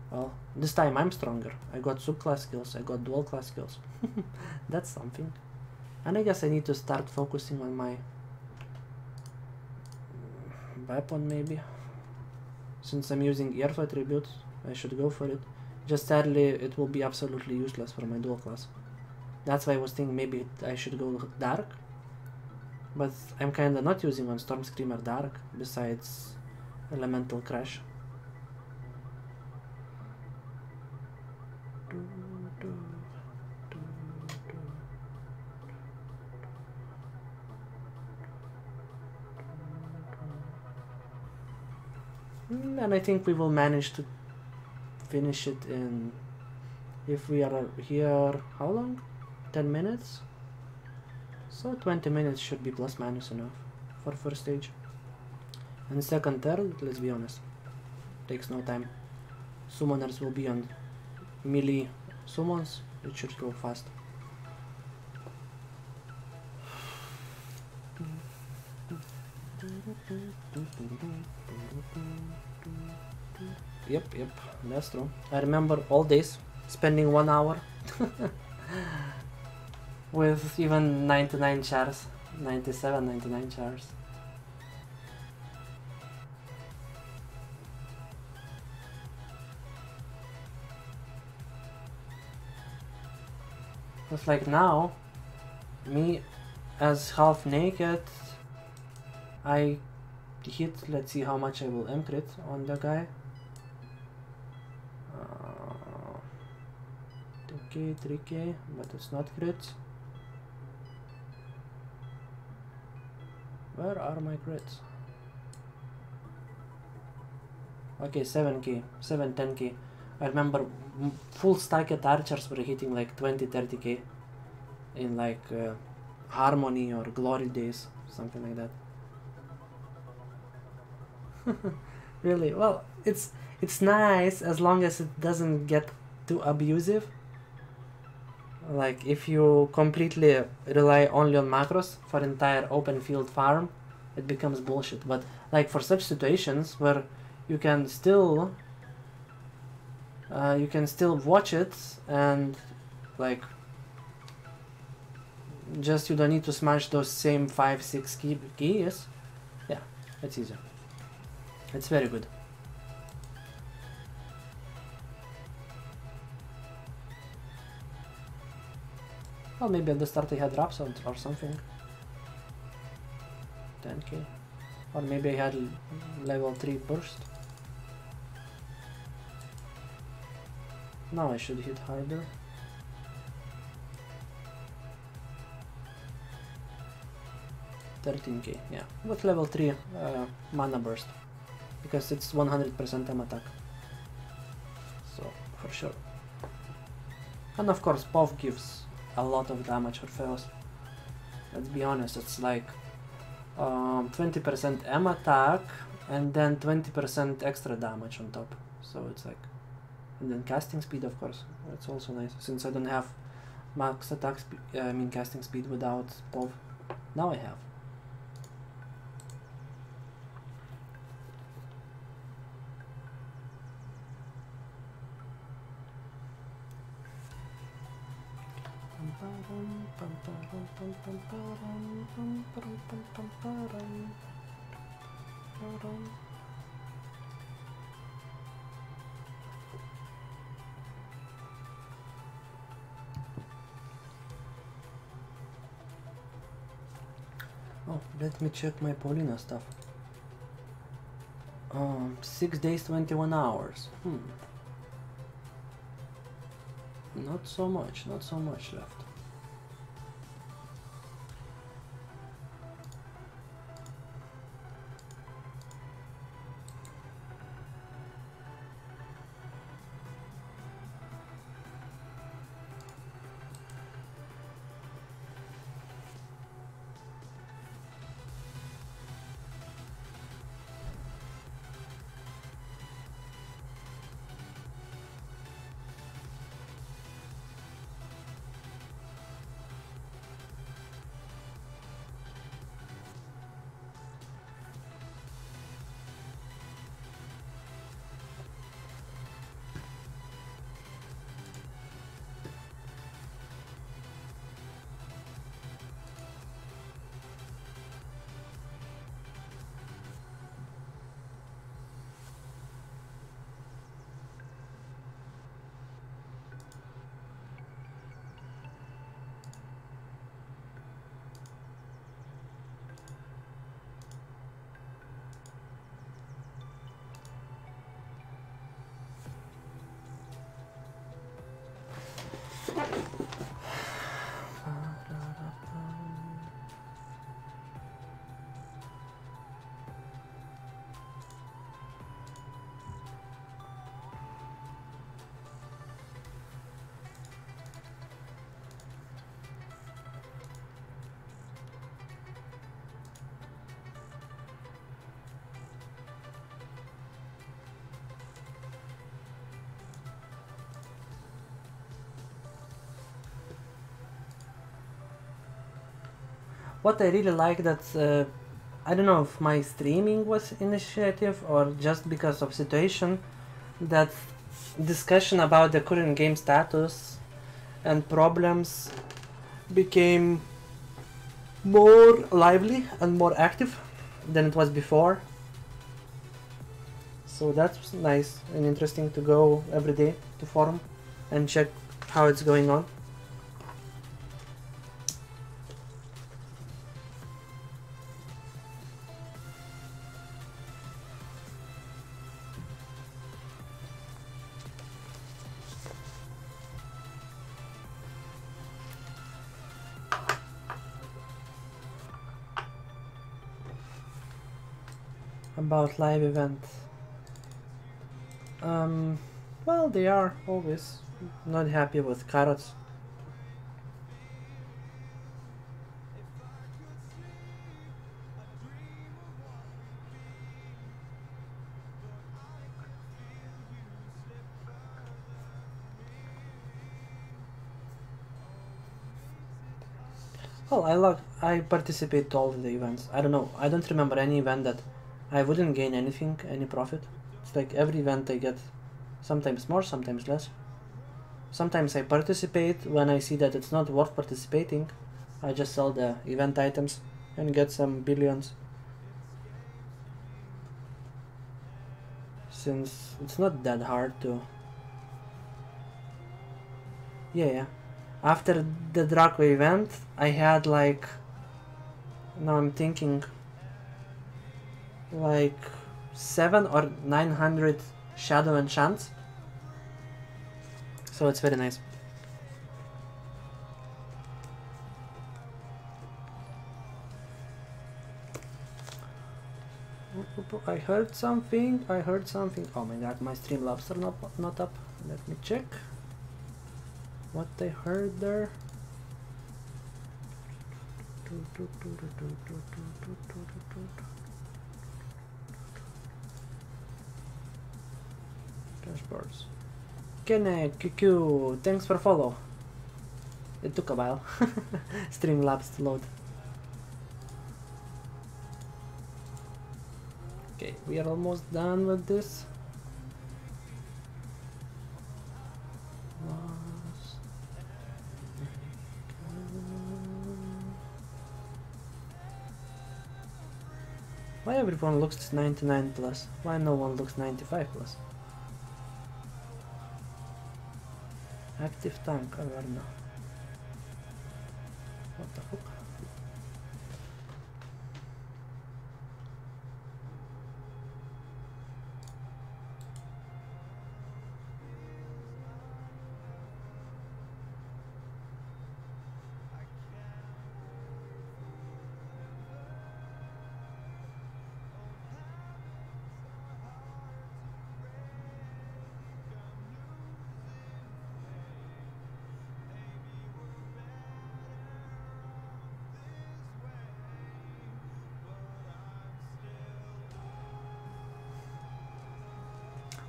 Well, this time I'm stronger. I got subclass skills, I got dual class skills. That's something. And I guess I need to start focusing on my weapon maybe. Since I'm using Earth attribute, I should go for it. Just sadly, it will be absolutely useless for my dual class. That's why I was thinking maybe I should go dark. But I'm kinda not using on Storm Screamer dark, besides Elemental Crash. And I think we will manage to finish it in, if we are here, how long? 10 minutes? So 20 minutes should be plus minus enough for first stage. And second, third, let's be honest, takes no time. Summoners will be on melee summons, it should go fast. Yep, that's true. I remember all days spending 1 hour with even 99 chars, 97, 99 chars. It's like now, me as half naked, I hit, let's see how much I will M-crit on the guy. 2k, 3k, but it's not crit. Where are my crits? Okay, 7k, 7, 10k. I remember full stacked archers were hitting like 20, 30k in like Harmony or Glory days, something like that. Really, well, it's nice as long as it doesn't get too abusive. Like if you completely rely only on macros for entire open field farm, it becomes bullshit. But like for such situations where you can still watch it and like just you don't need to smash those same 5-6 keys. Yeah, it's easier. It's very good. Well, maybe at the start I had drops or something. 10k. Or maybe I had level 3 burst. Now I should hit harder. $13k, yeah. With level 3 mana burst. Because it's 100% M attack. So, for sure. And of course, POV gives a lot of damage for Feos. Let's be honest, it's like 20% M attack and then 20% extra damage on top. So it's like, and then casting speed, of course, it's also nice since I don't have max attack speed. I mean casting speed without POV. Now I have. Oh, let me check my Paulina stuff. 6 days, 21 hours. Not so much left. What I really like that, I don't know if my streaming was initiative or just because of situation, that discussion about the current game status and problems became more lively and more active than it was before. So that's nice and interesting to go every day to forum and check how it's going on. About live event. Well, they are always not happy with carrots. Well, I participate to all of the events. I don't know. I don't remember any event that I wouldn't gain anything, any profit. It's like every event I get sometimes more, sometimes less. Sometimes I participate when I see that it's not worth participating. I just sell the event items and get some billions. Since it's not that hard to... Yeah. After the Draco event, I had like... Now I'm thinking... like 7 or 900 shadow enchants. So it's very nice. I heard something. Oh my god, my Streamlabs are not up. Let me check what I heard there. Dashboards. Kene, QQ, thanks for follow. It took a while. Streamlabs to load. Okay, we are almost done with this. Why everyone looks 99 plus? Why no one looks 95 plus? Active tank, Averna. What the fuck?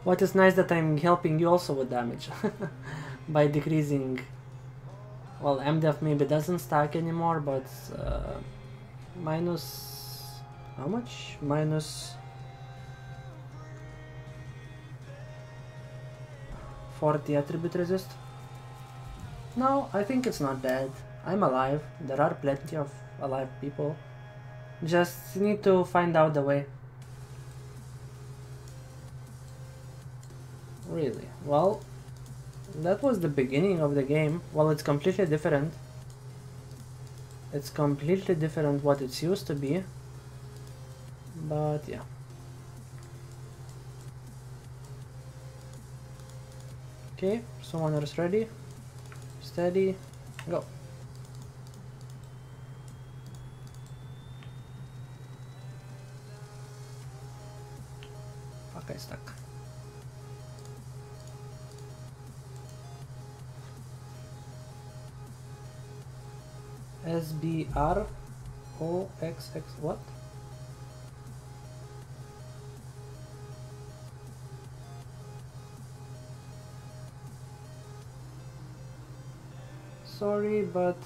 What is nice that I'm helping you also with damage by decreasing. Well, MDF maybe doesn't stack anymore, but minus how much? Minus 40 attribute resist. No, I think it's not bad. I'm alive. There are plenty of alive people. Just need to find out the way. Really? Well, that was the beginning of the game. Well, it's completely different. It's completely different what it's used to be. But yeah. Okay, summoner's ready. Steady. Go. Fuck, I stuck. SBR OXX what? Sorry, but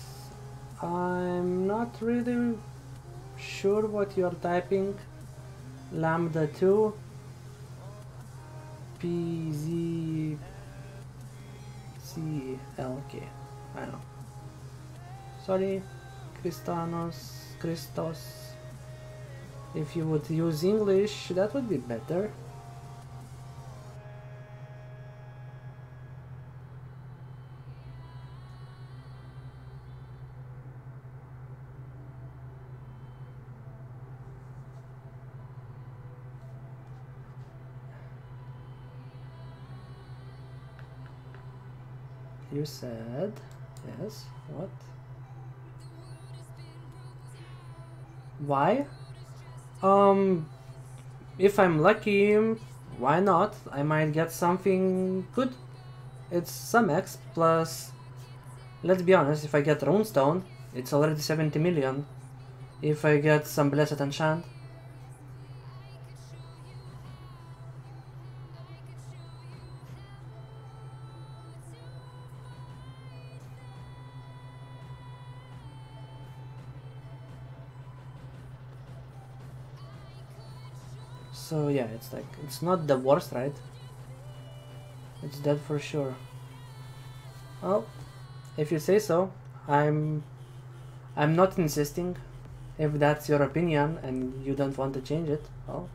I'm not really sure what you're typing. Lambda 2 PZCLK. I don't know. Sorry, Christos. If you would use English, that would be better. You said yes. What? Why? If I'm lucky, Why not? I might get something good. It's some X plus, let's be honest, if I get Runestone, it's already 70 million. If I get some Blessed Enchant, so yeah, it's like, it's not the worst, right? It's dead for sure. Well, if you say so, I'm not insisting. If that's your opinion and you don't want to change it, well.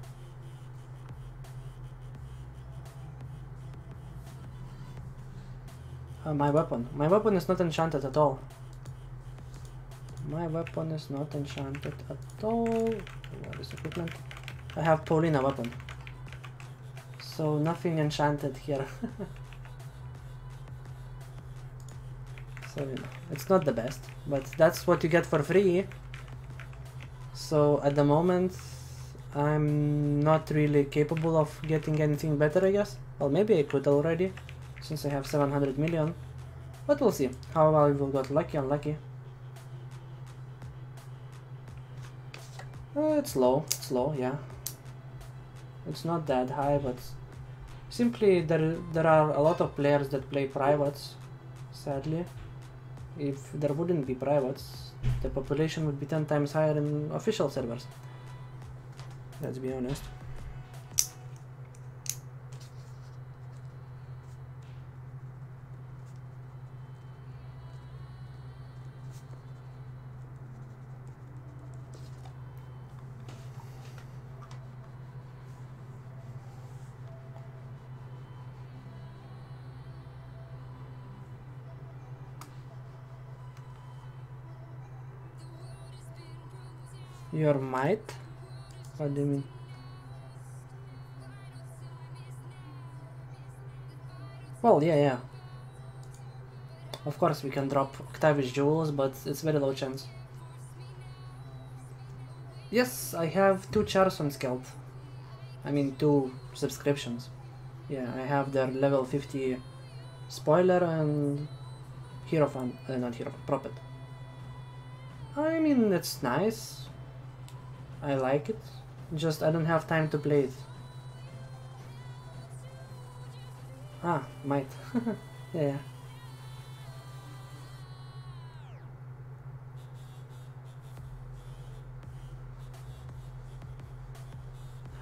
My weapon is not enchanted at all. My weapon is not enchanted at all. What is equipment? I have Paulina weapon. So nothing enchanted here. So you know, it's not the best, but that's what you get for free. So at the moment, I'm not really capable of getting anything better, I guess. Well, maybe I could already, since I have 700 million. But we'll see how I will get lucky, unlucky. It's low, yeah. It's not that high, but simply there are a lot of players that play privates, sadly. If there wouldn't be privates, the population would be 10 times higher in official servers. Let's be honest. Your might? What do you mean? Well, yeah. Of course we can drop Octavius jewels, but it's very low chance. Yes, I have 2 chars on Skelt. I mean 2 subscriptions. Yeah, I have their level 50 spoiler and Hierophant, not Hierophant, Prophet. I mean, it's nice. I like it, just I don't have time to play it. Ah, might. Yeah.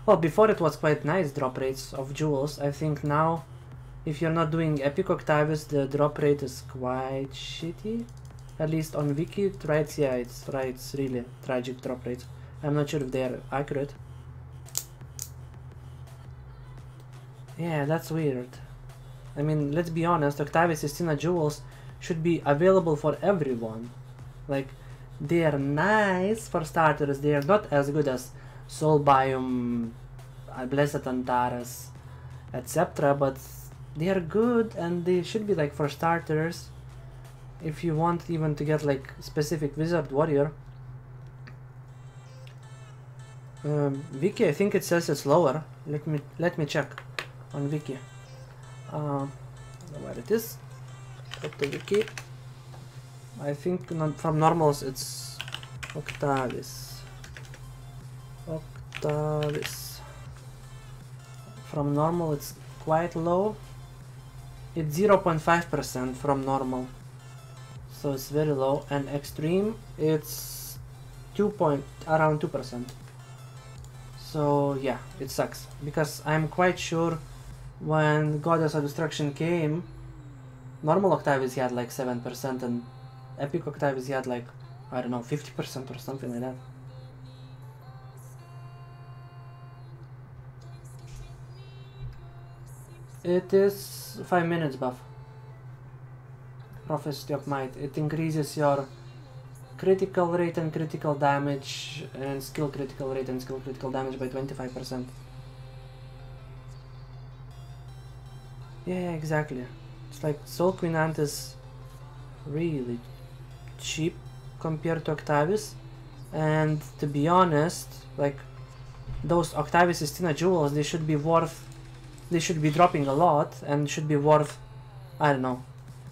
Well, before it was quite nice drop rates of jewels. I think now, if you're not doing Epic Octavius, the drop rate is quite shitty. At least on Wiki, it writes, yeah, it's really tragic drop rates. I'm not sure if they are accurate. Yeah, that's weird. I mean, let's be honest, Octavius Sistina jewels should be available for everyone. Like, they are nice for starters, they are not as good as Soul Biome, Blessed Antares, etc. But they are good and they should be like for starters. If you want even to get like specific Wizard Warrior. Wiki, I think it says it's lower. Let me check on Wiki. Where it is? Go to Wiki. I think from normals it's Octavius. From normal it's quite low. It's 0.5% from normal. So it's very low, and extreme it's around 2%. So yeah, it sucks, because I'm quite sure when Goddess of Destruction came, normal Octavius had like 7% and Epic Octavius had like, I don't know, 50% or something like that. It is 5 minutes buff. Prophecy of Might. It increases your critical rate and critical damage and skill critical rate and skill critical damage by 25%. Yeah, exactly. It's like Soul Queen Ant is really cheap compared to Octavius, and to be honest, like those Octavius Sistina jewels, they should be worth they should be dropping a lot and should be worth, I don't know,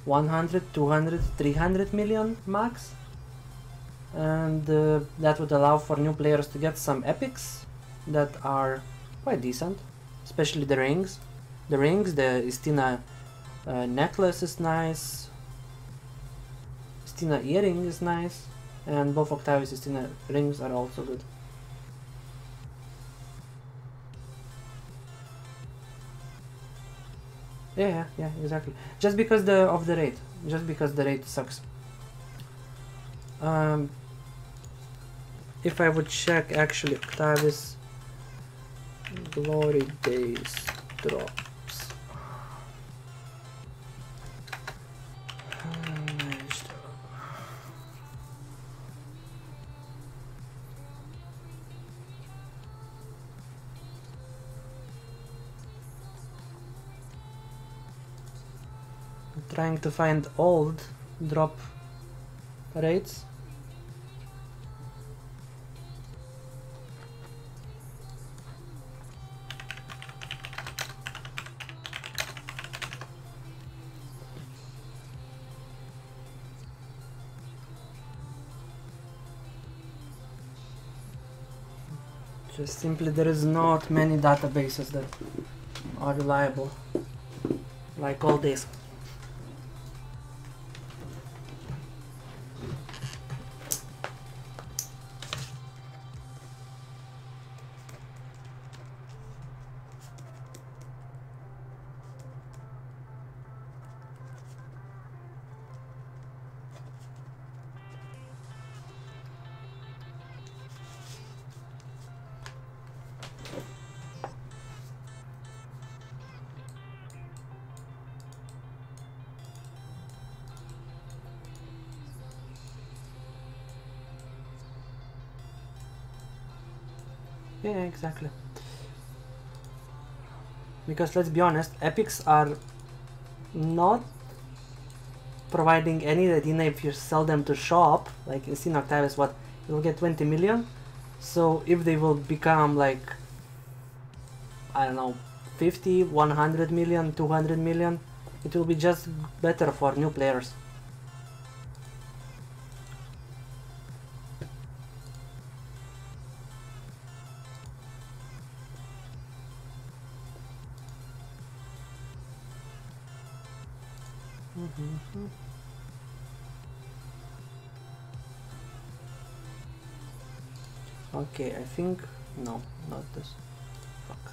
100, 200, 300 million max. And that would allow for new players to get some epics that are quite decent, especially the rings. The Istina necklace is nice, Istina earring is nice, and both Octavius Istina rings are also good. Yeah, exactly. Just because of the rate. Just because the rate sucks. If I would check actually Octavius Glory Days drops. I'm trying to find old drop rates. Just simply there is not many databases that are reliable like all this. Yeah, exactly. Because let's be honest, epics are not providing any retina if you sell them to shop. Like in Sin Octavius, what, you'll get 20 million. So if they will become like, I don't know, 50, 100 million, 200 million, it will be just better for new players. Okay, I think no, not this. Fuck.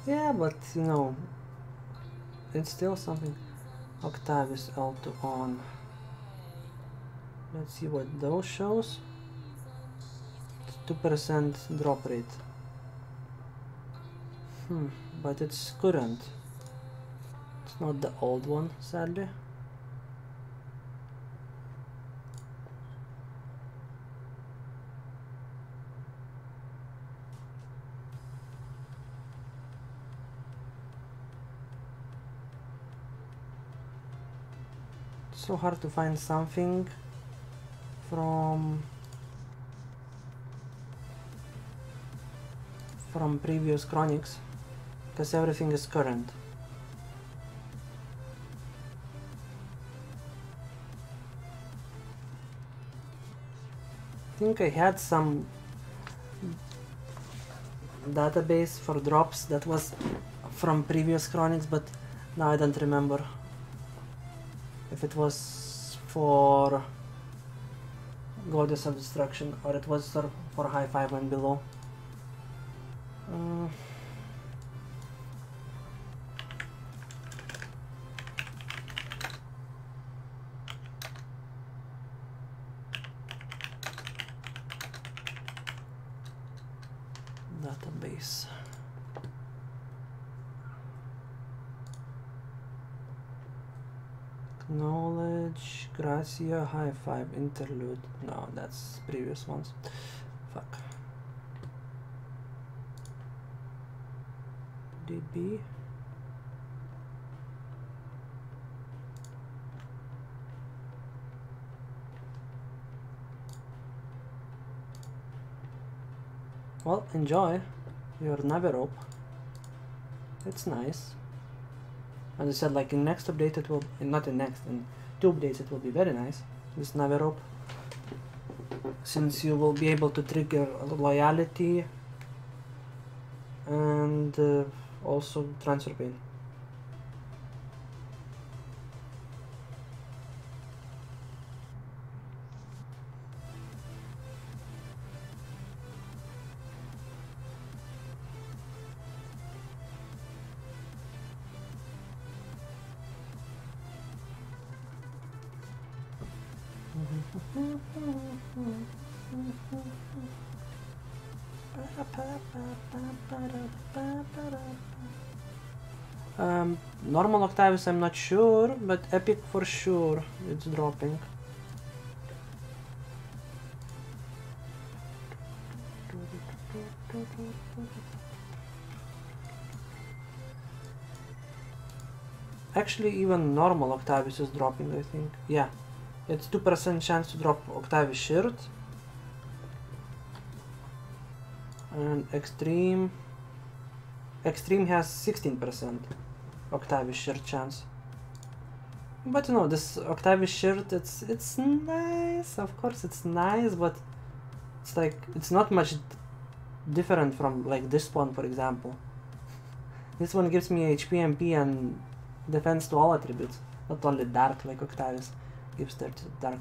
Yeah, but you know, it's still something. Octavius L2 on. Let's see what those shows. It's 2% drop rate. But it's current. It's not the old one, sadly. It's so hard to find something from previous chronics because everything is current. I think I had some database for drops that was from previous chronics, but now I don't remember if it was for Goddess of Destruction or it was for High 5 and below. Database. Knowledge, Gracia, High Five, Interlude. No, that's previous ones. Fuck. DB. Well, enjoy your Navirope. It's nice. As I said, like in next update it will, not in next, in 2 updates it will be very nice, this Navirope. Since you will be able to trigger loyalty and also transfer pain. Normal Octavius I'm not sure, but Epic for sure it's dropping. Actually even normal Octavius is dropping, I think. Yeah, it's 2% chance to drop Octavius shirt. And Extreme has 16% Octavius shirt chance. But you know, this Octavius shirt, it's nice, of course it's nice, but it's like, it's not much different from like this one, for example. This one gives me HP, MP and defense to all attributes, not only dark like Octavius gives 30 dark.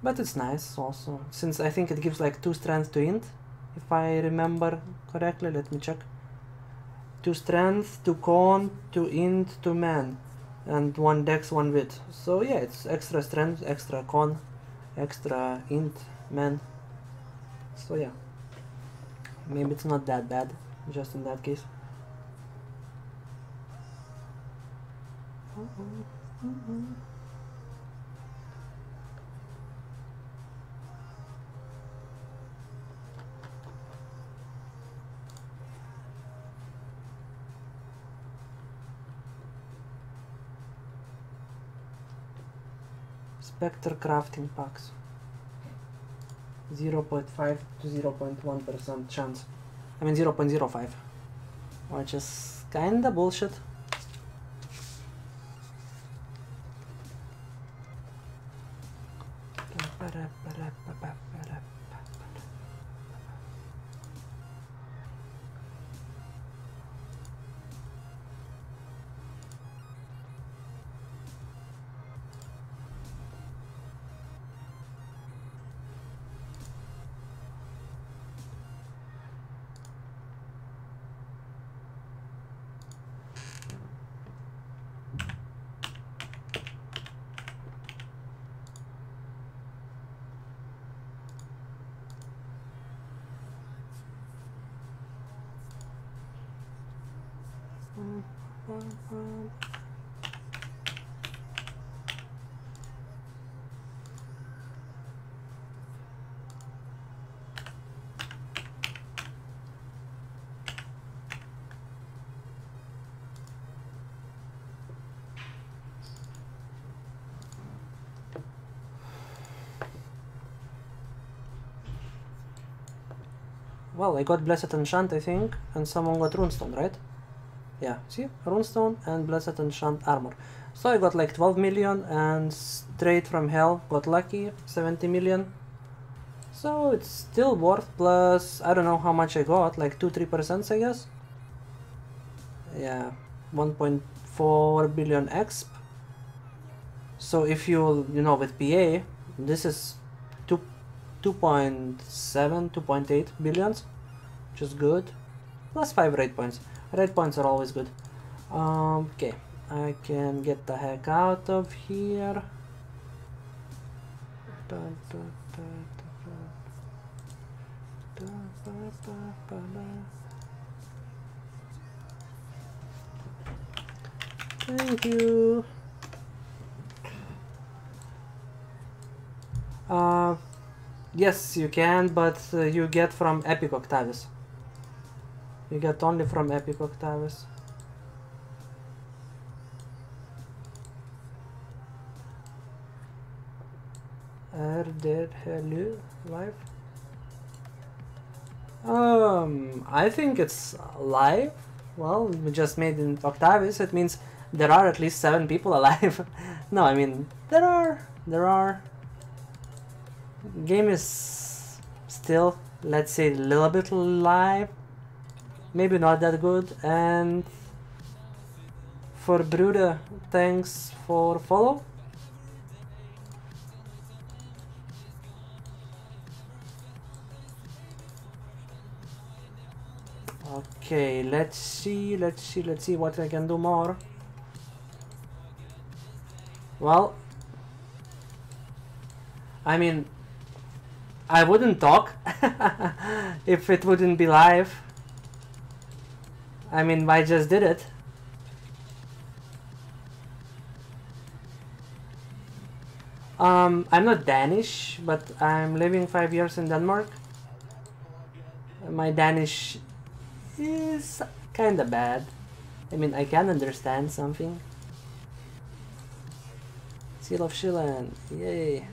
But it's nice also, since I think it gives like 2 strength to int, if I remember correctly. Let me check. 2 strength, 2 con, 2 int, 2 man, and 1 dex, 1 wit. So yeah, it's extra strength, extra con, extra int, man. So yeah, maybe it's not that bad, just in that case. Spectre crafting packs. 0.5 to 0.1% chance. I mean 0.05, which is kinda bullshit. Well, I got Blessed Enchant, I think, and someone got Runestone, right? Yeah, see? Runestone and Blessed Enchant armor. So I got like 12 million, and Straight from Hell got lucky, 70 million. So it's still worth, plus I don't know how much I got, like 2-3% I guess? Yeah, 1.4 billion exp. So if you know, with PA, this is 2.7, 2.8 billions, which is good. Plus 5 raid points. Raid points are always good. Okay, I can get the heck out of here. Thank you. Yes, you can, but you get from Epic Octavius. You get only from Epic Octavius. Dead hello live. I think it's live. Well, we just made in Octavius. It means there are at least 7 people alive. No, I mean there are. Game is still, let's say, a little bit live. Maybe not that good. And for Bruda, thanks for follow. Okay, let's see what I can do more. Well, I mean, I wouldn't talk if it wouldn't be live. I mean, I just did it. I'm not Danish, but I'm living 5 years in Denmark. My Danish is kinda bad. I mean, I can understand something. Seal of Schillen, yay.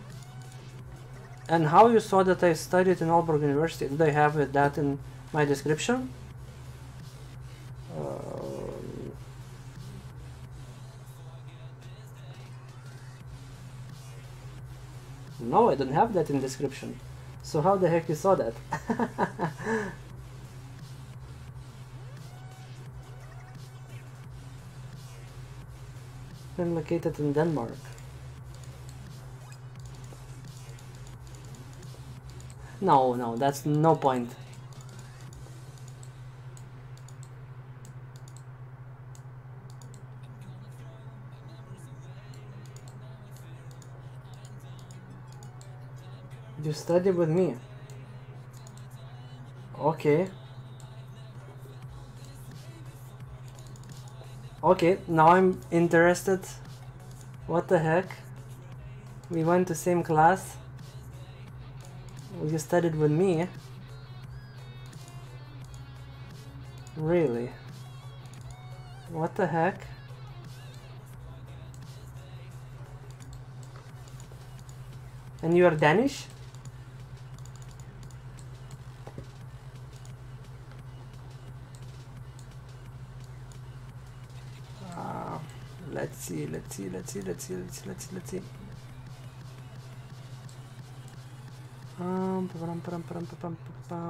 And how you saw that I studied in Aalborg University? Did I have that in my description? No, I don't have that in description. So how the heck you saw that? I'm located in Denmark. No, that's no point. You study with me. Okay. Okay, now I'm interested. What the heck? We went to same class. You studied with me. Really? What the heck? And you are Danish? Let's see.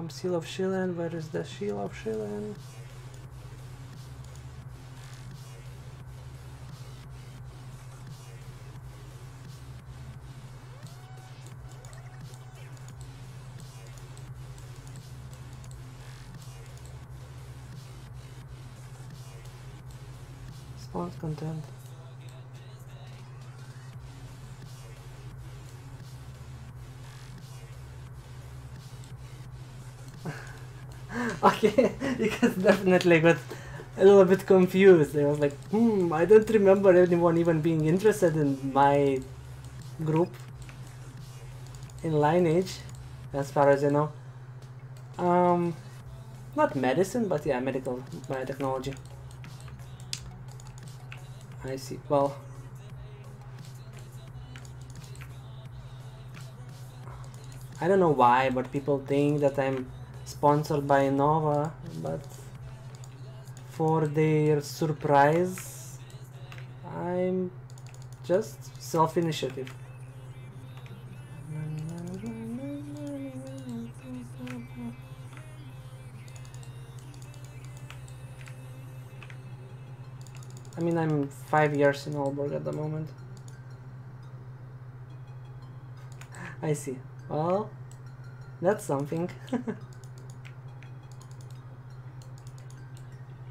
Seal of Schillen, where is the Seal of Schillen? Spawn content. Okay, because definitely got a little bit confused. I was like, I don't remember anyone even being interested in my group in Lineage, as far as I know. Not medicine, but yeah, medical biotechnology. I see. Well, I don't know why, but people think that I'm sponsored by Nova, but for their surprise, I'm just self-initiative. I mean, I'm 5 years in Aalborg at the moment. I see. Well, that's something.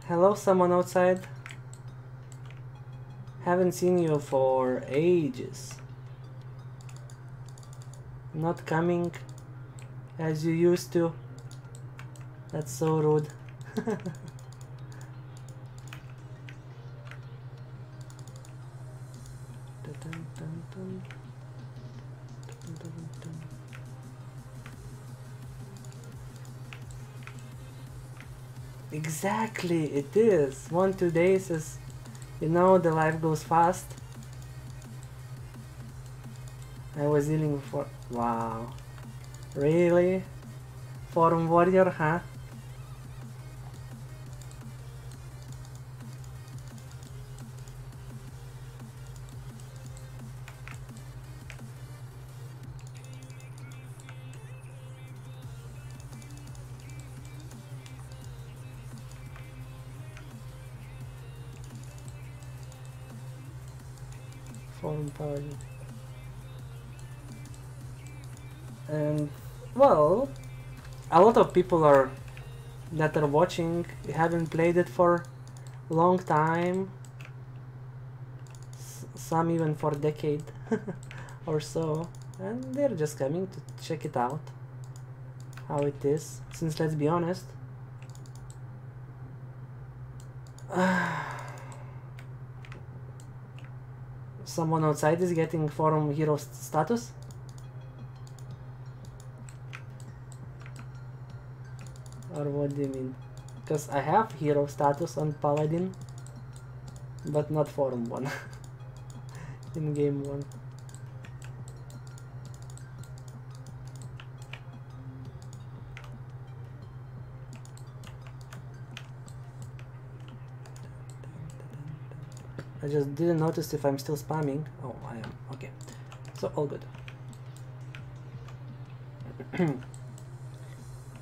Hello, someone outside. Haven't seen you for ages. Not coming as you used to. That's so rude. Exactly, it is. 1-2 days is, you know, the life goes fast. I was dealing for... Wow. Really? Forum warrior, huh? Forum power. And, well, a lot of people that are watching haven't played it for a long time. Some even for a decade or so. And they're just coming to check it out. How it is. Since, let's be honest, someone outside is getting forum hero status. Or what do you mean? Because I have hero status on Paladin, but not forum one. In game 1. I just didn't notice if I'm still spamming. Oh, I am. Okay. So, all good.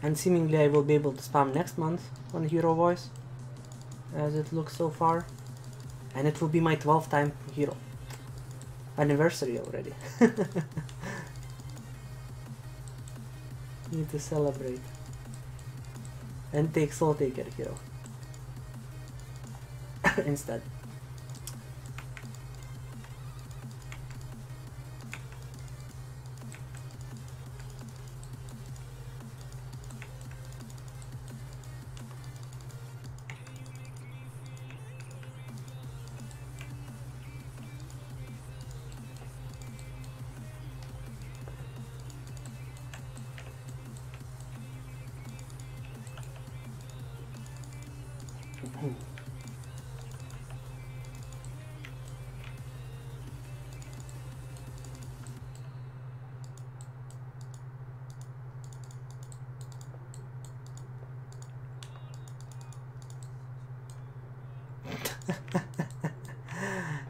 And seemingly I will be able to spam next month on Hero Voice, as it looks so far. And it will be my 12th time Hero. Anniversary already. Need to celebrate. And take Soul Taker Hero. Instead.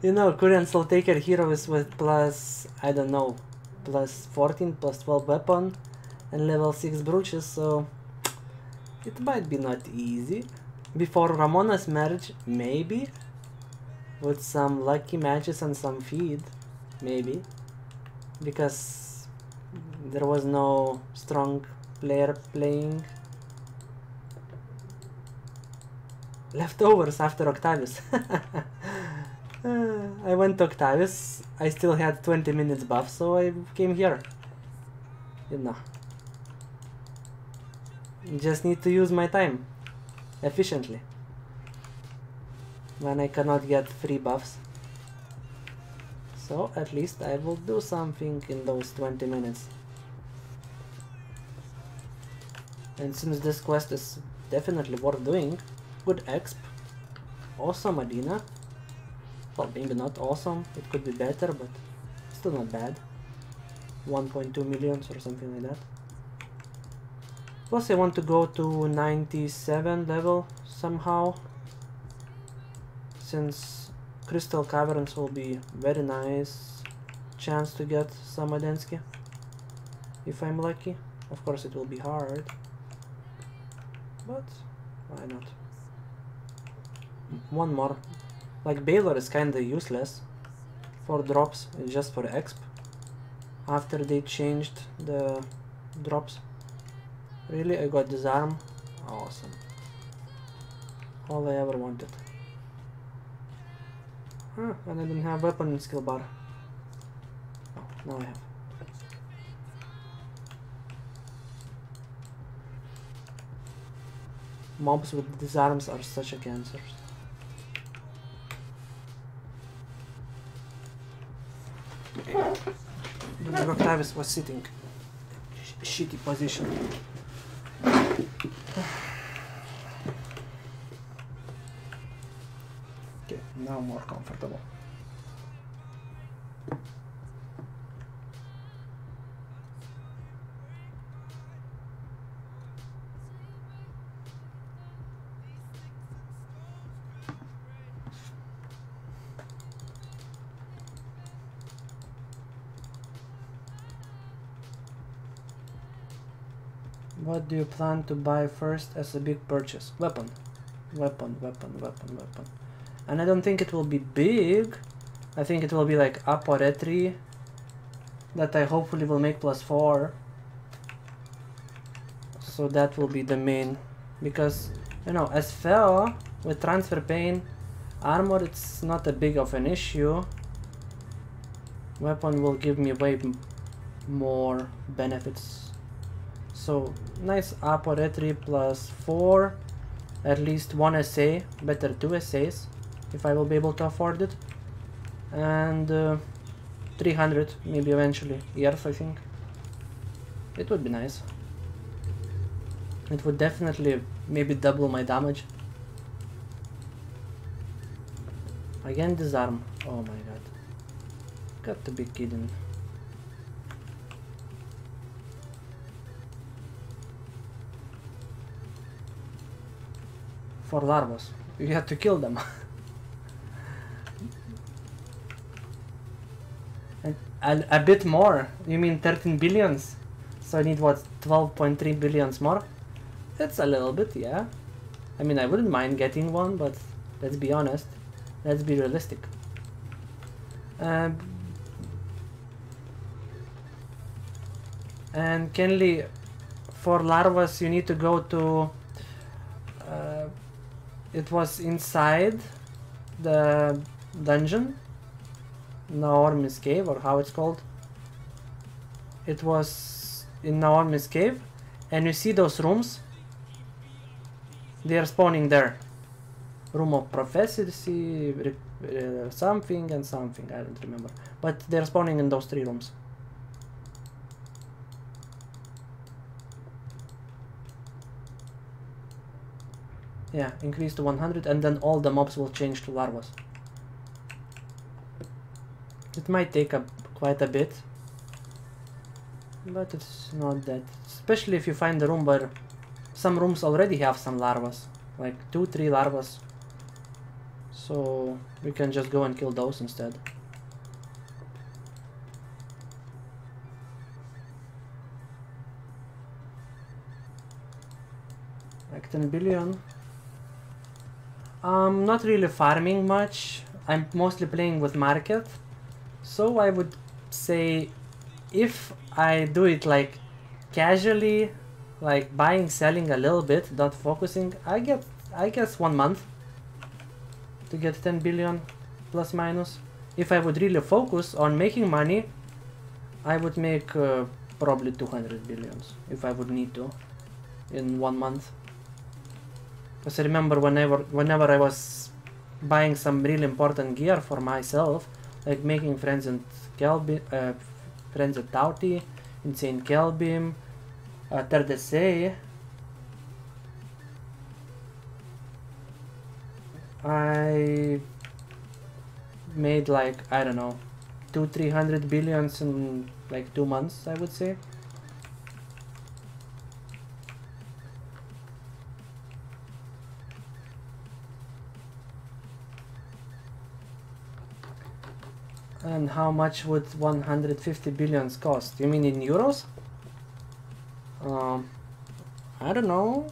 You know, current Soul Taker hero is with plus, I don't know, plus 14, plus 12 weapon, and level 6 brooches, so it might be not easy. Before Ramona's merge, maybe, with some lucky matches and some feed, maybe, because there was no strong player playing. Leftovers after Octavius. I went to Octavius, I still had 20 minutes buff, so I came here. You know. Just need to use my time efficiently when I cannot get free buffs. So at least I will do something in those 20 minutes. And since this quest is definitely worth doing, good exp, awesome Adina. Well, maybe not awesome, it could be better, but still not bad. 1.2 millions or something like that. Plus I want to go to 97 level somehow, since Crystal Caverns will be very nice chance to get some Adensky, if I'm lucky. Of course it will be hard, but why not? One more. Like Baylor is kinda useless for drops, it's just for exp. After they changed the drops. Really, I got disarm. Awesome. All I ever wanted. Huh, and I didn't have weapon in skill bar. Oh, now I have. Mobs with disarms are such a cancer. The Octavius was sitting shitty position. Okay, now more comfortable. What do you plan to buy first as a big purchase? Weapon. Weapon. And I don't think it will be big. I think it will be like Aporetri that I hopefully will make +4. So that will be the main. Because, you know, as Fell with transfer pain, armor it's not a big of an issue. Weapon will give me way more benefits. So nice Aporetri +4, at least 1 SA, better 2 SAs if I will be able to afford it, and 300 maybe eventually years. I think it would be nice. It would definitely maybe double my damage. Again disarm. Oh my god, got to be kidding. For larvas, you have to kill them. And a bit more. You mean 13 billions? So I need what, 12.3 billions more? It's a little bit, yeah. I mean, I wouldn't mind getting one, but let's be honest. Let's be realistic. And Kenley, for larvas you need to go to it was inside the dungeon, Naormi's cave, or how it's called. It was in Naormi's cave, and you see those rooms? They are spawning there. Room of prophecy, something and something, I don't remember. But they're spawning in those 3 rooms. Yeah, increase to 100 and then all the mobs will change to larvas. It might take quite a bit, but it's not that. Especially if you find a room where some rooms already have some larvas, like 2-3 larvas. So we can just go and kill those instead. Like 10 billion. I'm not really farming much. I'm mostly playing with market. So I would say if I do it like casually, like buying, selling a little bit, not focusing, I guess 1 month to get 10 billion plus minus. If I would really focus on making money, I would make probably 200 billions if I would need to in 1 month. Because I remember whenever I was buying some really important gear for myself, like making friends at Tauti, Insane Kelbim, Terdesei, I made like, I don't know, 200-300 billions in like 2 months, I would say. And how much would 150 billions cost? You mean in euros? I don't know.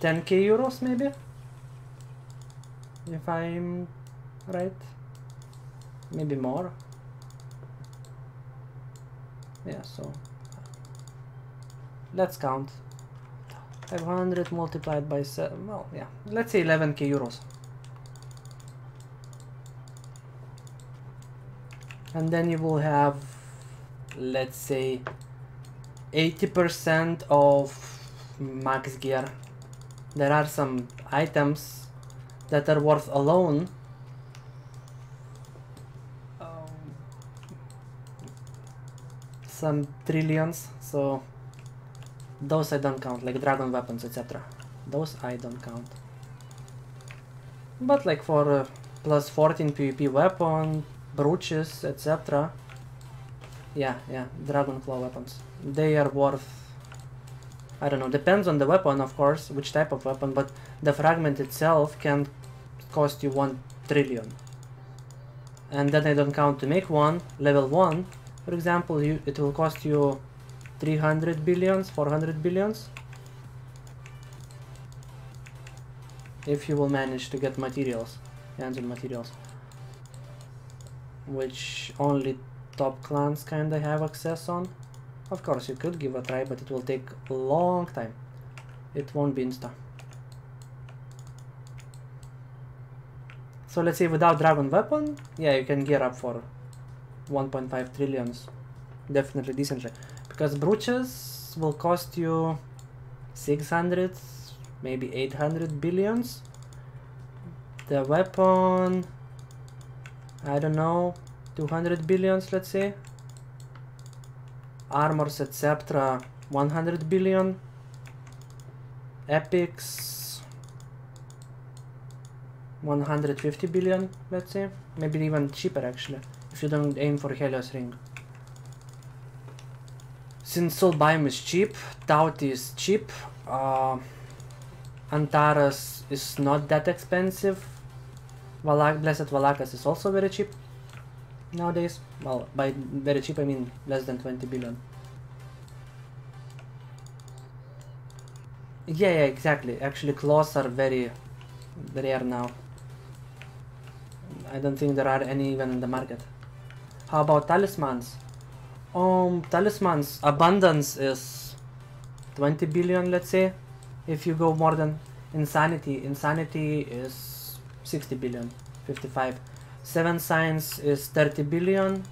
10k euros maybe? If I'm right. Maybe more. Yeah, so let's count. 500 multiplied by 7, well, yeah, let's say 11k euros. And then you will have, let's say, 80% of max gear. There are some items that are worth alone some trillions, so those I don't count, like dragon weapons, etc. Those I don't count. But like for plus 14 PvP weapon, brooches, etc. Yeah, Dragon Claw weapons. They are worth, I don't know, depends on the weapon, of course, which type of weapon, but the fragment itself can cost you 1 trillion. And then I don't count to make one, level 1, for example, it will cost you 300 billions, 400 billions. If you will manage to get materials, hands on materials. Which only top clans kinda have access on. Of course, you could give a try, but it will take a long time. It won't be insta. So let's say without dragon weapon, yeah, you can gear up for 1.5 trillions. Definitely decently. Because brooches will cost you 600, maybe 800 billions. The weapon, I don't know, 200 billions, let's say. Armors, etc. 100 billion. Epics, 150 billion, let's say. Maybe even cheaper, actually, if you don't aim for Helios Ring. Since Soul Biome is cheap, Tauti is cheap, Antares is not that expensive. Blessed Valakas is also very cheap nowadays. Well, by very cheap I mean less than 20 billion. Yeah, exactly. Actually, claws are very rare now. I don't think there are any even in the market. How about talismans? Talismans, abundance is 20 billion, let's say. If you go more than insanity is 60 billion, 55. 7 signs is 30 billion.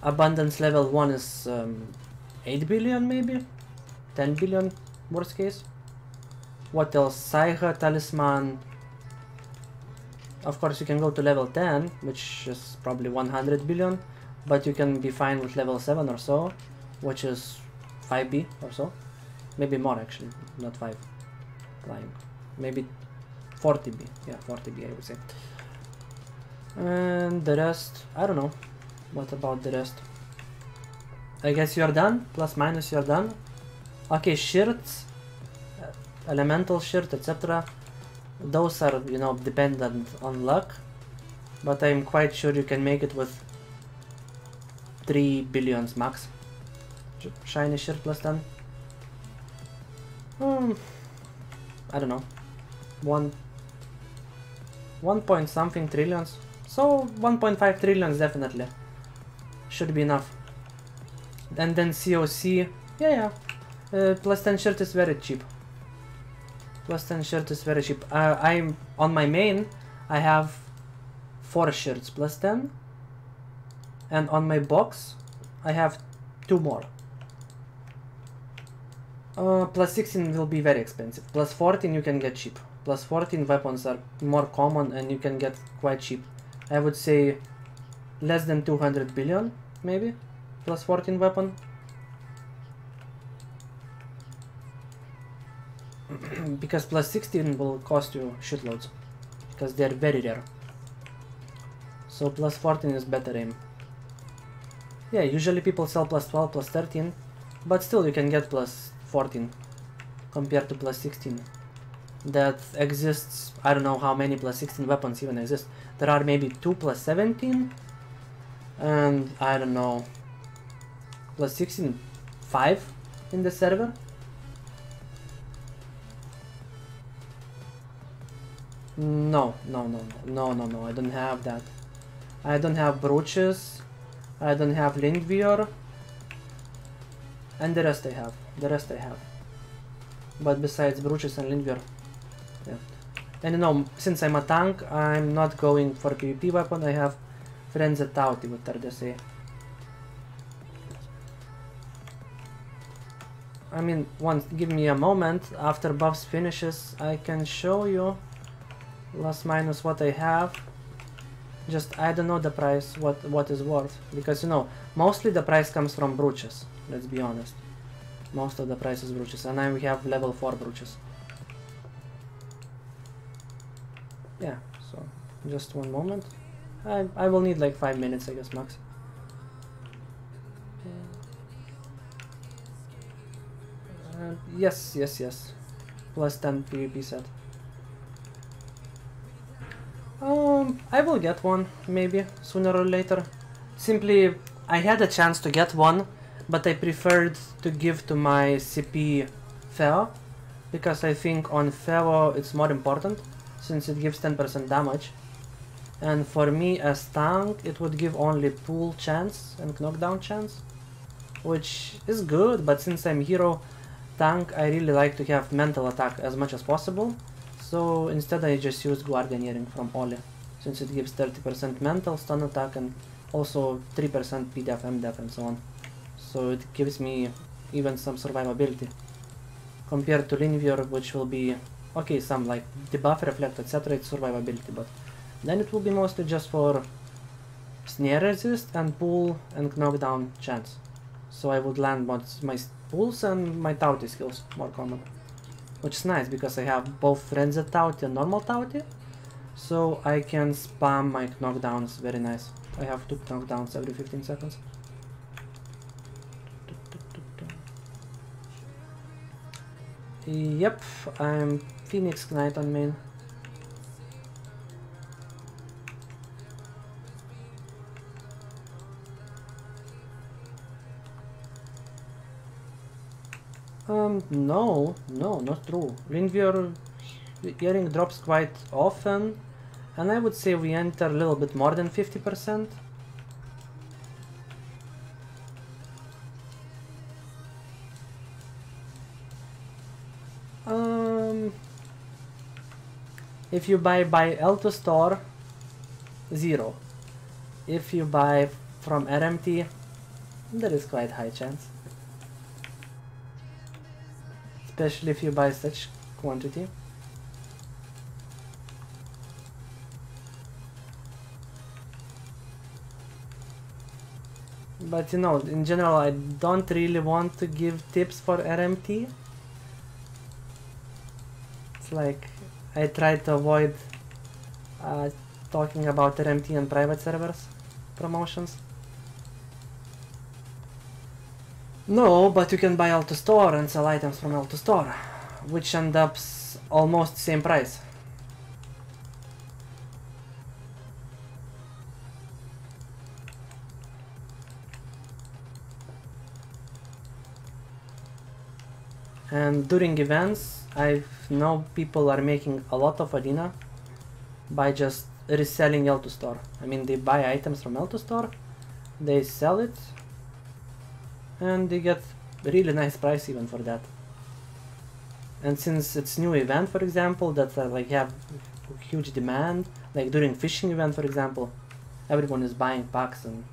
Abundance level 1 is 8 billion, maybe 10 billion, worst case. What else? Saiha talisman. Of course, you can go to level 10, which is probably 100 billion, but you can be fine with level 7 or so, which is 5B or so. Maybe more, actually, not 5. Lying. Maybe 40B. Yeah, 40B, I would say. And the rest, I don't know. What about the rest? I guess you're done? Plus minus, you're done? Okay, shirts, elemental shirt, etc. Those are, you know, dependent on luck, but I'm quite sure you can make it with 3 billions max. Shiny shirt plus 10. I don't know. 1 point something trillions. So 1.5 trillions definitely should be enough. And then COC, plus 10 shirt is very cheap. Plus 10 shirt is very cheap. I'm on my main, I have 4 shirts plus 10, and on my box I have 2 more. Plus 16 will be very expensive. Plus 14 you can get cheap. Plus 14 weapons are more common and you can get quite cheap. I would say less than 200 billion, maybe. Plus 14 weapon. Because plus 16 will cost you shitloads. Because they are very rare. So plus 14 is better aim. Yeah, usually people sell plus 12, plus 13. But still you can get plus 14 compared to plus 16. That exists, I don't know how many plus 16 weapons even exist. There are maybe 2 plus 17. And I don't know, plus 16, 5 in the server. No, I don't have that. I don't have brooches. I don't have Lingvior. And the rest I have. But besides brooches and Lingvior, yeah. And you know, since I'm a tank, I'm not going for PvP weapon. I have friends at Tauti with RDSA. I mean, give me a moment. After buffs finishes, I can show you plus minus what I have. Just I don't know the price, what is worth, because you know, mostly the price comes from brooches. Let's be honest. Most of the price is brooches, and now we have level 4 brooches. Yeah, so just one moment. I will need like 5 minutes, I guess, max. Yes, yes, yes. Plus 10 PvP set. I will get one, maybe, sooner or later. Simply, I had a chance to get one, but I preferred to give to my CP Feo, because I think on Feo it's more important, since it gives 10% damage. And for me as tank, it would give only pull chance and knockdown chance, which is good, but since I'm hero tank, I really like to have mental attack as much as possible. So instead I just use Guardianeering from Ole, since it gives 30% mental, stun attack, and also 3% PDEF, MDEF, and so on. So it gives me even some survivability. Compared to Lineage, which will be, okay, some like debuff, reflect, etc., it's survivability, but then it will be mostly just for snare resist and pull and knockdown chance. So I would land my pulls and my Tauti skills more common. Which is nice because I have both Frenzied Tauti and normal Tauti. So I can spam my knockdowns very nice. I have 2 knockdowns every 15 seconds. Yep, I'm Phoenix Knight on main. No, not true. Rinvier earring drops quite often, and I would say we enter a little bit more than 50%. If you buy by L2 store, 0. If you buy from RMT, there is quite high chance. Especially if you buy such quantity. But you know, in general, I don't really want to give tips for RMT. It's like, I try to avoid talking about RMT and private servers promotions. No, but you can buy Auto Store and sell items from Auto Store, which end up almost same price. And during events, I know people are making a lot of arena by just reselling L2 Store. I mean, they buy items from L2 Store, they sell it, and they get really nice price even for that. And since it's new event, for example, that like have huge demand, like during fishing event, for example, everyone is buying packs. And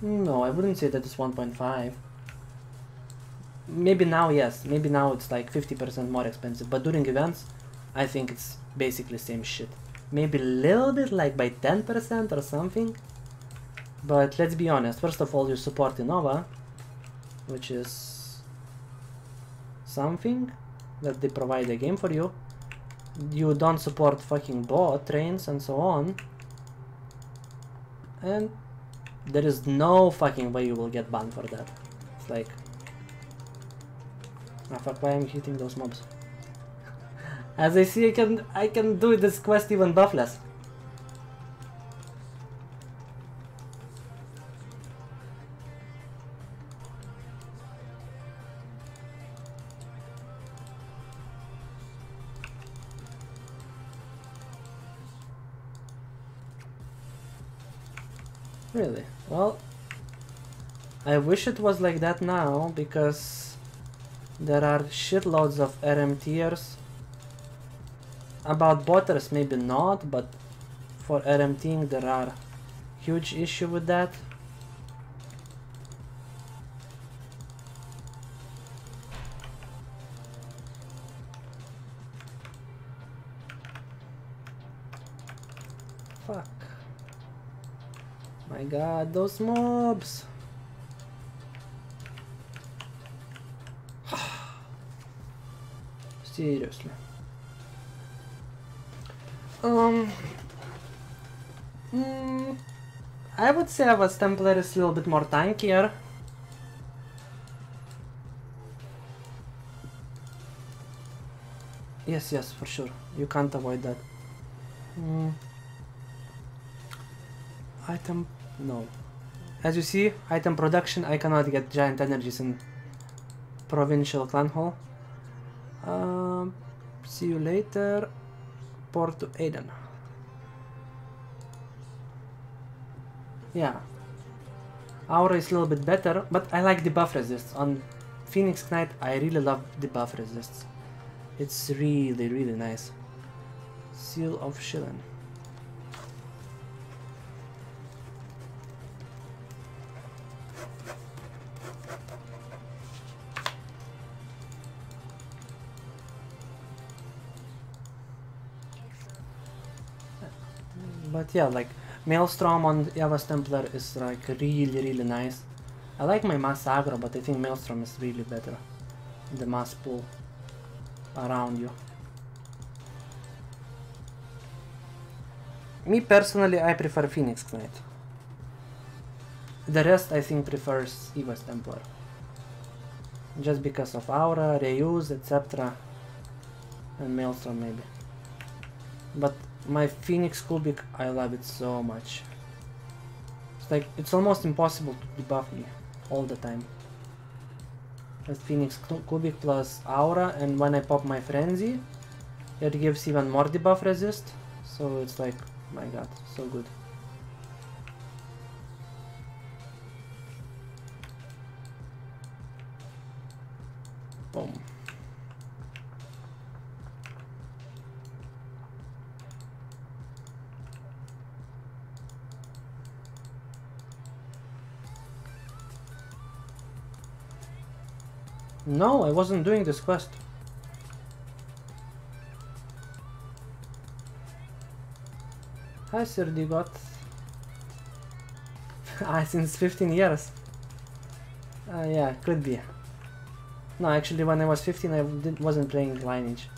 no, I wouldn't say that it's 1.5. Maybe now, yes, maybe now it's like 50% more expensive, but during events I think it's basically same shit. Maybe a little bit, like by 10% or something. But let's be honest, first of all, you support Innova, which is something that they provide a game for you. You don't support fucking bot trains and so on. And there is no fucking way you will get banned for that. It's like, ah fuck, why am I hitting those mobs? As I see, I can do this quest even buffless. Really? Well, I wish it was like that now, because there are shitloads of RMTers. About botters maybe not, but for RMTing there are huge issue with that. Fuck. My god, those mobs! Seriously. Um, mm, I would say Ava's Templar is a little bit more tankier. Yes, yes, for sure. You can't avoid that. Item... no. As you see, item production, I cannot get giant energies in Provincial Clan Hall. See you later. Port to Aiden. Yeah. Aura is a little bit better, but I like debuff resists. On Phoenix Knight, I really love debuff resists. It's really, really nice. Seal of Shillen. But yeah, like Maelstrom on Ava's Templar is like really, really nice. I like my mass aggro, but I think Maelstrom is really better. The mass pull around you. Me personally, I prefer Phoenix Knight. The rest I think prefers Eva's Templar. Just because of Aura, reuse, etc. And Maelstrom maybe. But my Phoenix Kubik, I love it so much. It's like, it's almost impossible to debuff me all the time. Just Phoenix Kubik plus Aura, and when I pop my Frenzy, it gives even more debuff resist. So it's like, my god, so good. Boom. No, I wasn't doing this quest. Hi, Sir Digot. Since 15 years. Yeah, could be. No, actually, when I was 15, I wasn't playing Lineage.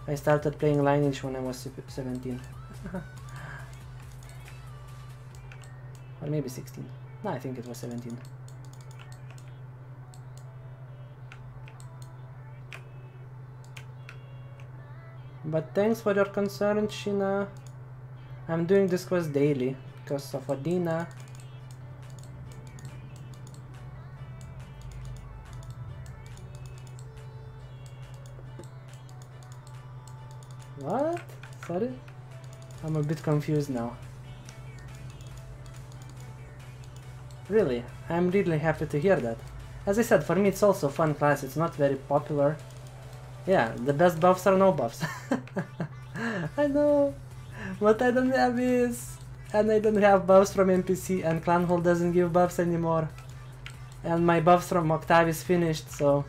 I started playing Lineage when I was 17. Or maybe 16. No, I think it was 17. But thanks for your concern, Shina. I'm doing this quest daily because of Adina. What? Sorry? I'm a bit confused now. Really? I'm really happy to hear that. As I said, for me it's also a fun class, it's not very popular. Yeah, the best buffs are no buffs. I know. What I don't have is... and I don't have buffs from NPC, and Clan Hall doesn't give buffs anymore. And my buffs from Octave is finished, so...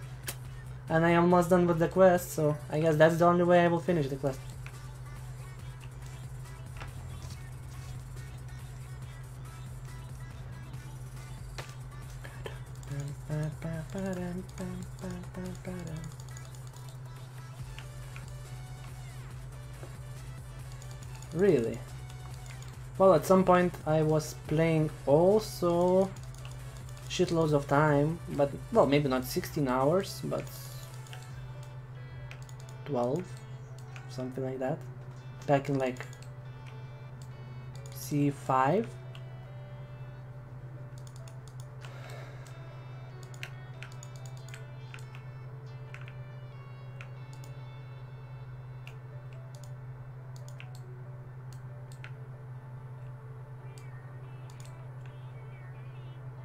and I am almost done with the quest, so I guess that's the only way I will finish the quest. Really? Well, at some point I was playing also shitloads of time, but, well, maybe not 16 hours, but 12, something like that, back in like C5.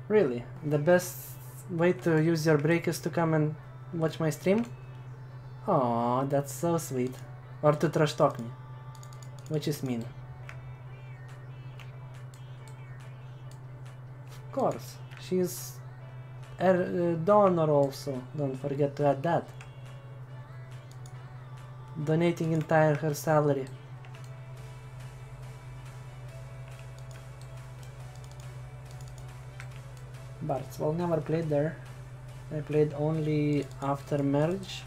Really? The best way to use your break is to come and watch my stream? Aww, that's so sweet. Or to trash talk me. Which is mean. Of course. She's a donor also. Don't forget to add that. Donating entire her salary. Barts, well, never played there. I played only after merge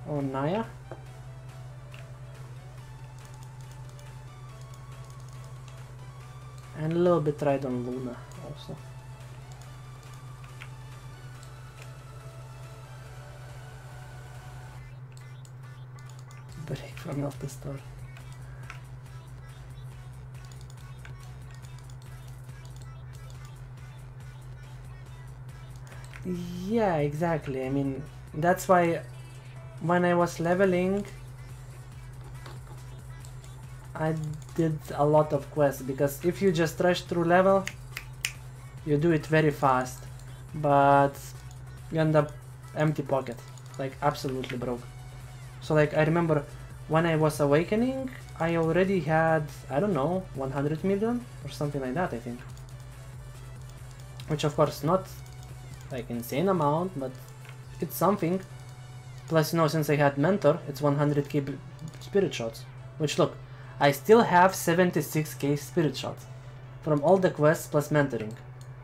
on Naya. And a little bit tried on Luna also. Break from off the store. Yeah, exactly. I mean, that's why when I was leveling, I did a lot of quests, because if you just rush through level, you do it very fast, but you end up empty pocket, like absolutely broke. So like I remember when I was awakening, I already had, I don't know, 100 million or something like that, I think. Which of course not like insane amount, but it's something. Plus, you know, since I had mentor, it's 100k spirit shots. Which look, I still have 76k spirit shots from all the quests plus mentoring.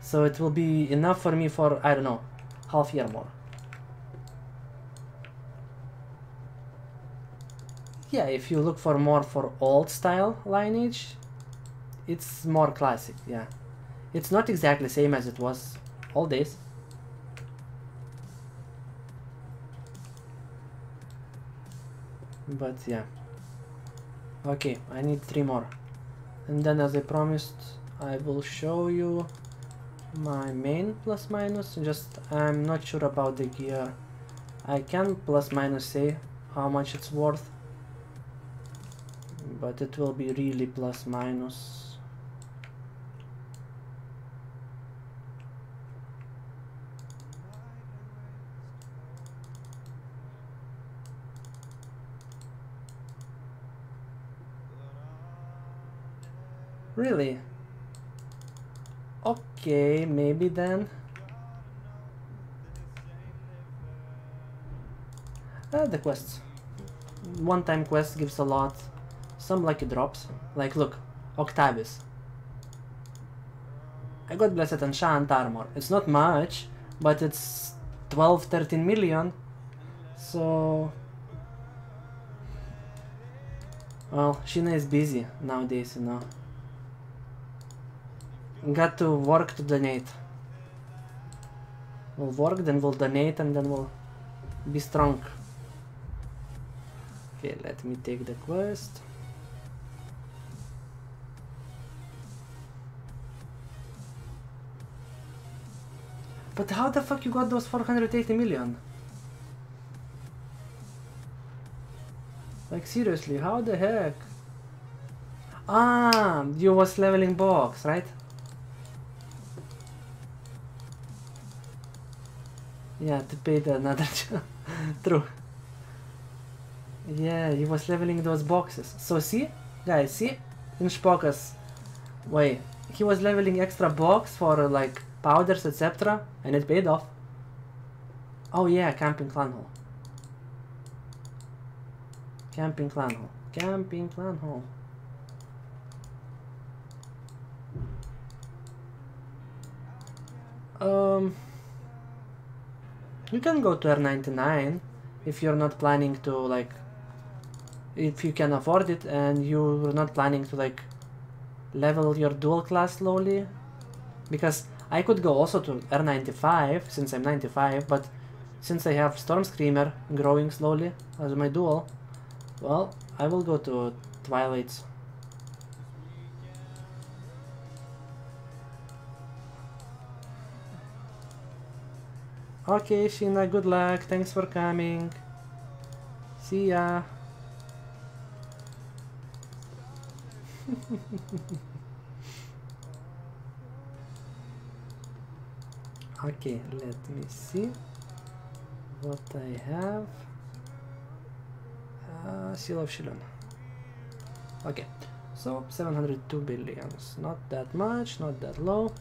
So it will be enough for me for, I don't know, half year more. Yeah, if you look for more for old style Lineage, it's more classic, yeah. It's not exactly same as it was all days. But yeah. Okay, I need 3 more. And then as I promised, I will show you my main plus minus. Just I'm not sure about the gear. I can plus minus say how much it's worth, but it will be really plus minus. Really? Okay, maybe then. The quests. One-time quest gives a lot. Some lucky drops. Like, look, Octavius. I got Blessed Enchant Armor. It's not much, but it's 12-13 million. So... Well, Sheena is busy nowadays, you know. Got to work to donate. We'll work, then we'll donate, and then we'll be strong. Okay, let me take the quest. But how the fuck you got those 480 million? Like seriously, how the heck? Ah, you was leveling box, right? Yeah, to pay the another job. True. Yeah, he was leveling those boxes. So see, guys, see? In Spokas. Wait, he was leveling extra box for like powders, etc. And it paid off. Oh yeah, camping clan hall. Camping clan hall. Camping clan hall. You can go to R99 if you're not planning to like, if you can afford it and you're not planning to like level your dual class slowly. Because I could go also to R95 since I'm 95, but since I have Storm Screamer growing slowly as my dual, well, I will go to Twilights. Okay, Sheena, good luck. Thanks for coming. See ya. Okay, let me see what I have. Seal of Shilon. Okay, so 702 billions. Not that much, not that low.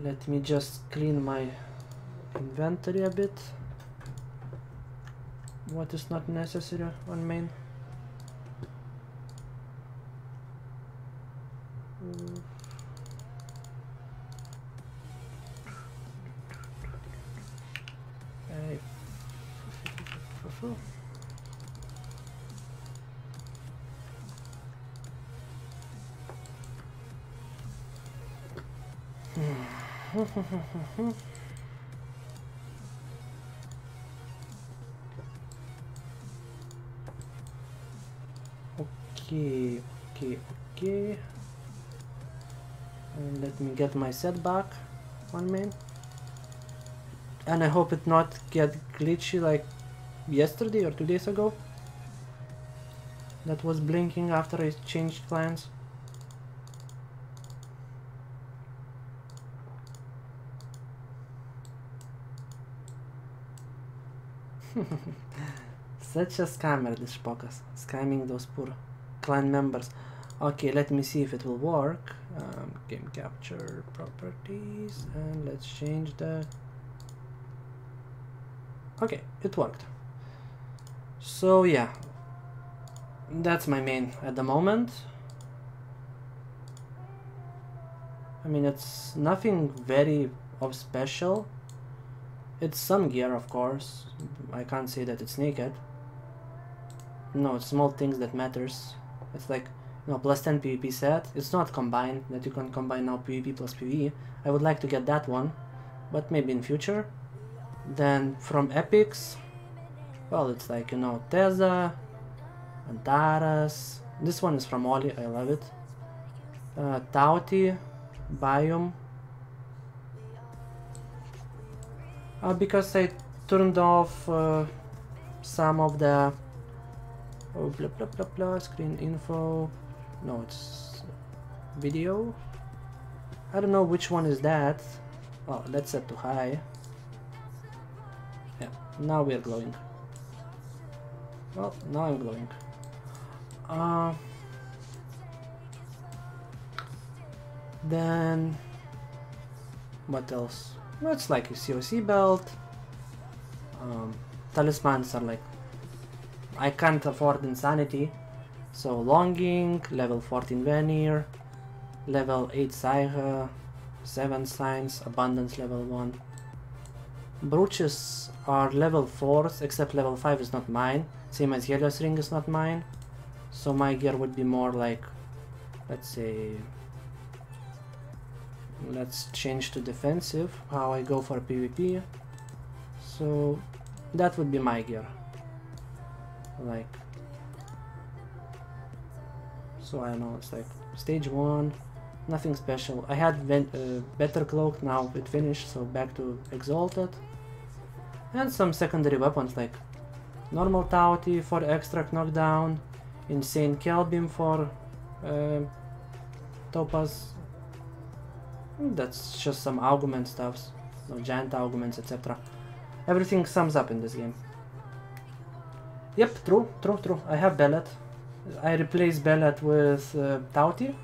Let me just clean my inventory a bit. What is not necessary on main? Okay, okay, okay. And let me get my set back. 1 min. And I hope it not get glitchy like yesterday or 2 days ago. That was blinking after I changed plans. Such a scammer, this Spokas. Scamming those poor clan members. Okay, let me see if it will work. Game capture properties, and let's change the... Okay, it worked. So yeah, that's my main at the moment. I mean, it's nothing very of special. It's some gear, of course. I can't say that it's naked. No, it's small things that matters. It's like, you know, plus 10 PvP set. It's not combined, that you can combine now PvP plus PvE. I would like to get that one, but maybe in future. Then from epics, well, it's like, you know, Teza, Antaras. This one is from Oli, I love it. Tauti, Biome. Because I turned off some of the blah blah blah blah screen info. No, it's video. I don't know which one is that. Oh, let's set to high. Yeah, now we're glowing. Well, now I'm glowing. Then what else? No, it's like a COC belt. Talismans are like, I can't afford insanity, so longing, level 14 veneer, level 8 Saiga, 7 signs, abundance level 1. Brooches are level 4s, except level 5 is not mine, same as Helios ring is not mine, so my gear would be more like, let's say, let's change to defensive, how I go for PvP, so that would be my gear. Like, so I don't know, it's like stage 1, nothing special. I had better cloak, now it finished, so back to exalted. And some secondary weapons like normal Tauti for extra knockdown, insane Kelbeam for Topaz. That's just some augment stuffs, no giant augments, etc. Everything sums up in this game. Yep, true. I have Bellet. I replace Bellet with Tauti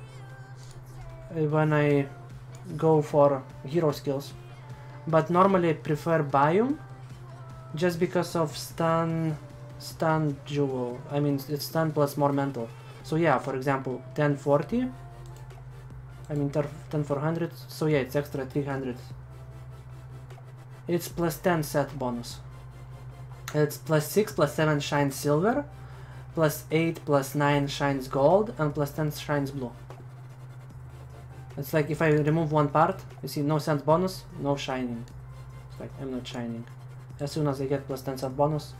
when I go for hero skills. But normally I prefer Biome just because of stun jewel. I mean, it's stun plus more mental. So yeah, for example, 1040. I mean 10-400. So yeah, it's extra 300. It's plus 10 set bonus. It's plus 6 plus 7 shines silver, plus 8 plus 9 shines gold, and plus 10 shines blue. It's like if I remove one part, you see no cent bonus, no shining. It's like I'm not shining. As soon as I get plus 10 cent bonus.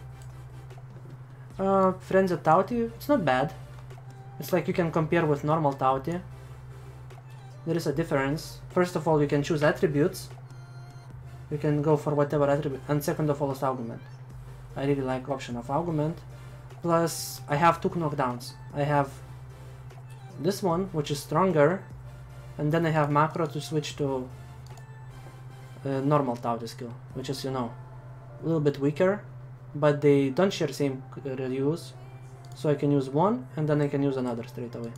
Friends at Tauti, it's not bad. It's like you can compare with normal Tauti. There is a difference. First of all, you can choose attributes. You can go for whatever attribute, and second of all is augment. I really like option of augment. Plus, I have 2 knockdowns. I have this one, which is stronger, and then I have macro to switch to normal Tauti skill, which is, you know, a little bit weaker, but they don't share same use, so I can use one, and then I can use another straight away.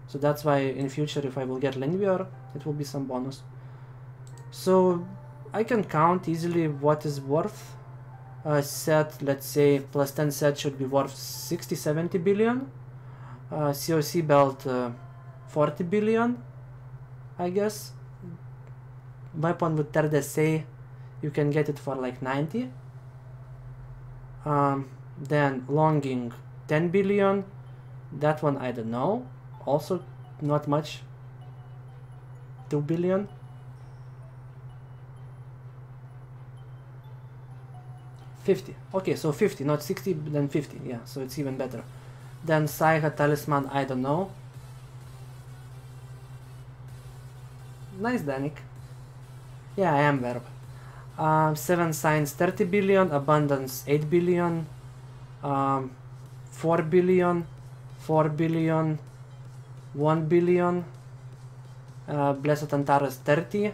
So that's why in future, if I will get Linvior, it will be some bonus. So I can count easily what is worth. Set, let's say, plus 10 set should be worth 60-70 billion. COC belt 40 billion, I guess. Weapon with Terre d'Essai, you can get it for like 90. Then longing 10 billion. That one I don't know. Also not much. 2 billion. 50. Okay, so 50, not 60, then 50. Yeah, so it's even better. Then Saiga Talisman, I don't know. Nice, Danik. Yeah, I am verb. 7 signs 30 billion, abundance 8 billion, 4 billion, 4 billion, 1 billion, Blessed Antares 30.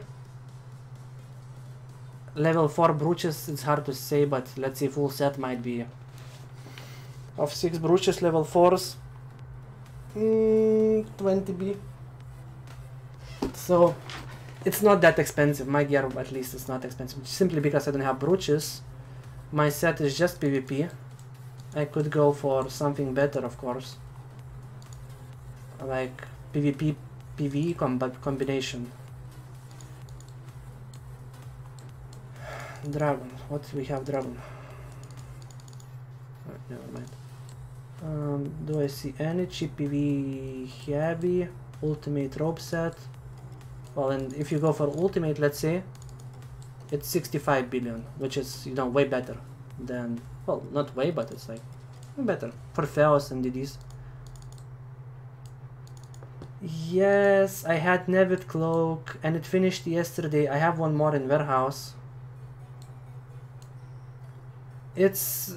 Level 4 brooches, it's hard to say, but let's say full set might be of 6 brooches, level 4s, 20B. So it's not that expensive. My gear at least is not expensive, simply because I don't have brooches. My set is just PvP. I could go for something better, of course, like PvP PvE combination. Dragon, what do we have? Dragon. Oh, never mind. Do I see any cheap PvE heavy ultimate rope set? Well, and if you go for ultimate, let's say, it's 65 billion, which is, you know, way better than, well, not way, but it's like better for Theos and DDs. Yes, I had Nevid Cloak and it finished yesterday. I have one more in warehouse. It's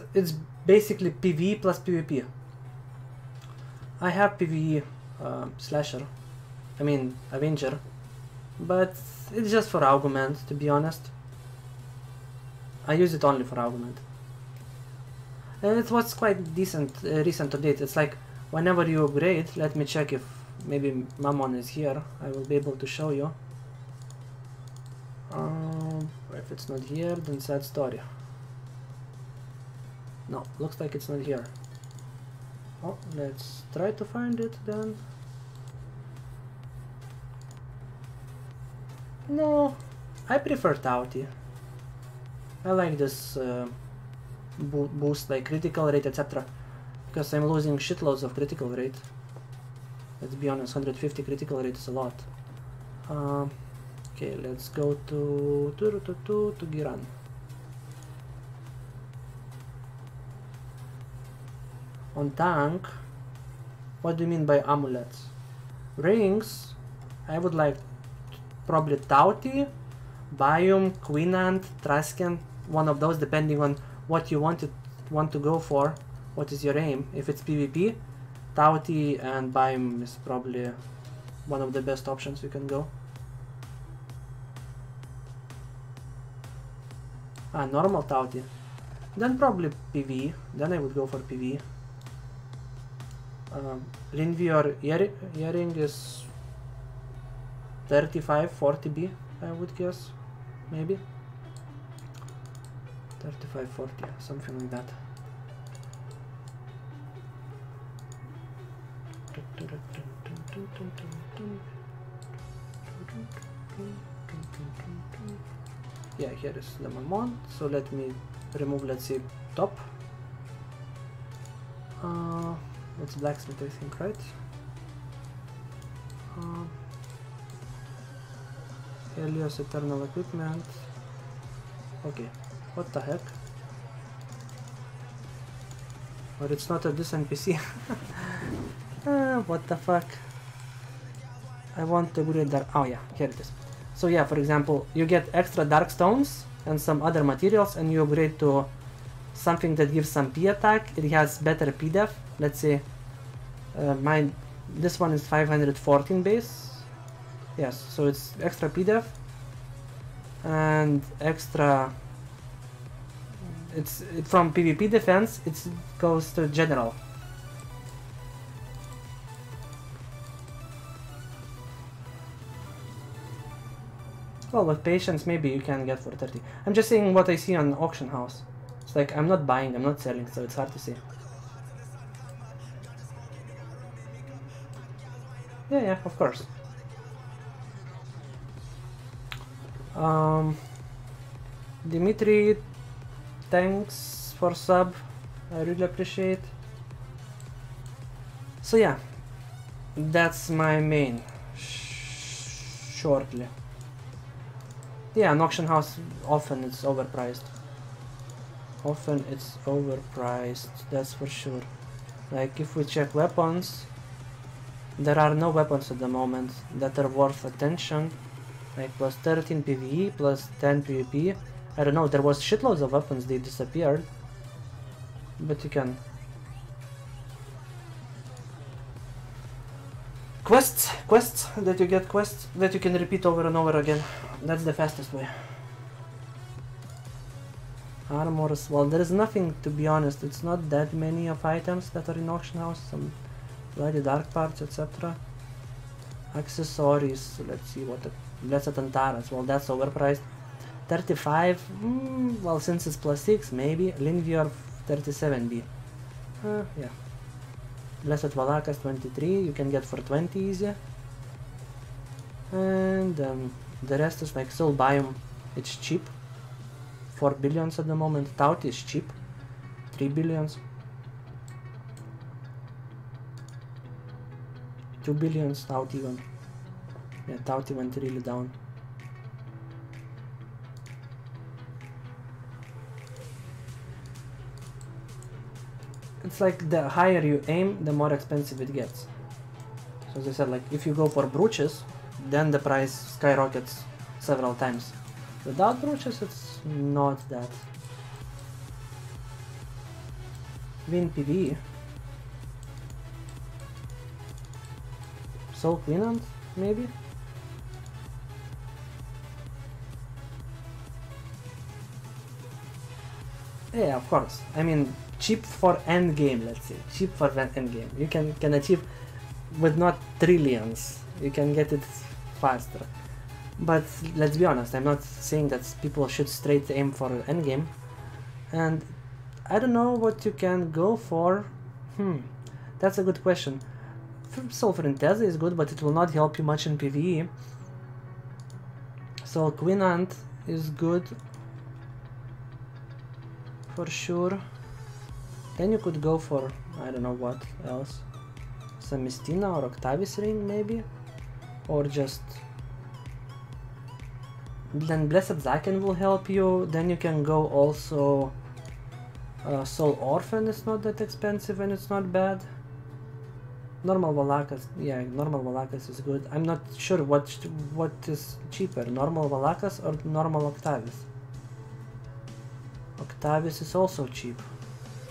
basically PvE plus PvP. I have PvE slasher, I mean Avenger, but it's just for argument, to be honest. I use it only for argument. And it was quite decent, recent update. It's like whenever you upgrade, let me check if maybe Mammon is here, I will be able to show you. If it's not here, then sad story. No, looks like it's not here. Oh, let's try to find it then. No, I prefer Tauti. I like this boost, like critical rate, etc. Because I'm losing shitloads of critical rate. Let's be honest, 150 critical rate is a lot. Okay, let's go to Giran. On tank, what do you mean by amulets? Rings, I would like probably Tauti, Biome, Queenant, Trasken, one of those, depending on what you want to go for, what is your aim. If it's PvP, Tauti and Biome is probably one of the best options you can go. Normal Tauti. Then probably PvE, then I would go for PvE. Linvior earring is 35-40B, I would guess, maybe 35-40, something like that. Yeah, here is the Mammon, so let me remove, let's see, top. It's blacksmith, I think, right? Helios Eternal Equipment. Okay, what the heck? Or it's not this NPC. What the fuck? I want to upgrade that. Oh yeah, here it is. So yeah, for example, you get extra dark stones and some other materials, and you upgrade to something that gives some P attack. It has better P def. Let's say this one is 514 base. Yes, so it's extra P def and extra. It's from PvP defense. It goes to general. Well, with patience, maybe you can get for 30. I'm just saying what I see on auction house. It's like I'm not buying, I'm not selling, so it's hard to say. Yeah, of course. Dimitri, thanks for sub. I really appreciate. So yeah, that's my main. Shortly. Yeah, an auction house often it's overpriced. often it's overpriced, that's for sure. Like if we check weapons, there are no weapons at the moment that are worth attention. Like plus 13 PvE, plus 10 PvP. I don't know, there was shitloads of weapons, they disappeared. But you can... Quests that you get, quests that you can repeat over and over again. That's the fastest way. Armors, well, there is nothing, to be honest. It's not that many of items that are in auction house. Some bloody dark parts, etc. Accessories, let's see what the Blessed Antares, well, that's overpriced. 35, well, since it's plus 6, maybe. Lineage 37B. Yeah. Blessed Valakas 23, you can get for 20 easy. And the rest is like Soul Biome, it's cheap. 4 billions at the moment. Tout is cheap. 3 billions. 2 billions, Tout even. Yeah, Tout went really down. It's like the higher you aim, the more expensive it gets. So as I said, like if you go for brooches, then the price skyrockets several times. Without brooches, it's not that. Win PvE. Soul Queenant, maybe? Yeah, of course. I mean, cheap for end game, let's say. Cheap for end game. You can achieve with not trillions. You can get it faster. But let's be honest, I'm not saying that people should straight aim for endgame. And I don't know what you can go for. That's a good question. Soul Frinteza is good, but it will not help you much in PvE. Soul Queenant is good for sure. Then you could go for, I don't know what else. Some Mistina or Octavis Ring maybe? Or just... Then Blessed Zaken will help you. Then you can go also Soul Orphan is not that expensive and it's not bad. Normal Valakas, yeah, normal Valakas is good. I'm not sure what is cheaper, normal Valakas or normal Octavis. Octavis is also cheap.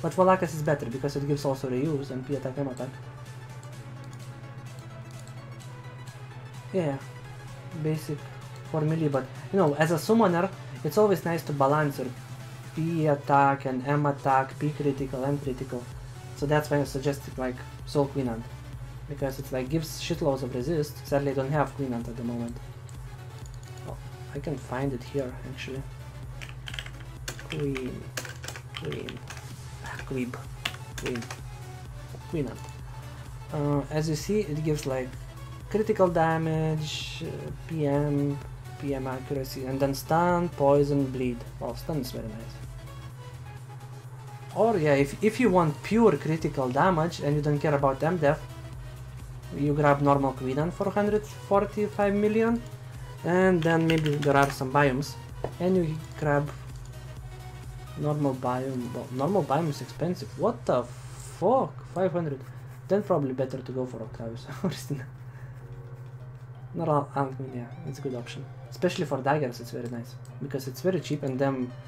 But Valakas is better because it gives also reuse and P-attack, M-attack. Yeah, basic for melee, but you know, as a summoner, it's always nice to balance your P-attack and M-attack, P-critical, M-critical. So that's why I suggested like Soul Queenant. Because it's like gives shitloads of resist. Sadly I don't have Queenant at the moment. Oh, I can find it here actually. Queenant. As you see, it gives like critical damage, PM accuracy, and then stun, poison, bleed. Well, stun is very nice. Or yeah, if you want pure critical damage and you don't care about M-Def, you grab normal Queenant for 145 million, and then maybe there are some biomes, and you grab normal biome. Well, normal biome is expensive. What the fuck? 500. Then probably better to go for Octavius or Stina. Yeah, it's a good option. Especially for daggers, it's very nice because it's very cheap, and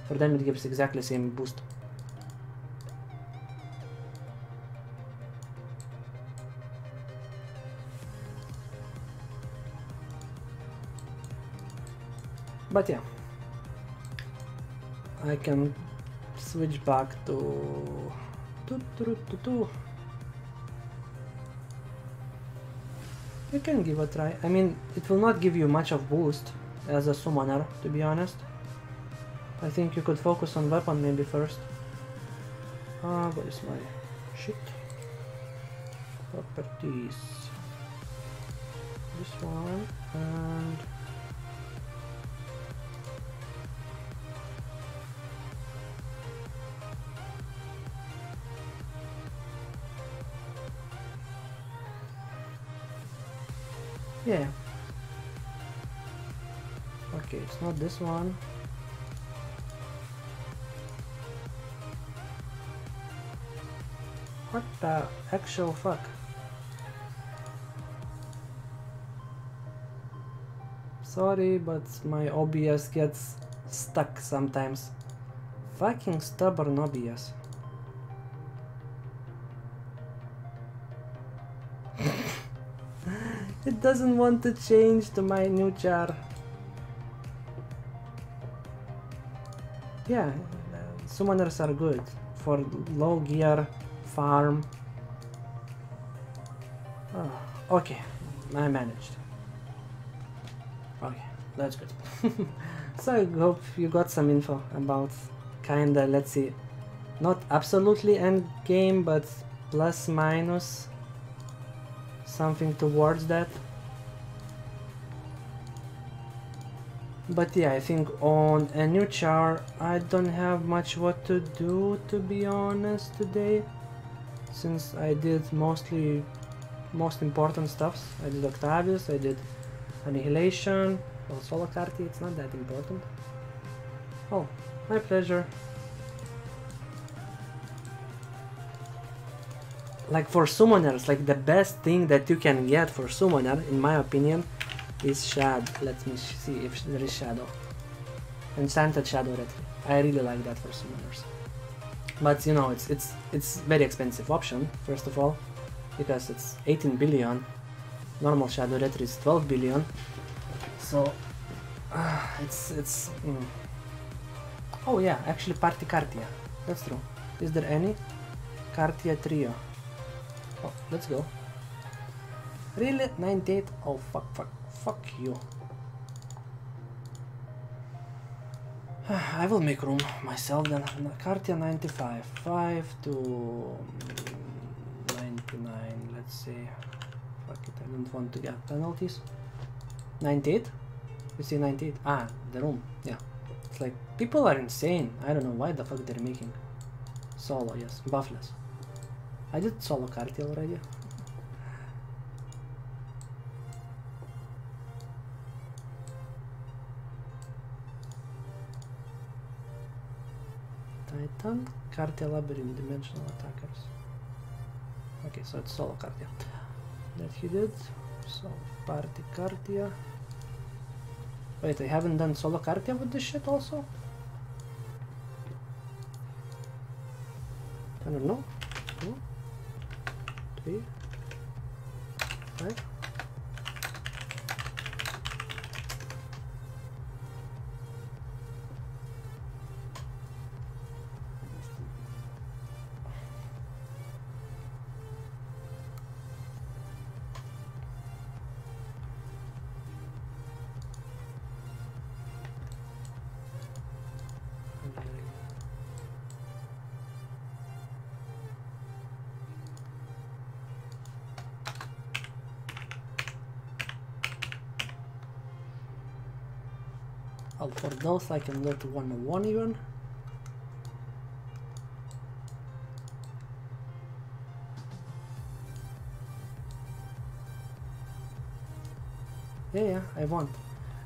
for them it gives exactly the same boost. But yeah, I can switch back to You can give a try. I mean, it will not give you much of boost as a summoner, to be honest. I think you could focus on weapon maybe first. What is my shit? Properties. This one and yeah. Okay, it's not this one. What the actual fuck? Sorry, but my OBS gets stuck sometimes. Fucking stubborn OBS. It doesn't want to change to my new char. Yeah, summoners are good for low gear, farm. Oh, okay, I managed. Okay, that's good. So I hope you got some info about kinda, let's see, not absolutely end game, but plus minus something towards that. But yeah, I think on a new char I don't have much what to do, to be honest, today, since I did most important stuffs. I did Octavius, I did Annihilation, well, Solo Carti, it's not that important. Oh, my pleasure. Like for summoners, like the best thing that you can get for summoner, in my opinion, is Shadow. Let me see if there is Shadow. Enchanted Shadow Retry. I really like that for summoners. But you know, it's very expensive option, first of all, because it's 18 billion. Normal Shadow Retry is 12 billion. So Oh yeah, actually Party Cartia. That's true. Is there any? Cartia Trio. Oh, let's go. Really? 98? Oh fuck you. I will make room myself then. Cartia 95. 5 to 99, let's say. Fuck it, I don't want to get penalties. 98? You see 98? Ah, the room, yeah. It's like, people are insane. I don't know why the fuck they're making. Solo, yes, buffless. I did solo Cartia already. Titan, Cartia Labyrinth, Dimensional Attackers. Okay, so it's solo Cartia. That he did. So, Party Cartia. Wait, I haven't done solo Cartia with this shit also? I don't know. 2, 3, 5. Oh, for those I can go to 101 even. Yeah, I want.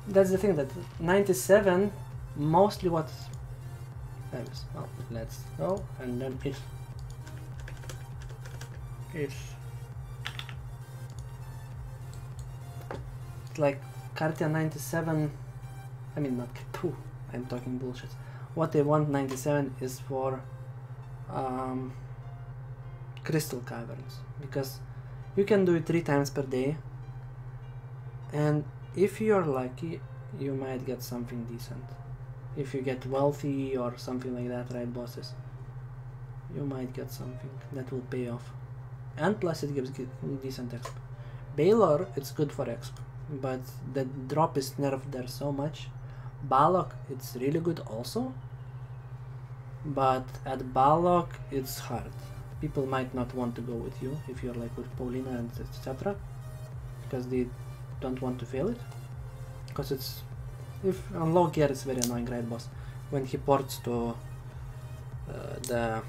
That's the thing, that 97 mostly what happens. Well, let's go, and then if it's like Cartia 97, I mean not pooh, I'm talking bullshit. What they want 97 is for crystal caverns, because you can do it 3 times per day, and if you're lucky you might get something decent. If you get wealthy or something like that, right bosses, you might get something that will pay off, and plus it gives decent exp. Baylor, it's good for exp, but the drop is nerfed there so much. Balok, it's really good also, but at Balok it's hard. People might not want to go with you if you're like with Paulina and etc, because they don't want to fail it, because it's, if on low gear it's very annoying, right boss, when he ports to the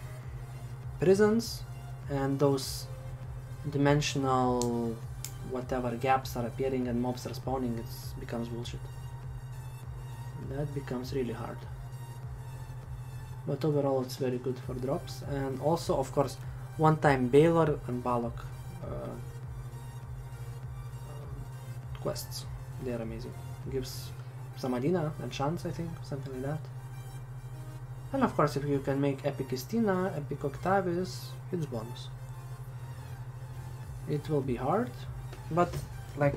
prisons and those dimensional whatever gaps are appearing and mobs are spawning, it becomes bullshit. That becomes really hard. But overall it's very good for drops, and also of course one-time Baylor and Balok quests. They are amazing. Gives some Adina and chance, I think, something like that. And of course, if you can make Epic Istina, Epic Octavius, it's bonus. It will be hard, but like,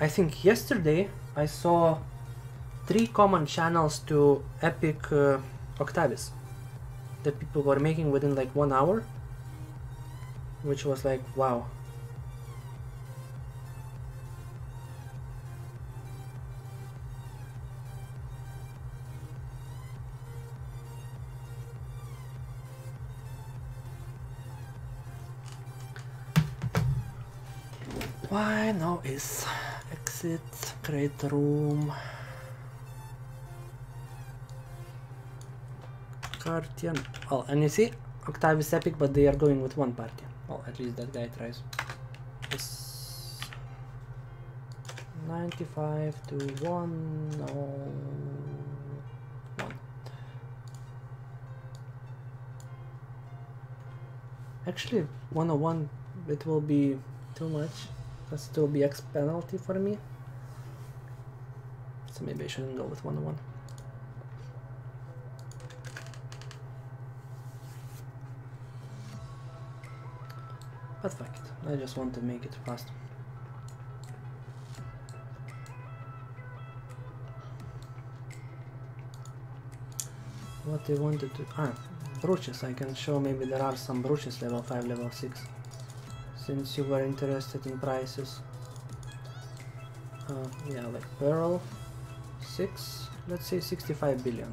I think yesterday I saw 3 common channels to Epic Octavius that people were making within like 1 hour, which was like, wow. Why now is exit, create room, Cartian. Oh, and you see, Octavius Epic, but they are going with 1 party. Well, at least that guy tries. It's 95 to 1, no, 1. Actually, 101, it will be too much. Because it will be X penalty for me. So maybe I shouldn't go with 101. But fuck it, I just want to make it fast. What I wanted to... brooches. I can show maybe there are some brooches level 5, level 6. Since you were interested in prices. Yeah, like Pearl 6, let's say 65 billion.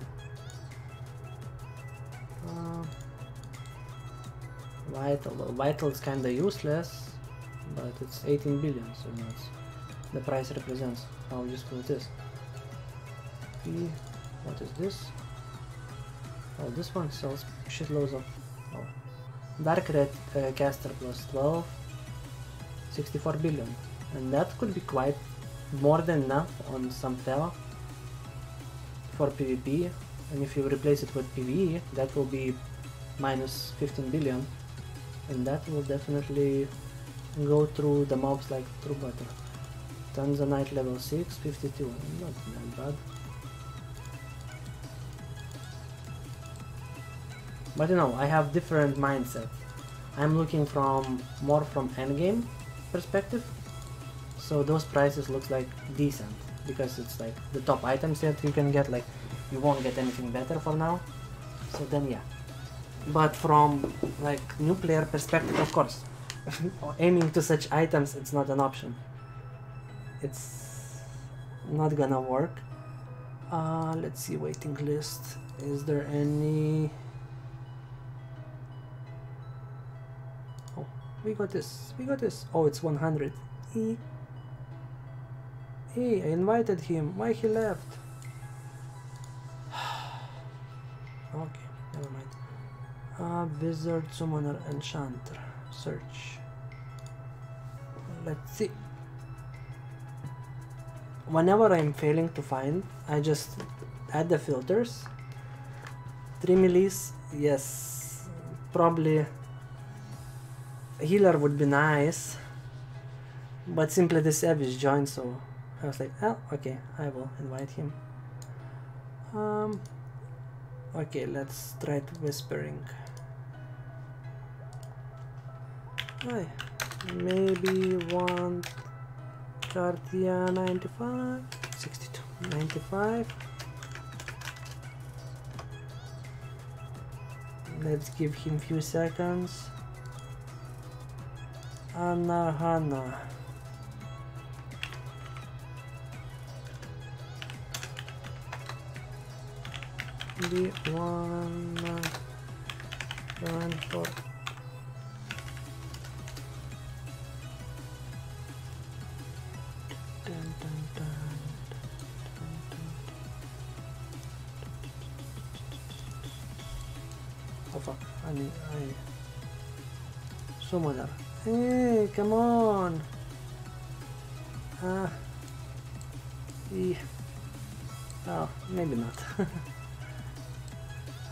Vital, well, Vital is kinda useless, but it's 18 billion, so that's the price represents how useful it is. What is this? Oh, this one sells shitloads of... Oh. Dark Red Caster plus 12, 64 billion, and that could be quite more than enough on some fella for PvP, and if you replace it with PvE, that will be minus 15 billion, and that will definitely go through the mobs like through butter. Tanzanite level 6, 52, not that bad. But you know, I have different mindset. I'm looking more from endgame perspective. So those prices looks like decent because it's like the top items that you can get, like you won't get anything better for now. So then yeah. But from like new player perspective, of course, aiming to such items, it's not an option. It's not gonna work. Let's see, waiting list. Is there any? Oh, we got this. We got this. Oh, it's 100. Hey, I invited him. Why he left? Okay, never mind. Wizard, Summoner, Enchanter. Search. Let's see. Whenever I'm failing to find, I just add the filters. 3 melees, yes. Probably a healer would be nice. But simply the Savage joined, so I was like, oh, okay, I will invite him. Okay, let's try to whispering. Hi, maybe one Cartia 95, 62, 95. Let's give him few seconds. Anahana. B1 4. Oh fuck, I Summoner. Hey, come on! Oh, maybe not.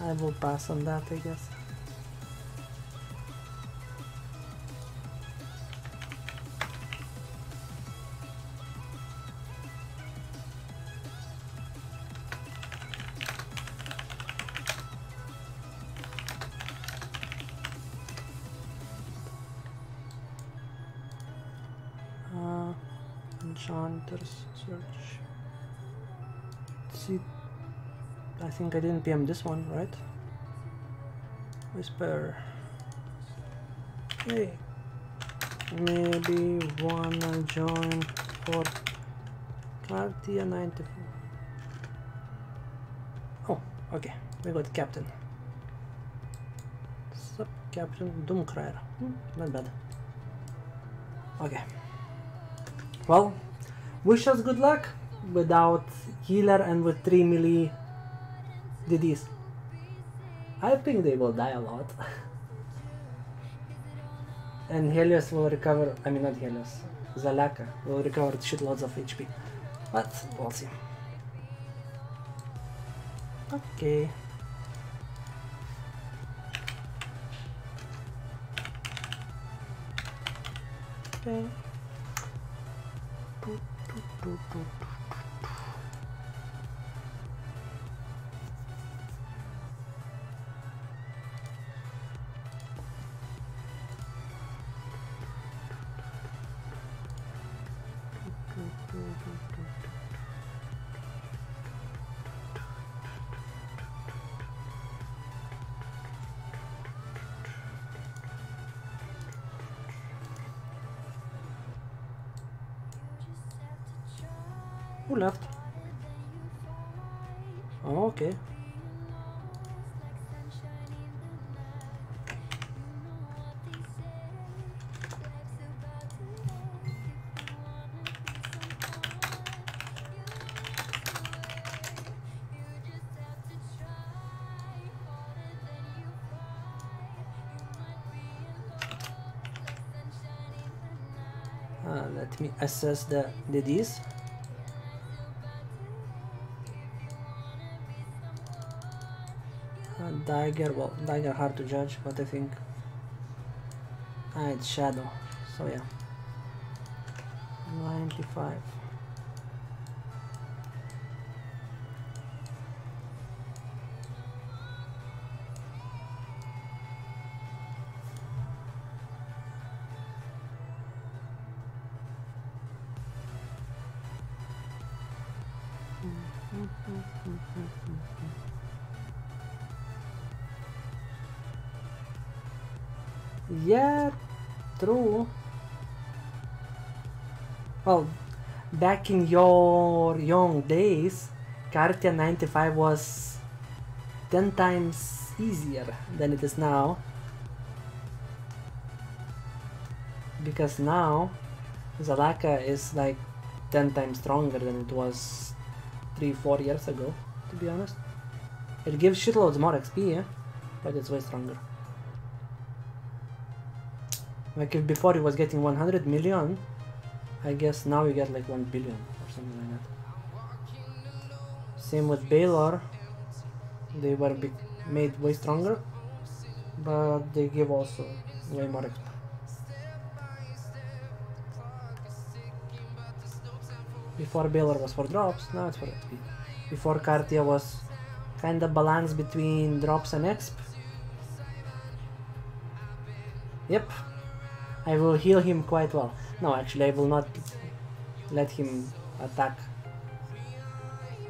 I will pass on that, I guess. Enchanters search. See, I think I didn't PM this one, right? Whisper. Hey, maybe wanna join for Cartia 94. Oh, okay, we got Captain. Sub Captain Doomcrier. Not bad. Okay. Well, wish us good luck without healer and with 3 melee DDs. I think they will die a lot. And Helios will recover, I mean not Helios, Zalaka will recover shitloads of HP. But we'll see. Okay. Okay. Who left? Oh, okay. Let me assess the DDs. Dagger, well, Dagger hard to judge, but I think it's Shadow, so yeah. 95. Yeah, true. Well, back in your young days, Cartia 95 was 10 times easier than it is now. Because now, Zalaka is like 10 times stronger than it was 3-4 years ago, to be honest. It gives shitloads more XP, yeah? But it's way stronger. Like if before it was getting 100 million, I guess now you get like 1 billion or something like that. Same with Baylor, they were made way stronger, but they give also way more XP. Before Baylor was for drops, now it's for XP. Before Cartia was kinda balanced between drops and XP. Yep. I will heal him quite well. No, actually I will not let him attack.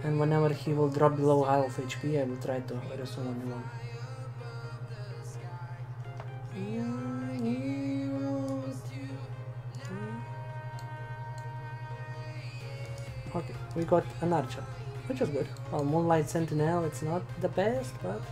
And whenever he will drop below half HP, I will try to resummon him on. Okay, we got an archer, which is good. Well, Moonlight Sentinel, it's not the best, but...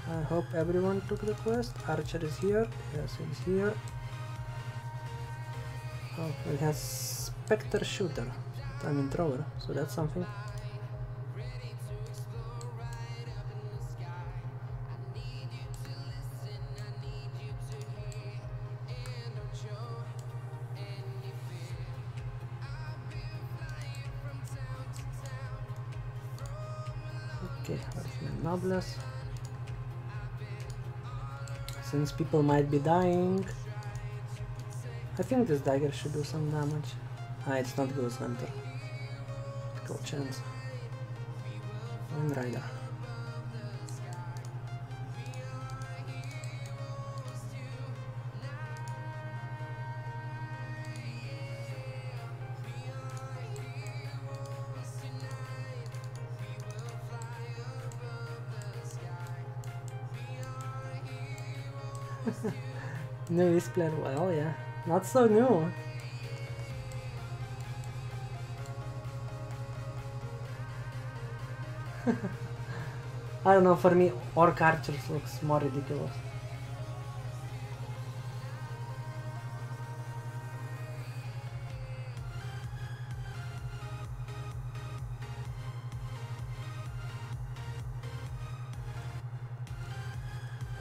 I hope everyone took the quest. Archer is here. Yes, he's here. Oh, it has Spectre Shooter. I mean Thrower, so that's something. Okay, Earthman Nobles. Since people might be dying, I think this dagger should do some damage. Ah, it's not Ghost Hunter. Critical chance. Wind Rider. New East player, well, yeah. Not so new. I don't know, for me, Orc Archers looks more ridiculous.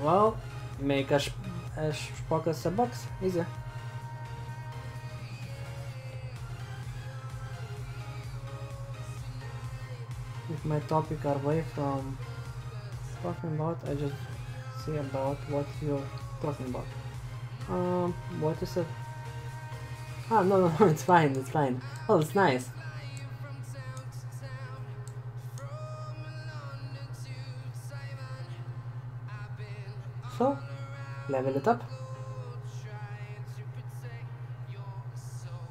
Well, make a focus a box, easy. If my topic are away from talking about, I just see about what you're talking about. What you said? Ah, no, it's fine, it's fine. Oh, it's nice. So, level it up.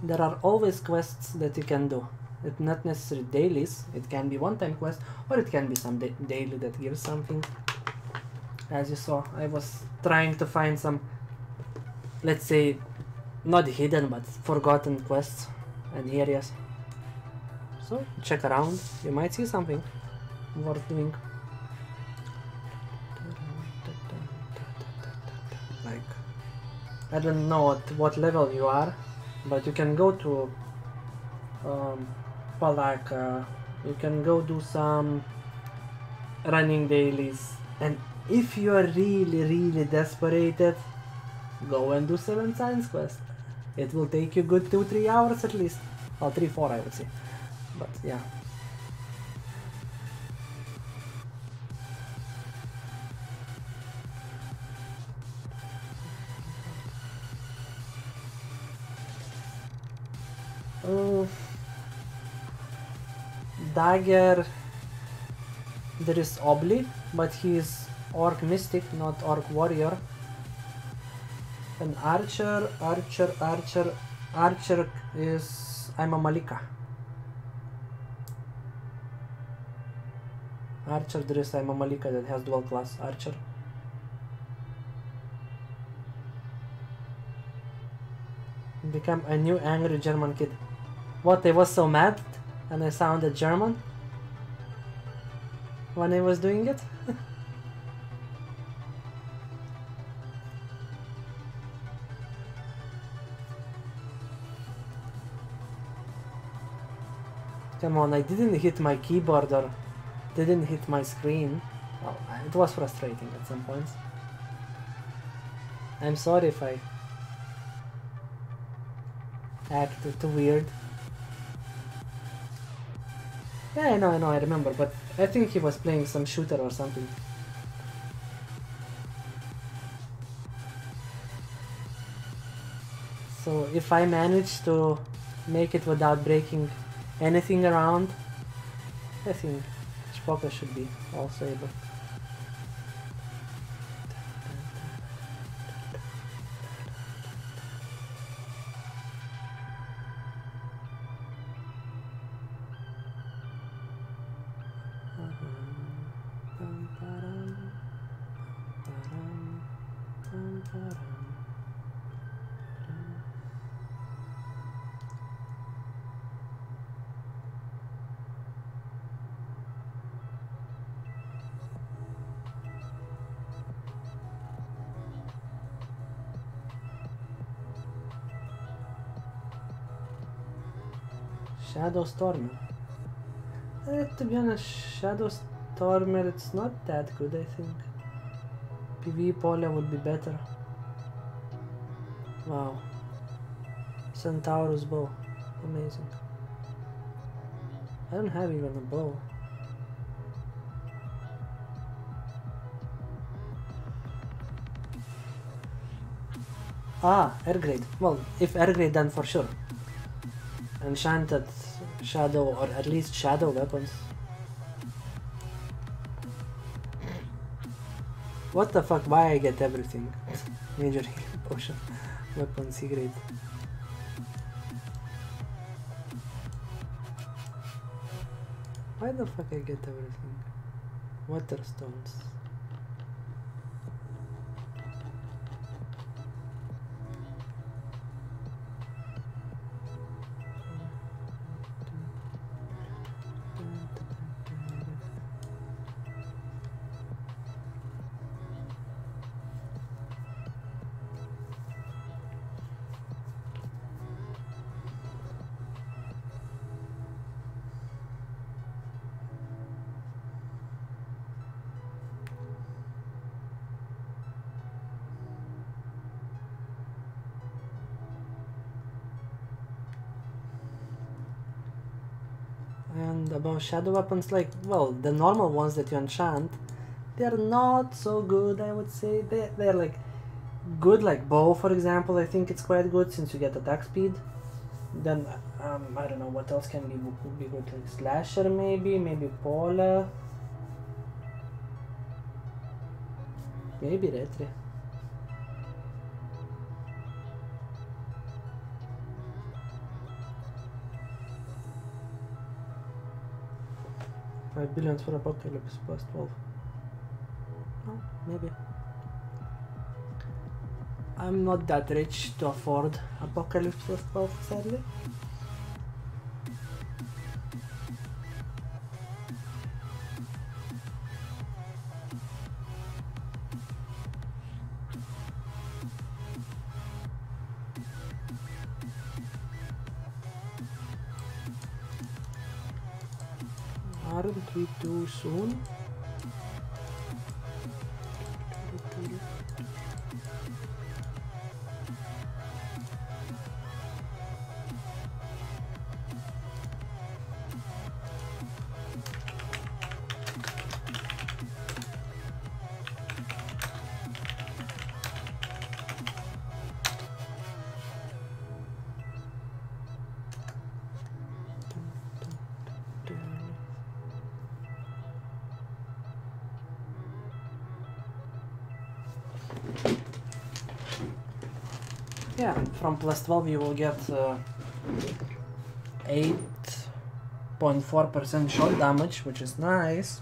There are always quests that you can do. It's not necessarily dailies, it can be one-time quest, or it can be some daily that gives something. As you saw, I was trying to find some, let's say, not hidden, but forgotten quests and areas. So, check around, you might see something worth doing. Like, I don't know at what level you are, but you can go to Palaka, you can go do some running dailies, and if you are really desperate, go and do 7 science quests. It will take you good 2-3 hours at least. Well, 3-4 I would say, but yeah. Dagger, there is Obli, but he is Orc Mystic, not Orc Warrior. And Archer is I'm a Malika. Archer, there is I'm a Malika that has dual class Archer. Become a new angry German kid. What, I was so mad and I sounded German when I was doing it? Come on, I didn't hit my keyboard or didn't hit my screen. Well, it was frustrating at some points. I'm sorry if I acted too weird. Yeah, I know, I remember, but I think he was playing some shooter or something. So if I manage to make it without breaking anything around, I think Spoka should be also able. Shadow Stormer. To be honest, Shadow Stormer, it's not that good, I think. PvE Polia would be better. Wow. Centaurus bow. Amazing. I don't have even a bow. Ah, air grade. Well, if air grade, then for sure. Enchanted shadow, or at least shadow weapons. What the fuck? Why I get everything? Major healing potion, weapon, C grade. Why the fuck I get everything? Water stones. And about shadow weapons, like, well, the normal ones that you enchant, they're not so good, I would say. They're like good, like bow, for example. I think it's quite good since you get attack speed. Then I don't know what else can be good, like slasher, maybe Paula, maybe Retri. $5 billion for Apocalypse plus 12. Oh, maybe. I'm not that rich to afford Apocalypse plus 12, sadly. Aren't we too soon? Yeah, from plus 12 you will get 8.4% shot damage, which is nice.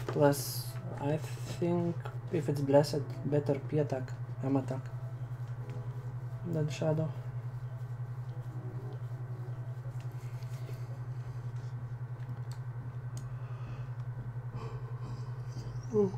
Plus, I think if it's blessed, better P attack, M attack than Shadow. Ooh.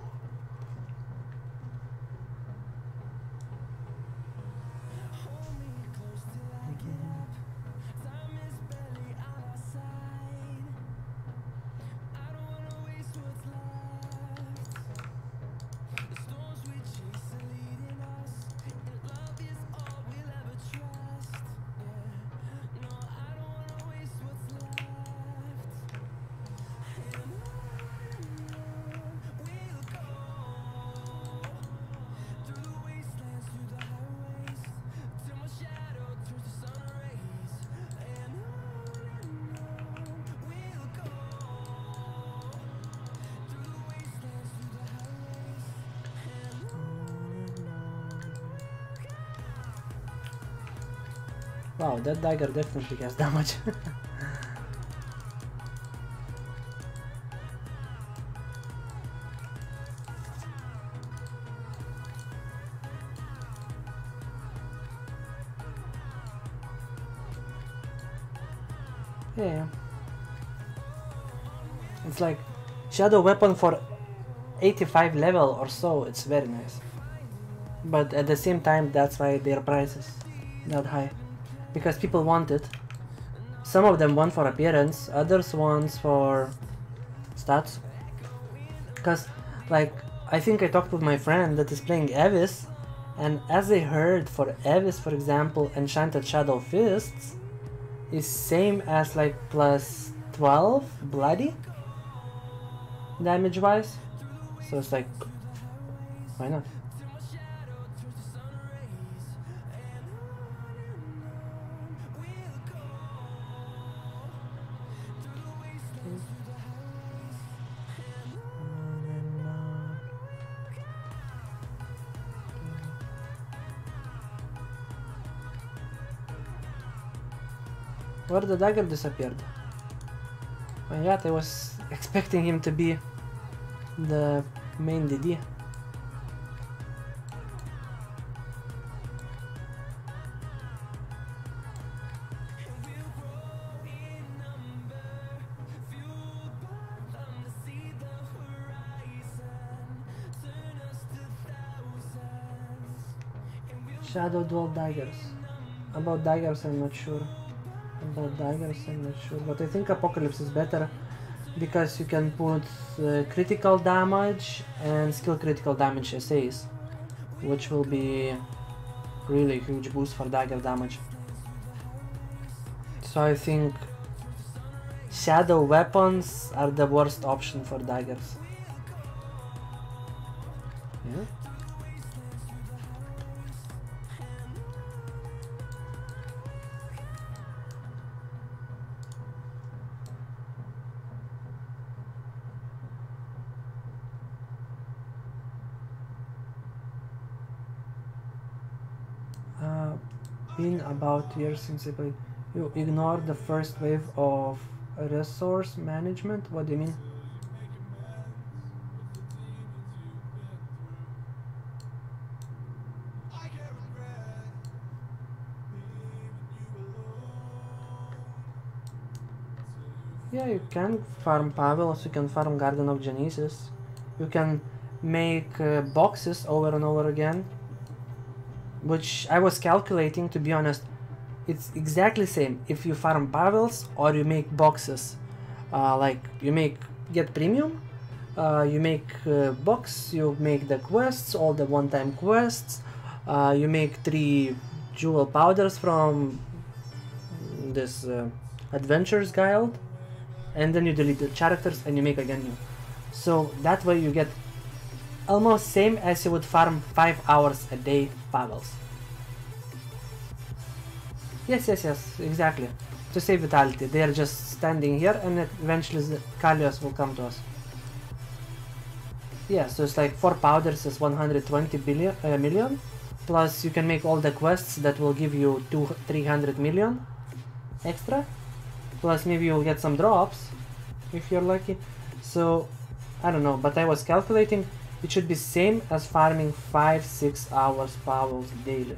Wow, that dagger definitely has damage. Yeah. It's like shadow weapon for 85 level or so, it's very nice. But at the same time, that's why their price is that high. Because people want it. Some of them want for appearance, others want for stats. Because, like, I think I talked with my friend that is playing Avis, and as I heard, for Avis, for example, Enchanted Shadow Fists is same as like plus 12 bloody damage wise. So it's like, why not? Where the dagger disappeared? My god, I was expecting him to be the main DD. Shadow dual daggers. About daggers I'm not sure. But I think Apocalypse is better because you can put critical damage and skill critical damage essays, which will be really huge boost for dagger damage. So I think shadow weapons are the worst option for daggers. Yeah. Been about 2 years since I played. You ignore the first wave of resource management? What do you mean? Yeah, you can farm Pavels, you can farm Garden of Genesis, you can make boxes over and over again, which I was calculating, to be honest. It's exactly same if you farm Pavels or you make boxes. Like you get premium, you make box, you make the quests, all the one-time quests, you make 3 jewel powders from this adventures guild, and then you delete the characters and you make again new. So that way you get almost same as you would farm 5 hours a day Pavels. Yes, exactly. To save vitality. They are just standing here and eventually the Kalios will come to us. Yeah, so it's like 4 powders is 120 million. Plus you can make all the quests that will give you 300 million extra. Plus maybe you'll get some drops if you're lucky. So I don't know, but I was calculating it should be same as farming 5-6 hours Pavels daily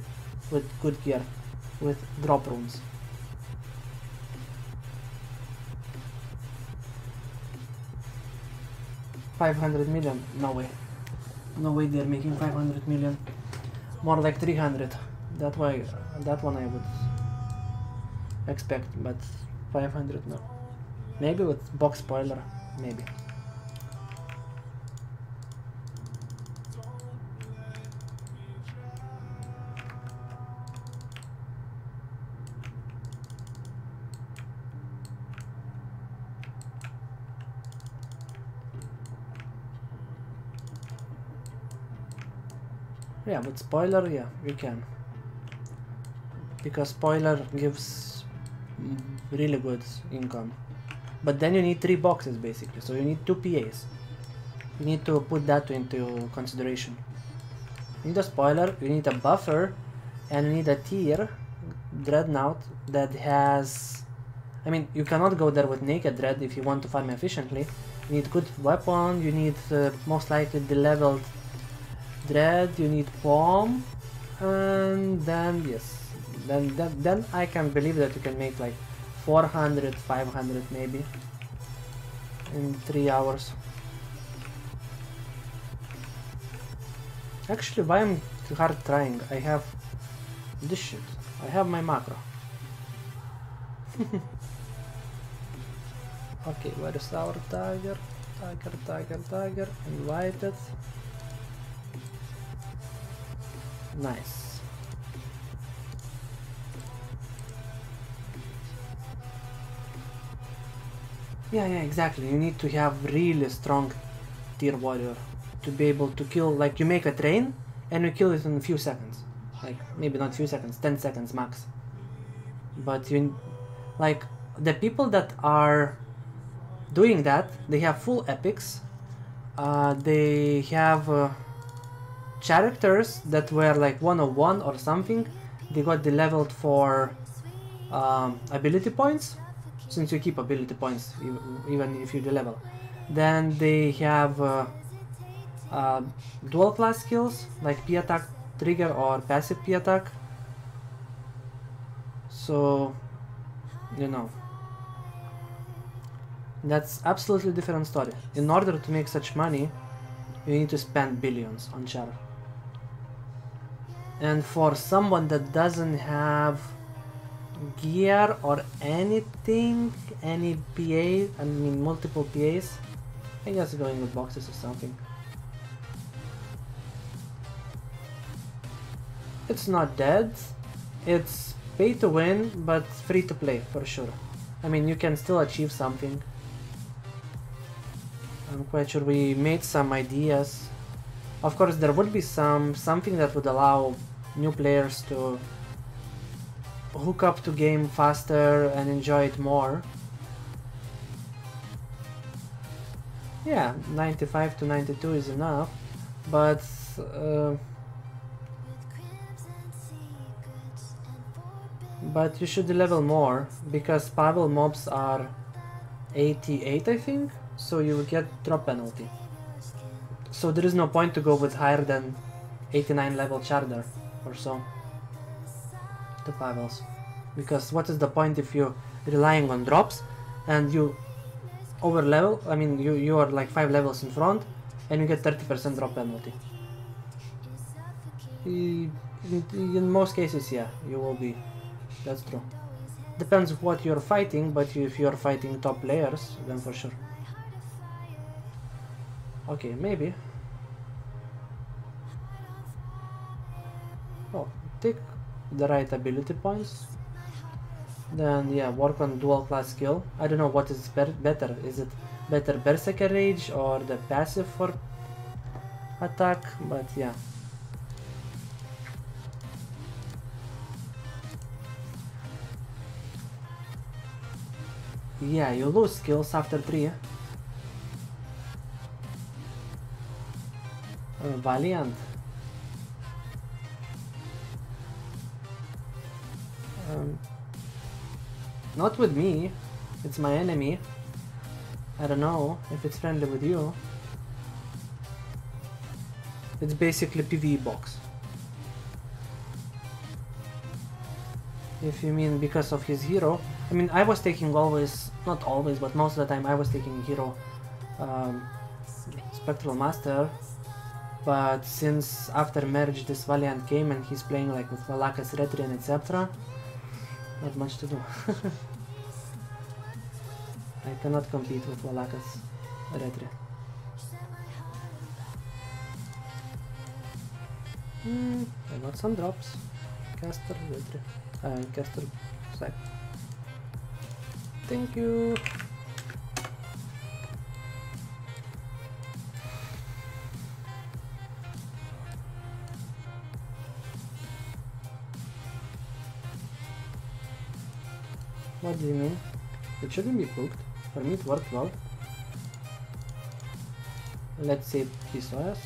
with good gear, with drop runes. $500 million? No way. No way they're making 500 million. More like 300. That one I would expect, but 500 no. Maybe with box spoiler, maybe. Yeah, with spoiler, yeah, you can. Because spoiler gives really good income. But then you need 3 boxes basically, so you need 2 PAs. You need to put that into consideration. You need a spoiler, you need a buffer, and you need a tier dreadnought that has... I mean, you cannot go there with naked dread if you want to farm efficiently. You need good weapon, you need most likely the leveled dread, you need bomb, and then yes, then I can believe that you can make like 400, 500 maybe in 3 hours. Actually, why I'm too hard trying? I have this shit. I have my macro. Okay, where is our tiger? Tiger, invited. Nice. Yeah, exactly. You need to have really strong tier warrior to be able to kill. Like, you make a train and you kill it in a few seconds. Like, maybe not few seconds, 10 seconds max. But you, like, the people that are doing that, they have full epics. They have characters that were like 101 or something. They got the leveled for ability points, since you keep ability points even if you de-level. Then they have dual class skills like P attack trigger or passive P attack. So, you know, that's absolutely different story. In order to make such money, you need to spend billions on Char. And for someone that doesn't have gear or anything, any PA, I mean multiple PAs, I guess going with boxes or something. It's not dead, it's pay to win, but free to play for sure. I mean, you can still achieve something. I'm quite sure we made some ideas. Of course, there would be something that would allow new players to hook up to game faster and enjoy it more. Yeah, 95 to 92 is enough, but you should level more, because Pavel mobs are 88 I think, so you will get drop penalty. So there is no point to go with higher than 89 level Charder or so to Pavels, because what is the point if you're relying on drops and you over level, I mean you are like 5 levels in front and you get 30% drop penalty. In most cases, yeah, you will be. That's true. Depends what you're fighting, but if you're fighting top players, then for sure. Okay, maybe. Oh, take the right ability points. Then yeah, work on dual class skill. I don't know what is better. Is it better Berserker Rage or the passive for attack? But yeah. Yeah, you lose skills after 3. Valiant. Not with me. It's my enemy. I don't know if it's friendly with you. It's basically PvE box. If you mean because of his hero, I mean, I was taking always, not always, but most of the time I was taking hero Spectral Master, but since after Merge this Valiant came and he's playing like with Valakas, Retri and etc., not much to do. I cannot compete with Valakas, Retri. I got some drops. Caster, Retri. Caster, side. Thank you. What do you mean? It shouldn't be cooked. For me it worked well. Let's say Pisoyas.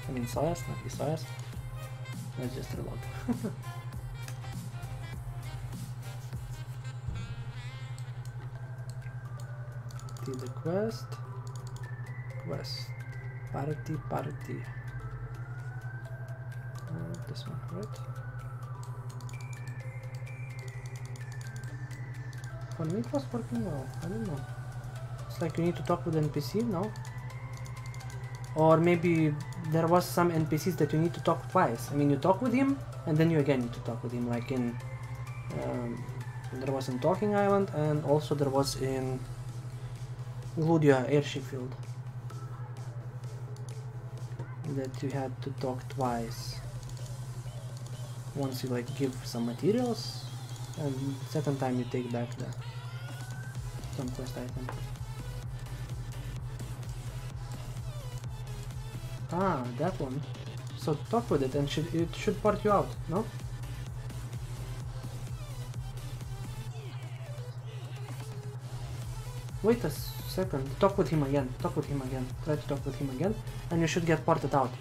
I mean Soyas, not Pisoyas. Let's just reload. The quest. Party. This one, right? For me it was working well. I don't know. It's like you need to talk with NPC, no? Or maybe there was some NPCs that you need to talk twice. I mean, you talk with him and then you again need to talk with him, like in there was in Talking Island, and also there was in Gludia airship field that you had to talk twice. Once you like give some materials, and second time you take back the some quest item. Ah, that one. So talk with it and it should port you out, no? Wait a second. Talk with him again. Try to talk with him again, and you should get ported out.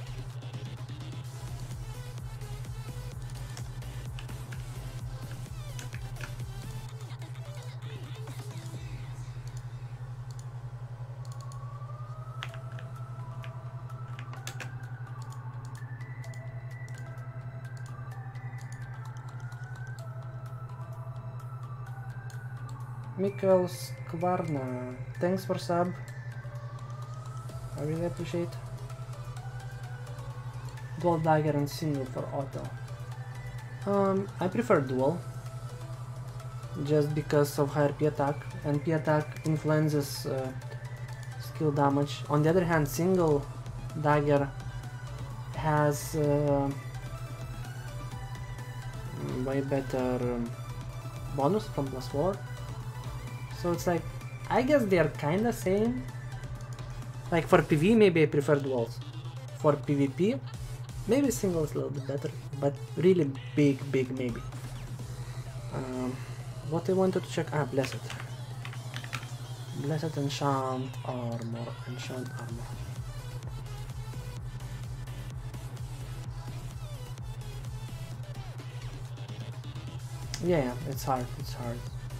Mikkel Skvarna, thanks for sub. I really appreciate. Dual dagger and single for auto. I prefer dual, just because of higher P attack, and P attack influences skill damage. On the other hand, single dagger has way better bonus from +4. So it's like, I guess they are kinda same. Like for PV, maybe I prefer duals. For PvP, maybe single is a little bit better, but really big maybe. What I wanted to check, Blessed. Blessed enchant armor. Yeah, it's hard.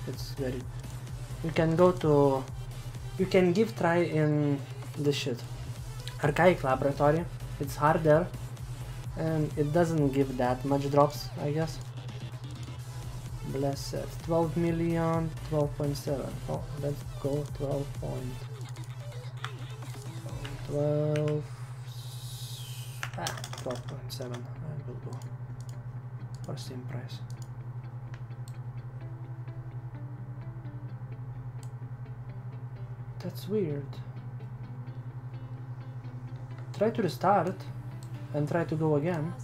It's very... You can go to... You can give try in this shit. Archaic Laboratory. It's harder. And it doesn't give that much drops, I guess. Blessed. 12 million, 12.7. Oh, let's go 12. 12... 12.7. I will do. For same price. That's weird. Try to restart and try to go again.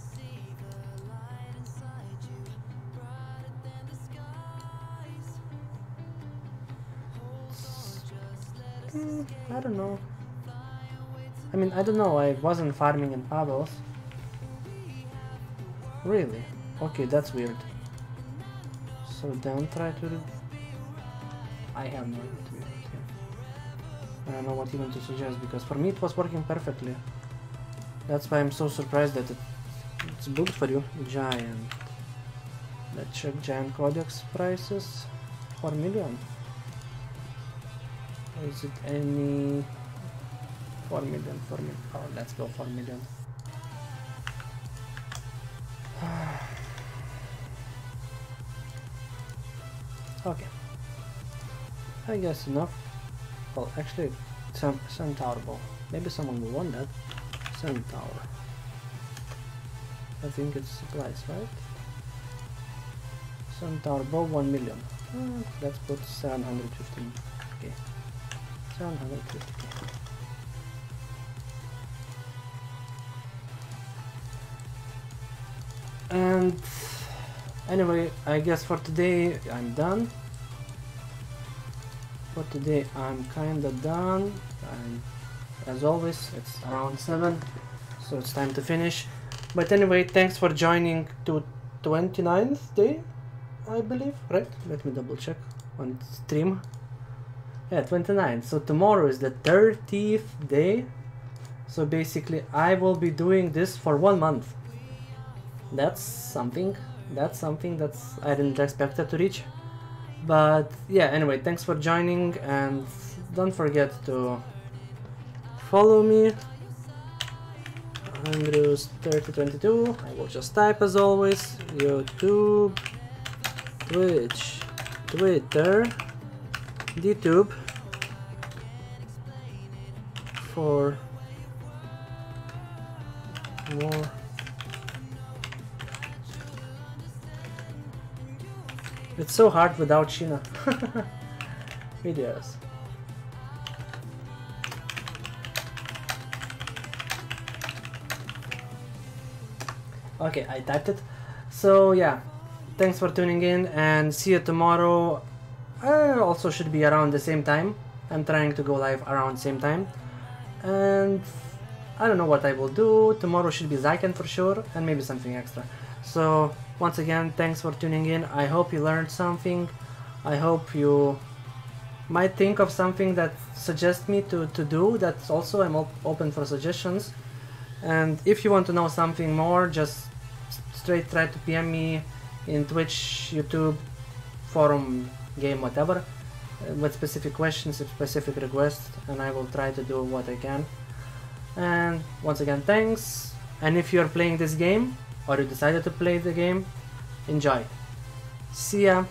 I don't know. I mean, I don't know, I wasn't farming in Pavel's. Really? Okay, that's weird. So then try to... I have no idea, to be honest. I don't know what even to suggest, because for me it was working perfectly. That's why I'm so surprised that it's booked for you. Giant. Let's check Giant Codex prices. 4 million. Is it any... 4 million, 4 million. Oh, let's go 4 million. Okay. I guess enough. Well, actually, Centaur Bow. Maybe someone will want that. Centaur. I think it's supplies, right? Centaur Bow 1 million. Let's put 750k. 750k. And anyway, I guess for today I'm done. For today I'm kinda done, and as always it's around 7, so it's time to finish. But anyway, thanks for joining to 29th day, I believe, right? Let me double check on stream. Yeah, 29th, so tomorrow is the 30th day, so basically I will be doing this for 1 month. That's something that I didn't expect it to reach. But yeah, anyway, thanks for joining, and don't forget to follow me, Andrews3022. I will just type as always, YouTube, Twitch, Twitter, DTube for more It's so hard without Sheena videos. Okay, I typed it. So yeah, thanks for tuning in, and see you tomorrow. Also should be around the same time. I'm trying to go live around the same time. And I don't know what I will do. Tomorrow should be Zyken for sure, and maybe something extra. So once again, thanks for tuning in. I hope you learned something. I hope you might think of something that suggests me to do. That's also, I'm open for suggestions. And if you want to know something more, just straight try to PM me in Twitch, YouTube, forum, game, whatever, with specific questions, specific requests, and I will try to do what I can. And once again, thanks. And if you're playing this game, or you decided to play the game, enjoy. See ya!